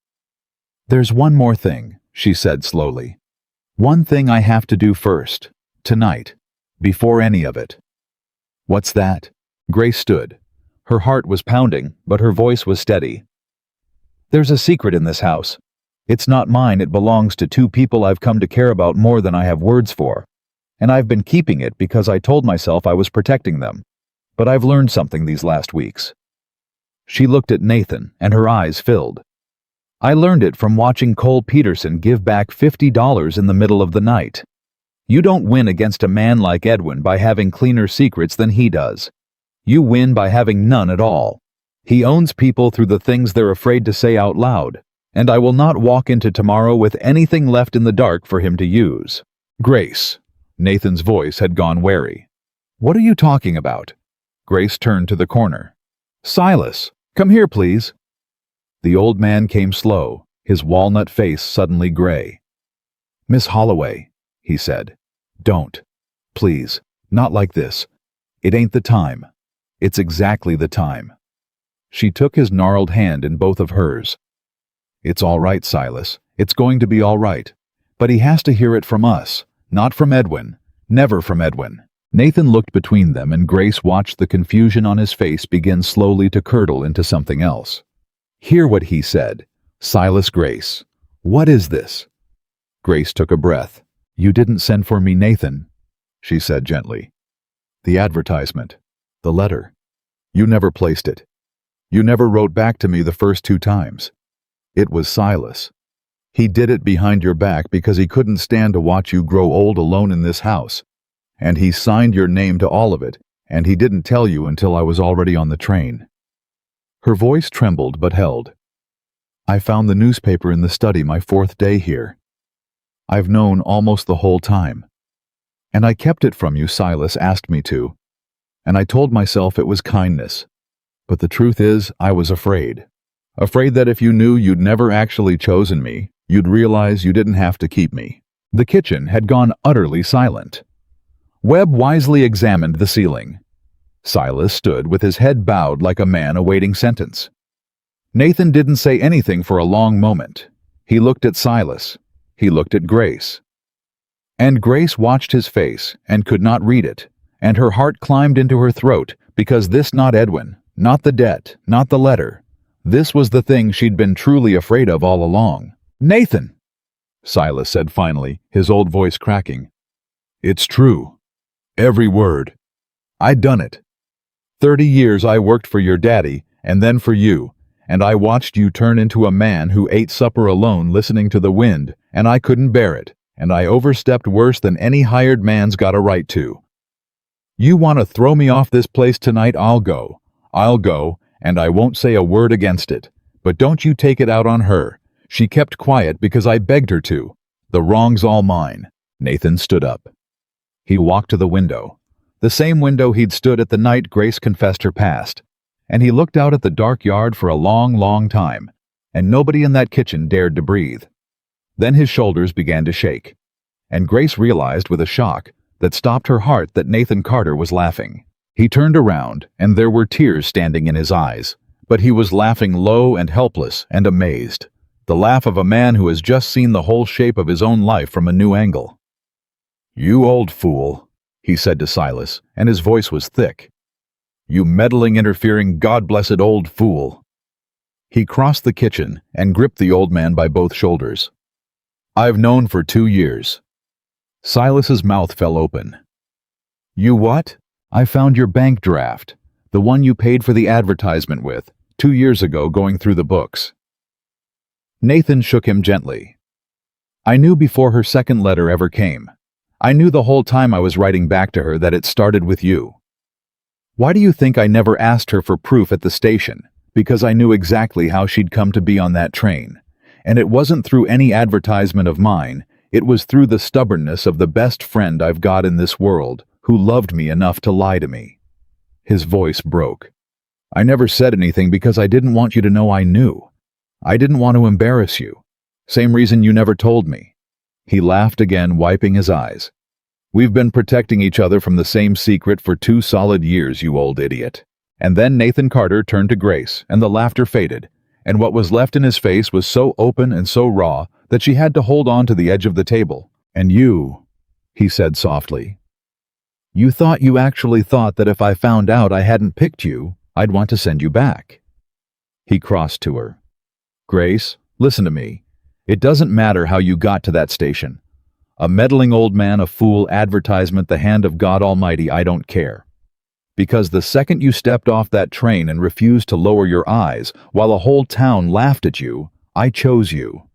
"There's one more thing," she said slowly. "One thing I have to do first, tonight, before any of it." "What's that?" Grace stood. Her heart was pounding, but her voice was steady. "There's a secret in this house. It's not mine, it belongs to 2 people I've come to care about more than I have words for. And I've been keeping it because I told myself I was protecting them. But I've learned something these last weeks." She looked at Nathan, and her eyes filled. "I learned it from watching Cole Peterson give back $50 in the middle of the night. You don't win against a man like Edwin by having cleaner secrets than he does. You win by having none at all. He owns people through the things they're afraid to say out loud, and I will not walk into tomorrow with anything left in the dark for him to use." "Grace." Nathan's voice had gone wary. "What are you talking about?" Grace turned to the corner. "Silas, come here, please." The old man came slow, his walnut face suddenly gray. "Miss Holloway," he said, "don't. Please, not like this. It ain't the time. It's exactly the time." She took his gnarled hand in both of hers. "It's all right, Silas. It's going to be all right. But he has to hear it from us, not from Edwin. Never from Edwin." Nathan looked between them, and Grace watched the confusion on his face begin slowly to curdle into something else. "Hear what he said. Silas Grace. What is this?" Grace took a breath. "You didn't send for me, Nathan," she said gently. "The advertisement. The letter. You never placed it. You never wrote back to me the first 2 times. It was Silas. He did it behind your back because he couldn't stand to watch you grow old alone in this house. And he signed your name to all of it, and he didn't tell you until I was already on the train." Her voice trembled but held. "I found the newspaper in the study my 4th day here. I've known almost the whole time. And I kept it from you. Silas asked me to. And I told myself it was kindness. But the truth is, I was afraid. Afraid that if you knew you'd never actually chosen me, you'd realize you didn't have to keep me." The kitchen had gone utterly silent. Webb wisely examined the ceiling. Silas stood with his head bowed like a man awaiting sentence. Nathan didn't say anything for a long moment. He looked at Silas. He looked at Grace. And Grace watched his face and could not read it, and her heart climbed into her throat because this not Edwin, not the debt, not the letter. This was the thing she'd been truly afraid of all along. "Nathan," Silas said finally, his old voice cracking. "It's true. Every word. I done it. 30 years I worked for your daddy, and then for you, and I watched you turn into a man who ate supper alone listening to the wind, and I couldn't bear it, and I overstepped worse than any hired man's got a right to. You want to throw me off this place tonight? I'll go, and I won't say a word against it. But don't you take it out on her. She kept quiet because I begged her to. The wrong's all mine." Nathan stood up. He walked to the window, the same window he'd stood at the night Grace confessed her past, and he looked out at the dark yard for a long, long time, and nobody in that kitchen dared to breathe. Then his shoulders began to shake, and Grace realized with a shock that stopped her heart that Nathan Carter was laughing. He turned around, and there were tears standing in his eyes, but he was laughing low and helpless and amazed, the laugh of a man who has just seen the whole shape of his own life from a new angle. "You old fool," he said to Silas, and his voice was thick. "You meddling, interfering, God-blessed old fool." He crossed the kitchen and gripped the old man by both shoulders. "I've known for 2 years." Silas's mouth fell open. "You what?" "I found your bank draft, the one you paid for the advertisement with, 2 years ago going through the books." Nathan shook him gently. "I knew before her second letter ever came. I knew the whole time I was writing back to her that it started with you. Why do you think I never asked her for proof at the station? Because I knew exactly how she'd come to be on that train. And it wasn't through any advertisement of mine, it was through the stubbornness of the best friend I've got in this world, who loved me enough to lie to me." His voice broke. "I never said anything because I didn't want you to know I knew. I didn't want to embarrass you. Same reason you never told me." He laughed again, wiping his eyes. "We've been protecting each other from the same secret for 2 solid years, you old idiot." And then Nathan Carter turned to Grace, and the laughter faded, and what was left in his face was so open and so raw that she had to hold on to the edge of the table. "And you," he said softly, "you actually thought that if I found out I hadn't picked you, I'd want to send you back." He crossed to her. "Grace, listen to me. It doesn't matter how you got to that station. A meddling old man, a fool, advertisement, the hand of God Almighty, I don't care. Because the second you stepped off that train and refused to lower your eyes while a whole town laughed at you, I chose you.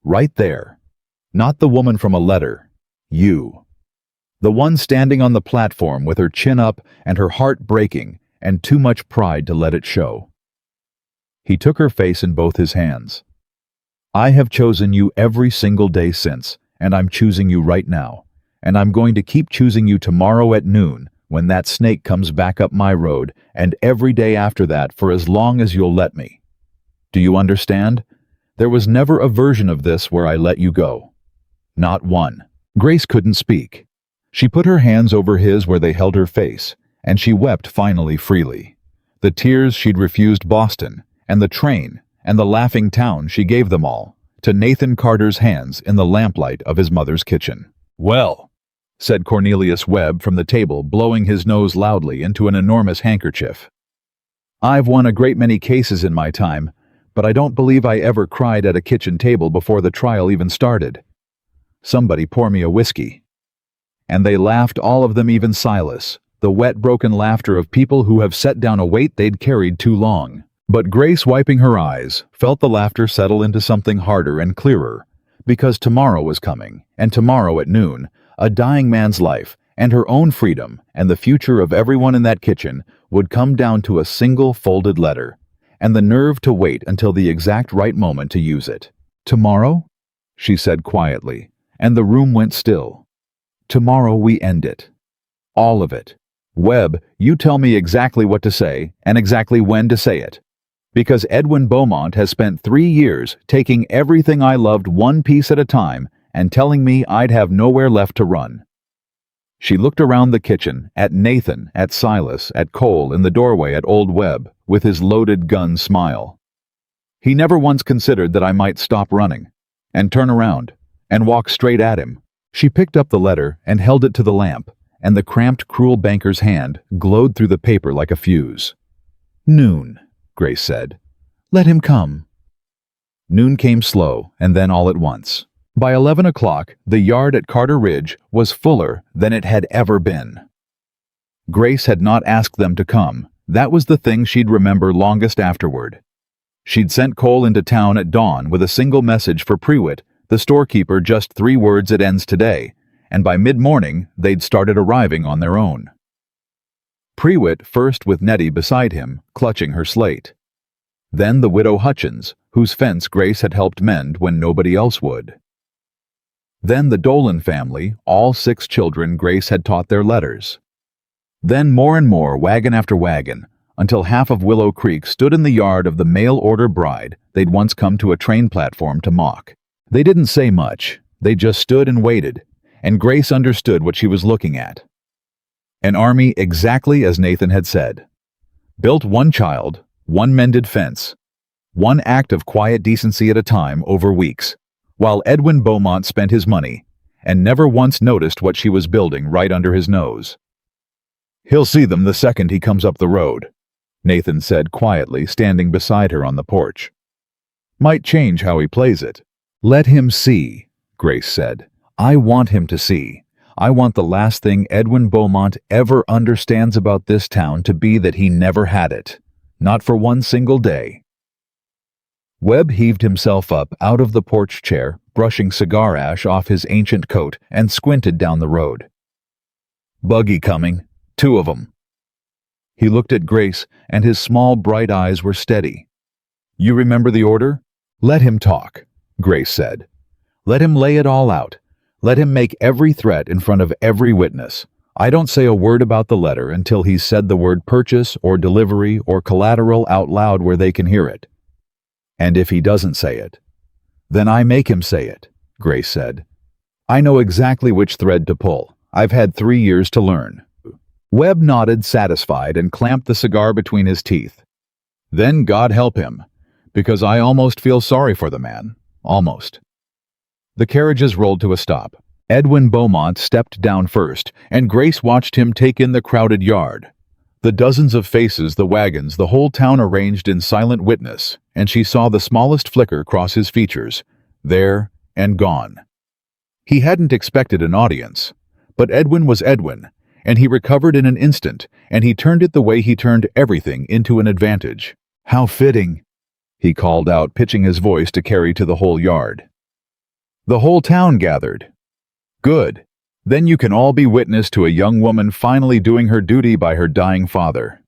Right there. Not the woman from a letter. You. The one standing on the platform with her chin up and her heart breaking and too much pride to let it show." He took her face in both his hands. "I have chosen you every single day since, and I'm choosing you right now. And I'm going to keep choosing you tomorrow at noon when that snake comes back up my road, and every day after that for as long as you'll let me. Do you understand? There was never a version of this where I let you go. Not one." Grace couldn't speak. She put her hands over his where they held her face, and she wept finally freely. The tears she'd refused Boston, and the train, and the laughing town, she gave them all to Nathan Carter's hands in the lamplight of his mother's kitchen. "Well," said Cornelius Webb from the table, blowing his nose loudly into an enormous handkerchief. "I've won a great many cases in my time, but I don't believe I ever cried at a kitchen table before the trial even started. Somebody pour me a whiskey." And they laughed, all of them, even Silas, the wet, broken laughter of people who have set down a weight they'd carried too long. But Grace, wiping her eyes, felt the laughter settle into something harder and clearer, because tomorrow was coming, and tomorrow at noon, a dying man's life, and her own freedom, and the future of everyone in that kitchen would come down to a single folded letter, and the nerve to wait until the exact right moment to use it. "Tomorrow?" she said quietly, and the room went still. "Tomorrow we end it. All of it. Webb, you tell me exactly what to say, and exactly when to say it. Because Edwin Beaumont has spent 3 years taking everything I loved one piece at a time and telling me I'd have nowhere left to run." She looked around the kitchen, at Nathan, at Silas, at Cole in the doorway, at old Webb, with his loaded gun smile. He never once considered that I might stop running, and turn around, and walk straight at him. She picked up the letter and held it to the lamp, and the cramped, cruel banker's hand glowed through the paper like a fuse. "Noon," Grace said. "Let him come." Noon came slow, and then all at once. By 11 o'clock, the yard at Carter Ridge was fuller than it had ever been. Grace had not asked them to come. That was the thing she'd remember longest afterward. She'd sent Cole into town at dawn with a single message for Prewitt, the storekeeper, just 3 words: "It ends today," and by mid-morning they'd started arriving on their own. Prewitt first, with Nettie beside him, clutching her slate. Then the widow Hutchins, whose fence Grace had helped mend when nobody else would. Then the Dolan family, all 6 children Grace had taught their letters. Then more and more, wagon after wagon, until half of Willow Creek stood in the yard of the mail-order bride they'd once come to a train platform to mock. They didn't say much. They just stood and waited, and Grace understood what she was looking at. An army exactly as Nathan had said. Built 1 child, 1 mended fence, 1 act of quiet decency at a time over weeks, while Edwin Beaumont spent his money and never once noticed what she was building right under his nose. "He'll see them the second he comes up the road," Nathan said quietly, standing beside her on the porch. "Might change how he plays it." "Let him see," Grace said. "I want him to see. I want the last thing Edwin Beaumont ever understands about this town to be that he never had it. Not for 1 single day." Webb heaved himself up out of the porch chair, brushing cigar ash off his ancient coat, and squinted down the road. "Buggy coming. 2 of 'em." He looked at Grace, and his small, bright eyes were steady. "You remember the order?" "Let him talk," Grace said. "Let him lay it all out. Let him make every threat in front of every witness. I don't say a word about the letter until he's said the word purchase or delivery or collateral out loud where they can hear it. And if he doesn't say it, then I make him say it," Grace said. "I know exactly which thread to pull. I've had 3 years to learn." Webb nodded, satisfied, and clamped the cigar between his teeth. "Then God help him, because I almost feel sorry for the man. Almost." The carriages rolled to a stop. Edwin Beaumont stepped down first, and Grace watched him take in the crowded yard. The dozens of faces, the wagons, the whole town arranged in silent witness, and she saw the smallest flicker cross his features. There and gone. He hadn't expected an audience, but Edwin was Edwin, and he recovered in an instant, and he turned it the way he turned everything into an advantage. "How fitting," he called out, pitching his voice to carry to the whole yard. The whole town gathered. "Good. Then you can all be witness to a young woman finally doing her duty by her dying father."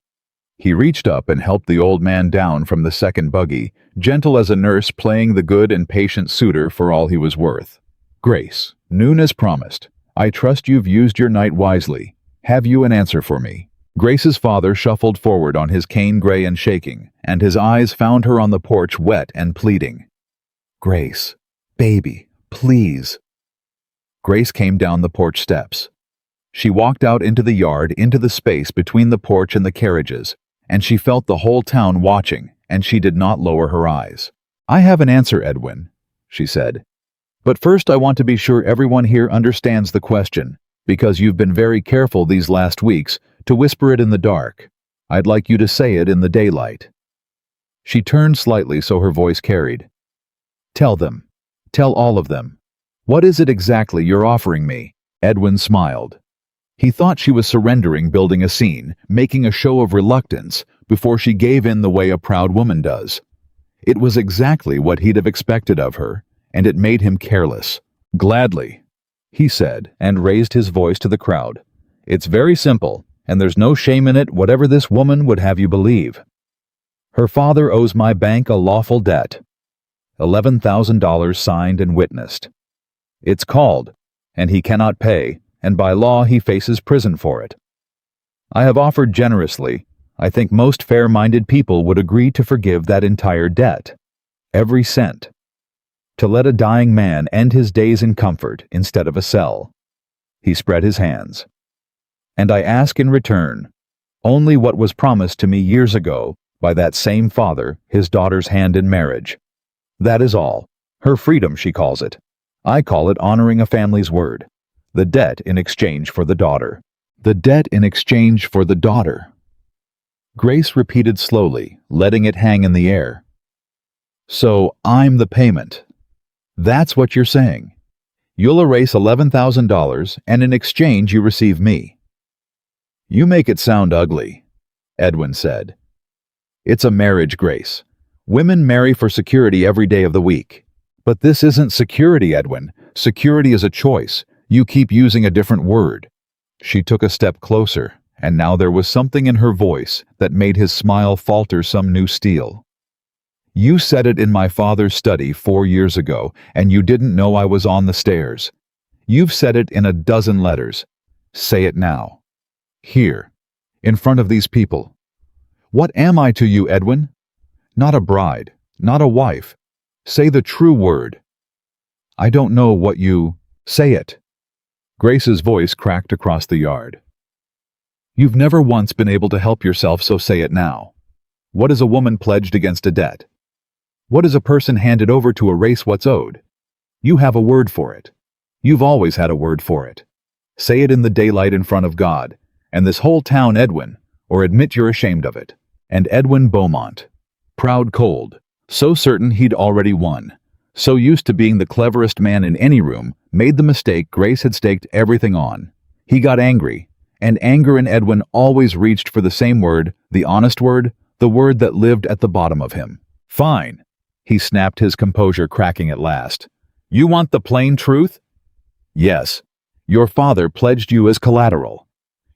He reached up and helped the old man down from the second buggy, gentle as a nurse playing the good and patient suitor for all he was worth. "Grace, noon as promised. I trust you've used your night wisely. Have you an answer for me?" Grace's father shuffled forward on his cane, gray and shaking, and his eyes found her on the porch, wet and pleading. "Grace, baby, please." Grace came down the porch steps. She walked out into the yard, into the space between the porch and the carriages, and she felt the whole town watching, and she did not lower her eyes. "I have an answer, Edwin," she said. "But first I want to be sure everyone here understands the question, because you've been very careful these last weeks to whisper it in the dark. I'd like you to say it in the daylight." She turned slightly so her voice carried. "Tell them. Tell all of them. What is it exactly you're offering me?" Edwin smiled. He thought she was surrendering, building a scene, making a show of reluctance before she gave in the way a proud woman does. It was exactly what he'd have expected of her, and it made him careless. "Gladly," he said, and raised his voice to the crowd. "It's very simple, and there's no shame in it, whatever this woman would have you believe. Her father owes my bank a lawful debt. $11,000 signed and witnessed. It's called, and he cannot pay, and by law he faces prison for it. I have offered generously. I think most fair-minded people would agree to forgive that entire debt, every cent, to let a dying man end his days in comfort instead of a cell." He spread his hands. "And I ask in return only what was promised to me years ago by that same father, his daughter's hand in marriage. That is all. Her freedom, she calls it. I call it honoring a family's word. The debt in exchange for the daughter." The debt in exchange for the daughter. Grace repeated slowly, letting it hang in the air. "So I'm the payment. That's what you're saying. You'll erase $11,000, and in exchange you receive me." "You make it sound ugly," Edwin said. "It's a marriage, Grace. Women marry for security every day of the week. But this isn't security, Edwin. Security is a choice. You keep using a different word." She took a step closer, and now there was something in her voice that made his smile falter some new steel. "You said it in my father's study 4 years ago, and you didn't know I was on the stairs. You've said it in a dozen letters. Say it now. Here, in front of these people. What am I to you, Edwin? Not a bride, not a wife. Say the true word. I don't know what you... Say it." Grace's voice cracked across the yard. "You've never once been able to help yourself, so say it now. What is a woman pledged against a debt? What is a person handed over to erase what's owed? You have a word for it. You've always had a word for it. Say it in the daylight in front of God, and this whole town, Edwin, or admit you're ashamed of it." And Edwin Beaumont, proud cold, so certain he'd already won, so used to being the cleverest man in any room, made the mistake Grace had staked everything on. He got angry, and anger in Edwin always reached for the same word, the honest word, the word that lived at the bottom of him. "Fine," he snapped, his composure cracking at last. "You want the plain truth?" "Yes. Your father pledged you as collateral.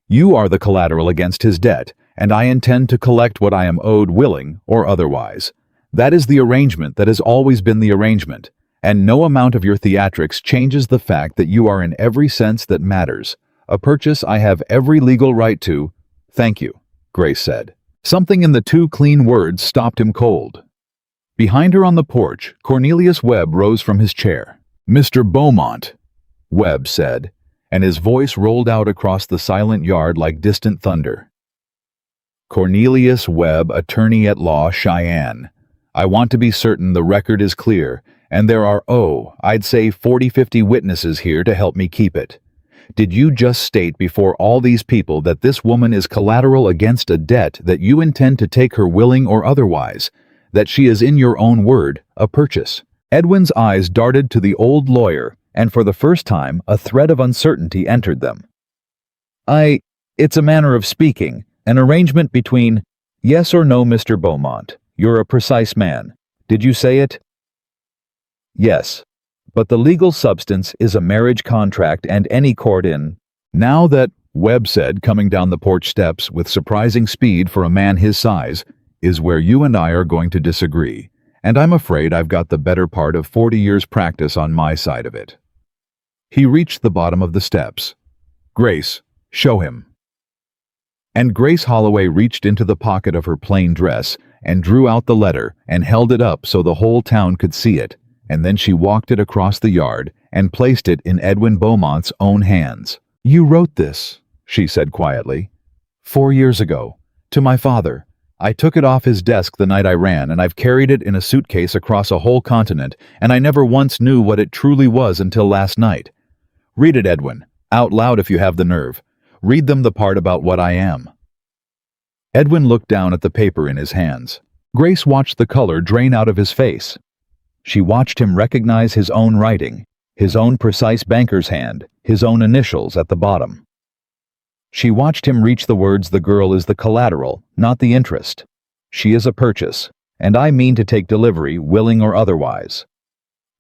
You are the collateral against his debt, and I intend to collect what I am owed, willing or otherwise. That is the arrangement that has always been the arrangement, and no amount of your theatrics changes the fact that you are in every sense that matters. A purchase I have every legal right to." "Thank you," Grace said. Something in the two clean words stopped him cold. Behind her on the porch, Cornelius Webb rose from his chair. "Mr. Beaumont," Webb said, and his voice rolled out across the silent yard like distant thunder. "Cornelius Webb, attorney at law, Cheyenne. I want to be certain the record is clear, and there are, I'd say 40-50 witnesses here to help me keep it. Did you just state before all these people that this woman is collateral against a debt that you intend to take her willing or otherwise, that she is, in your own word, a purchase?" Edwin's eyes darted to the old lawyer, and for the first time a thread of uncertainty entered them. It's a manner of speaking, an arrangement between, yes or no, Mr. Beaumont. You're a precise man. Did you say it? Yes. But the legal substance is a marriage contract, and any court in... "Now that," Webb said, coming down the porch steps with surprising speed for a man his size, "is where you and I are going to disagree, and I'm afraid I've got the better part of 40 years' practice on my side of it." He reached the bottom of the steps. "Grace, show him." And Grace Holloway reached into the pocket of her plain dress and drew out the letter and held it up so the whole town could see it, and then she walked it across the yard and placed it in Edwin Beaumont's own hands. "You wrote this," she said quietly, 4 years ago, to my father. I took it off his desk the night I ran, and I've carried it in a suitcase across a whole continent, and I never once knew what it truly was until last night. Read it, Edwin, out loud if you have the nerve. Read them the part about what I am." Edwin looked down at the paper in his hands. Grace watched the color drain out of his face. She watched him recognize his own writing, his own precise banker's hand, his own initials at the bottom. She watched him reach the words, "The girl is the collateral, not the interest. She is a purchase, and I mean to take delivery, willing or otherwise."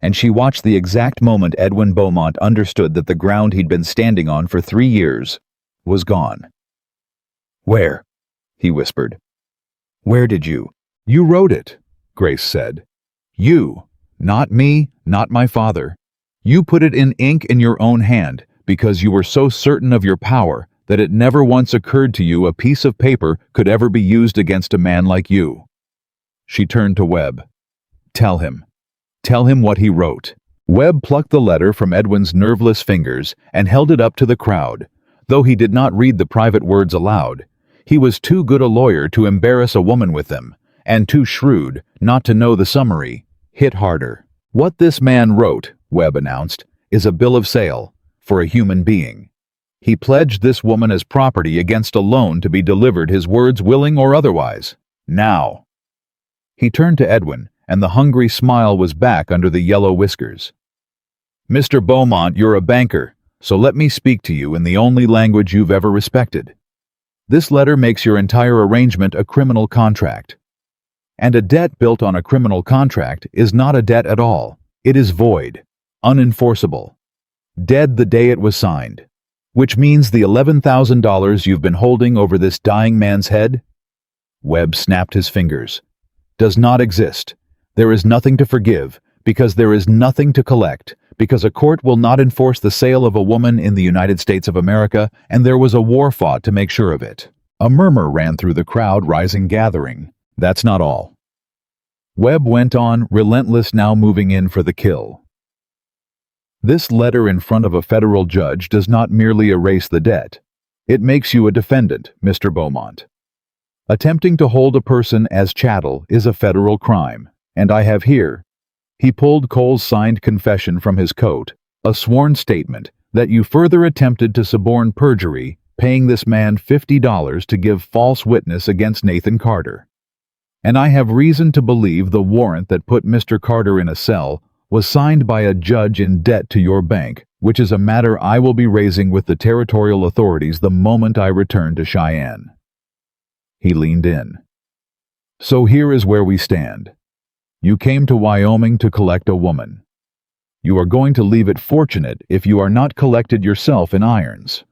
And she watched the exact moment Edwin Beaumont understood that the ground he'd been standing on for 3 years was gone. "Where?" he whispered. "Where did you?" "You wrote it," Grace said. "You, not me, not my father. You put it in ink in your own hand because you were so certain of your power that it never once occurred to you a piece of paper could ever be used against a man like you." She turned to Webb. "Tell him. Tell him what he wrote." Webb plucked the letter from Edwin's nerveless fingers and held it up to the crowd. Though he did not read the private words aloud, he was too good a lawyer to embarrass a woman with them, and too shrewd not to know the summary hit harder. "What this man wrote," Webb announced, "is a bill of sale for a human being. He pledged this woman as property against a loan to be delivered, his words willing or otherwise. Now." He turned to Edwin, and the hungry smile was back under the yellow whiskers. "Mr. Beaumont, you're a banker, so let me speak to you in the only language you've ever respected. This letter makes your entire arrangement a criminal contract. And a debt built on a criminal contract is not a debt at all. It is void, unenforceable, dead the day it was signed. Which means the $11,000 you've been holding over this dying man's head," Webb snapped his fingers, "does not exist. There is nothing to forgive, because there is nothing to collect, because a court will not enforce the sale of a woman in the United States of America, and there was a war fought to make sure of it." A murmur ran through the crowd, rising, gathering. "That's not all." Webb went on, relentless, now moving in for the kill. "This letter in front of a federal judge does not merely erase the debt. It makes you a defendant, Mr. Beaumont. Attempting to hold a person as chattel is a federal crime, and I have here," he pulled Cole's signed confession from his coat, "a sworn statement that you further attempted to suborn perjury, paying this man $50 to give false witness against Nathan Carter. And I have reason to believe the warrant that put Mr. Carter in a cell was signed by a judge in debt to your bank, which is a matter I will be raising with the territorial authorities the moment I return to Cheyenne." He leaned in. "So here is where we stand. You came to Wyoming to collect a woman. You are going to leave it fortunate if you are not collected yourself in irons."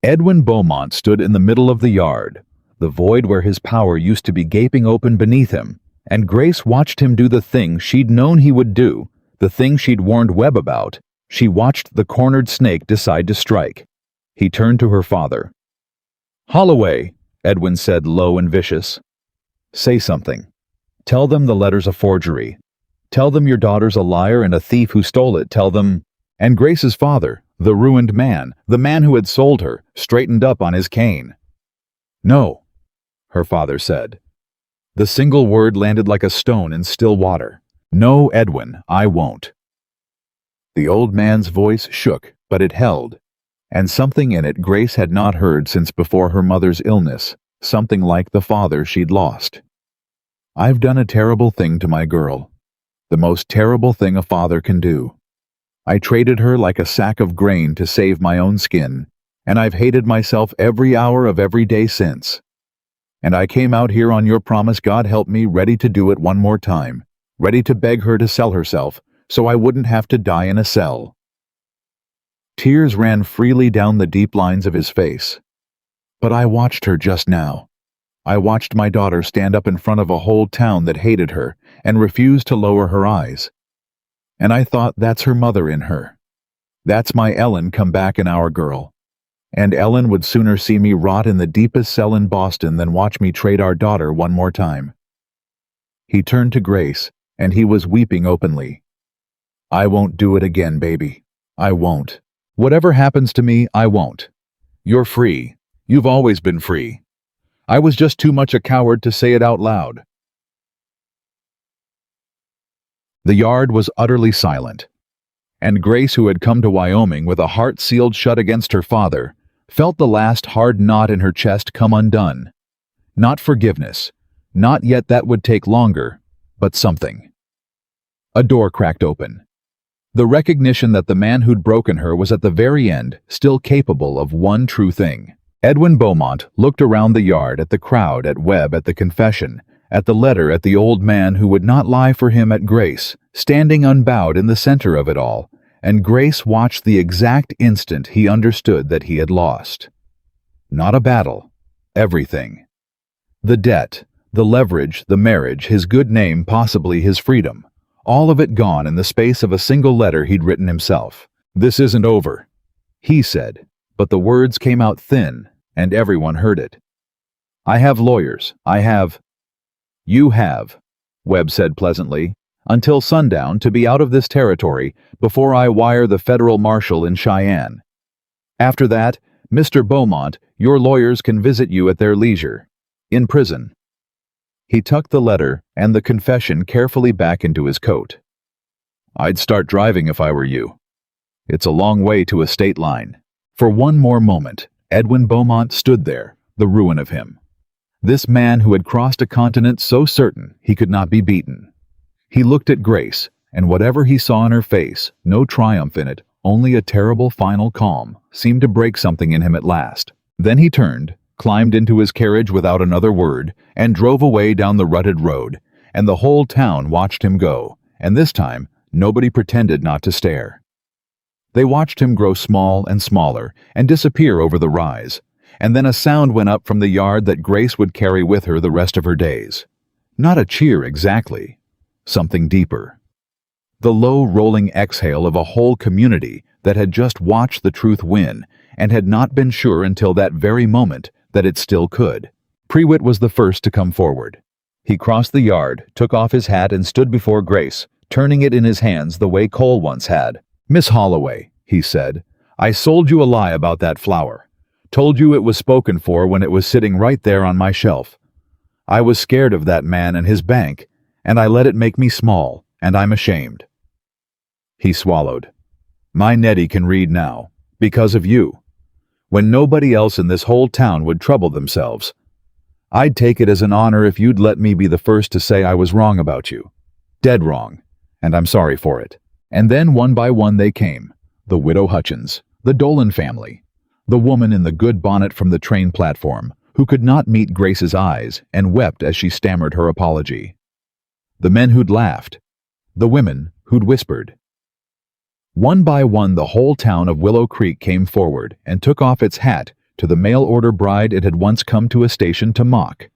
Edwin Beaumont stood in the middle of the yard, the void where his power used to be gaping open beneath him, and Grace watched him do the thing she'd known he would do, the thing she'd warned Webb about. She watched the cornered snake decide to strike. He turned to her father. "Holloway," Edwin said, low and vicious. "Say something. Tell them the letter's a forgery. Tell them your daughter's a liar and a thief who stole it. Tell them—" And Grace's father, the ruined man, the man who had sold her, straightened up on his cane. "No," her father said. The single word landed like a stone in still water. "No, Edwin, I won't." The old man's voice shook, but it held, and something in it Grace had not heard since before her mother's illness, something like the father she'd lost. "I've done a terrible thing to my girl, the most terrible thing a father can do. I traded her like a sack of grain to save my own skin, and I've hated myself every hour of every day since. And I came out here on your promise, God help me, ready to do it one more time, ready to beg her to sell herself so I wouldn't have to die in a cell." Tears ran freely down the deep lines of his face. "But I watched her just now. I watched my daughter stand up in front of a whole town that hated her and refused to lower her eyes. And I thought, that's her mother in her. That's my Ellen come back in our girl. And Ellen would sooner see me rot in the deepest cell in Boston than watch me trade our daughter one more time." He turned to Grace, and he was weeping openly. "I won't do it again, baby. I won't. Whatever happens to me, I won't. You're free. You've always been free. I was just too much a coward to say it out loud." The yard was utterly silent, and Grace, who had come to Wyoming with a heart sealed shut against her father, felt the last hard knot in her chest come undone. Not forgiveness, not yet, that would take longer, but something. A door cracked open. The recognition that the man who'd broken her was at the very end, still capable of one true thing. Edwin Beaumont looked around the yard at the crowd, at Webb at the confession, at the letter, at the old man who would not lie for him, at Grace, standing unbowed in the center of it all, and Grace watched the exact instant he understood that he had lost. Not a battle, everything. The debt, the leverage, the marriage, his good name, possibly his freedom, all of it gone in the space of a single letter he'd written himself. "This isn't over," he said, but the words came out thin, and everyone heard it. "I have lawyers, I have—" "You have," Webb said pleasantly, "until sundown to be out of this territory before I wire the federal marshal in Cheyenne. After that, Mr. Beaumont, your lawyers can visit you at their leisure. In prison." He tucked the letter and the confession carefully back into his coat. "I'd start driving if I were you. It's a long way to a state line." For one more moment, Edwin Beaumont stood there, the ruin of him. This man who had crossed a continent so certain he could not be beaten. He looked at Grace, and whatever he saw in her face, no triumph in it, only a terrible final calm, seemed to break something in him at last. Then he turned, climbed into his carriage without another word, and drove away down the rutted road, and the whole town watched him go, and this time nobody pretended not to stare. They watched him grow small and smaller and disappear over the rise, and then a sound went up from the yard that Grace would carry with her the rest of her days. Not a cheer exactly, something deeper. The low rolling exhale of a whole community that had just watched the truth win and had not been sure until that very moment that it still could. Prewitt was the first to come forward. He crossed the yard, took off his hat, and stood before Grace, turning it in his hands the way Cole once had. "Miss Holloway," he said, "I sold you a lie about that flower. Told you it was spoken for when it was sitting right there on my shelf. I was scared of that man and his bank, and I let it make me small, and I'm ashamed." He swallowed. "My Nettie can read now, because of you. When nobody else in this whole town would trouble themselves. I'd take it as an honor if you'd let me be the first to say I was wrong about you. Dead wrong, and I'm sorry for it." And then one by one they came. The widow Hutchins, the Dolan family, the woman in the good bonnet from the train platform, who could not meet Grace's eyes and wept as she stammered her apology. The men who'd laughed, the women who'd whispered. One by one the whole town of Willow Creek came forward and took off its hat to the mail-order bride it had once come to a station to mock.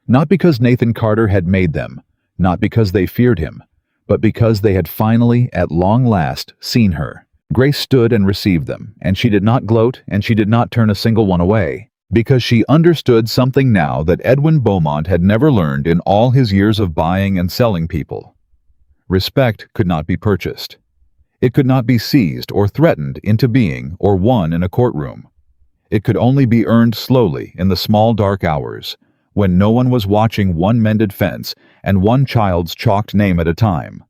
Not because Nathan Carter had made them, not because they feared him, but because they had finally, at long last, seen her. Grace stood and received them, and she did not gloat, and she did not turn a single one away, because she understood something now that Edwin Beaumont had never learned in all his years of buying and selling people. Respect could not be purchased. It could not be seized or threatened into being or won in a courtroom. It could only be earned slowly in the small dark hours, when no one was watching one mended fence and one child's chalked name at a time.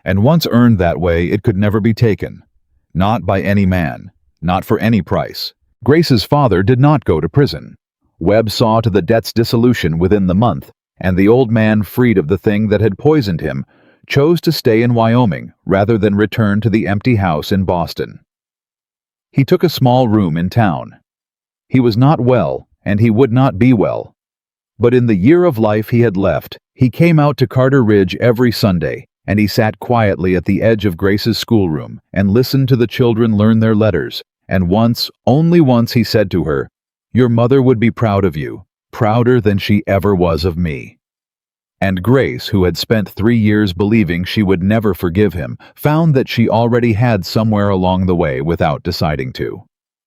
And once earned that way, it could never be taken. Not by any man, not for any price. Grace's father did not go to prison. Webb saw to the debt's dissolution within the month, and the old man, freed of the thing that had poisoned him, chose to stay in Wyoming rather than return to the empty house in Boston. He took a small room in town. He was not well, and he would not be well. But in the year of life he had left, he came out to Carter Ridge every Sunday, and he sat quietly at the edge of Grace's schoolroom and listened to the children learn their letters, and once, only once, he said to her, "Your mother would be proud of you, prouder than she ever was of me." And Grace, who had spent 3 years believing she would never forgive him, found that she already had somewhere along the way without deciding to.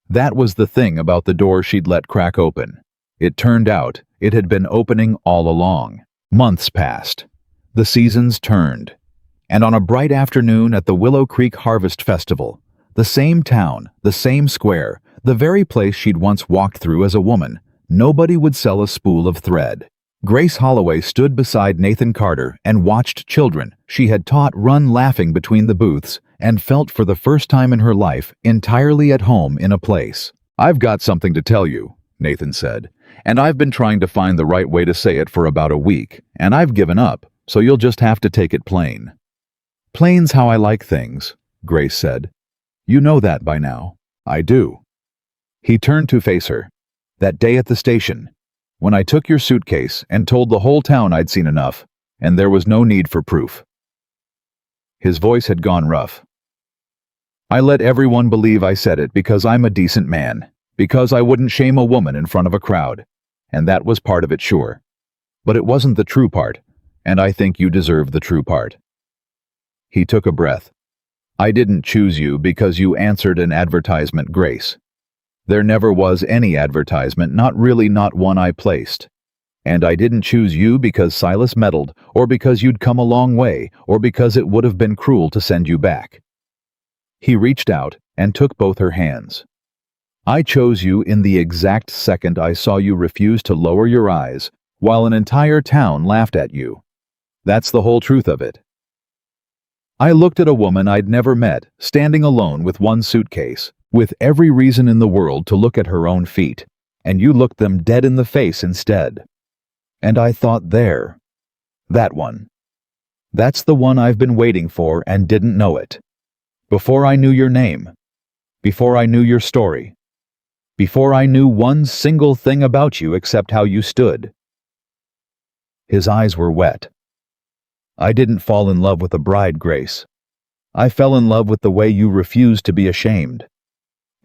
That was the thing about the door she'd let crack open. It turned out it had been opening all along. Months passed. The seasons turned. And on a bright afternoon at the Willow Creek Harvest Festival, the same town, the same square, the very place she'd once walked through as a woman, nobody would sell a spool of thread. Grace Holloway stood beside Nathan Carter and watched children she had taught run laughing between the booths and felt for the first time in her life entirely at home in a place. "I've got something to tell you," Nathan said, "and I've been trying to find the right way to say it for about a week, and I've given up, so you'll just have to take it plain." "Plain's how I like things," Grace said. "You know that by now." "I do." He turned to face her. That day at the station, when I took your suitcase and told the whole town I'd seen enough, and there was no need for proof." His voice had gone rough. "I let everyone believe I said it because I'm a decent man, because I wouldn't shame a woman in front of a crowd, and that was part of it, sure. But it wasn't the true part, and I think you deserve the true part." He took a breath. "I didn't choose you because you answered an advertisement, Grace. There never was any advertisement, not really, not one I placed. And I didn't choose you because Silas meddled, or because you'd come a long way, or because it would have been cruel to send you back." He reached out and took both her hands. "I chose you in the exact second I saw you refuse to lower your eyes, while an entire town laughed at you. That's the whole truth of it. I looked at a woman I'd never met, standing alone with one suitcase, with every reason in the world to look at her own feet, and you looked them dead in the face instead. And I thought, there. That one. That's the one I've been waiting for and didn't know it. Before I knew your name. Before I knew your story. Before I knew one single thing about you except how you stood." His eyes were wet. "I didn't fall in love with a bride, Grace. I fell in love with the way you refused to be ashamed.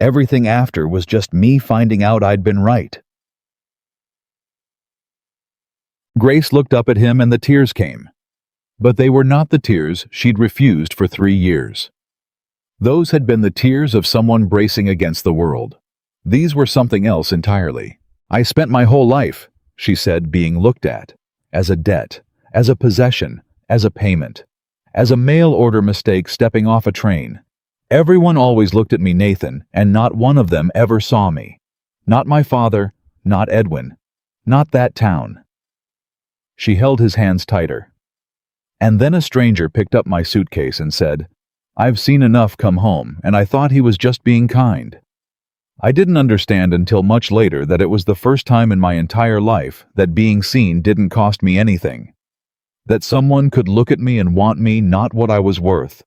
Everything after was just me finding out I'd been right." Grace looked up at him and the tears came. But they were not the tears she'd refused for 3 years. Those had been the tears of someone bracing against the world. These were something else entirely. "I spent my whole life," she said, "being looked at. As a debt, as a possession, as a payment, as a mail-order mistake stepping off a train. Everyone always looked at me, Nathan, and not one of them ever saw me. Not my father, not Edwin, not that town." She held his hands tighter. "And then a stranger picked up my suitcase and said, 'I've seen enough, come home,' and I thought he was just being kind. I didn't understand until much later that it was the first time in my entire life that being seen didn't cost me anything. That someone could look at me and want me, not what I was worth,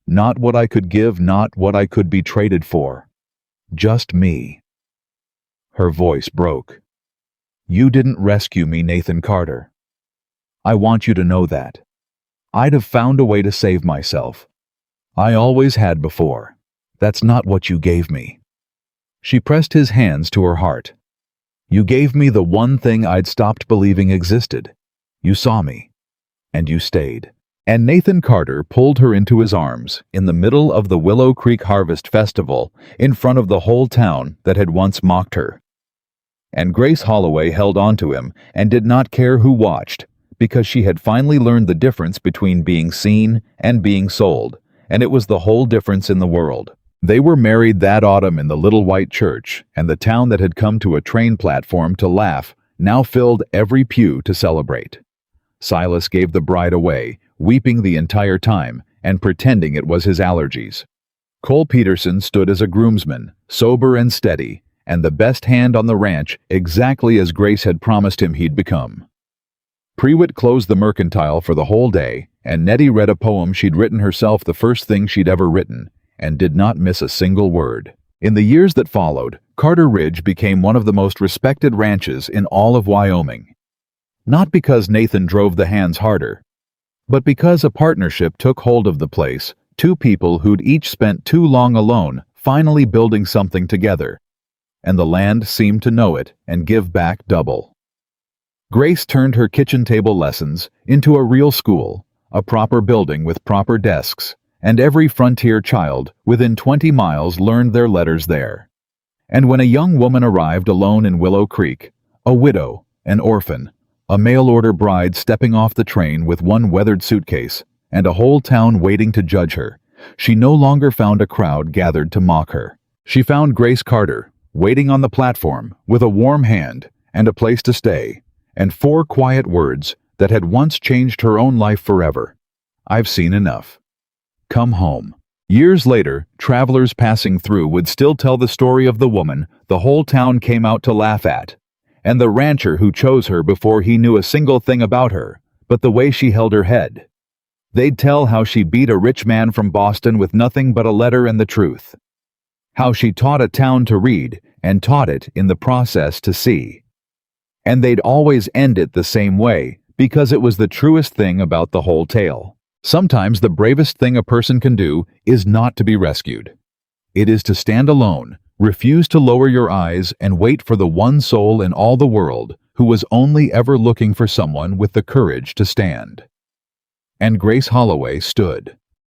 not what I could give, not what I could be traded for. Just me." Her voice broke. "You didn't rescue me, Nathan Carter. I want you to know that. I'd have found a way to save myself. I always had before. That's not what you gave me." She pressed his hands to her heart. "You gave me the one thing I'd stopped believing existed. You saw me. And you stayed." And Nathan Carter pulled her into his arms in the middle of the Willow Creek Harvest Festival, in front of the whole town that had once mocked her. And Grace Holloway held on to him and did not care who watched, because she had finally learned the difference between being seen and being sold, and it was the whole difference in the world. They were married that autumn in the little white church, and the town that had come to a train platform to laugh now filled every pew to celebrate. Silas gave the bride away, weeping the entire time and pretending it was his allergies. Cole Peterson stood as a groomsman, sober and steady, and the best hand on the ranch, exactly as Grace had promised him he'd become. Prewitt closed the mercantile for the whole day, and Nettie read a poem she'd written herself, the first thing she'd ever written, and did not miss a single word. In the years that followed, Carter Ridge became one of the most respected ranches in all of Wyoming. Not because Nathan drove the hands harder, but because a partnership took hold of the place, two people who'd each spent too long alone finally building something together, and the land seemed to know it and give back double. Grace turned her kitchen table lessons into a real school, a proper building with proper desks, and every frontier child within 20 miles learned their letters there. And when a young woman arrived alone in Willow Creek, a widow, an orphan, a mail-order bride stepping off the train with one weathered suitcase, and a whole town waiting to judge her, she no longer found a crowd gathered to mock her. She found Grace Carter, waiting on the platform, with a warm hand and a place to stay, and 4 quiet words that had once changed her own life forever. "I've seen enough. Come home." Years later, travelers passing through would still tell the story of the woman the whole town came out to laugh at, and the rancher who chose her before he knew a single thing about her, but the way she held her head. They'd tell how she beat a rich man from Boston with nothing but a letter and the truth. how she taught a town to read and taught it in the process to see. And they'd always end it the same way, because it was the truest thing about the whole tale. Sometimes the bravest thing a person can do is not to be rescued. It is to stand alone, refuse to lower your eyes, and wait for the one soul in all the world who was only ever looking for someone with the courage to stand. And Grace Holloway stood.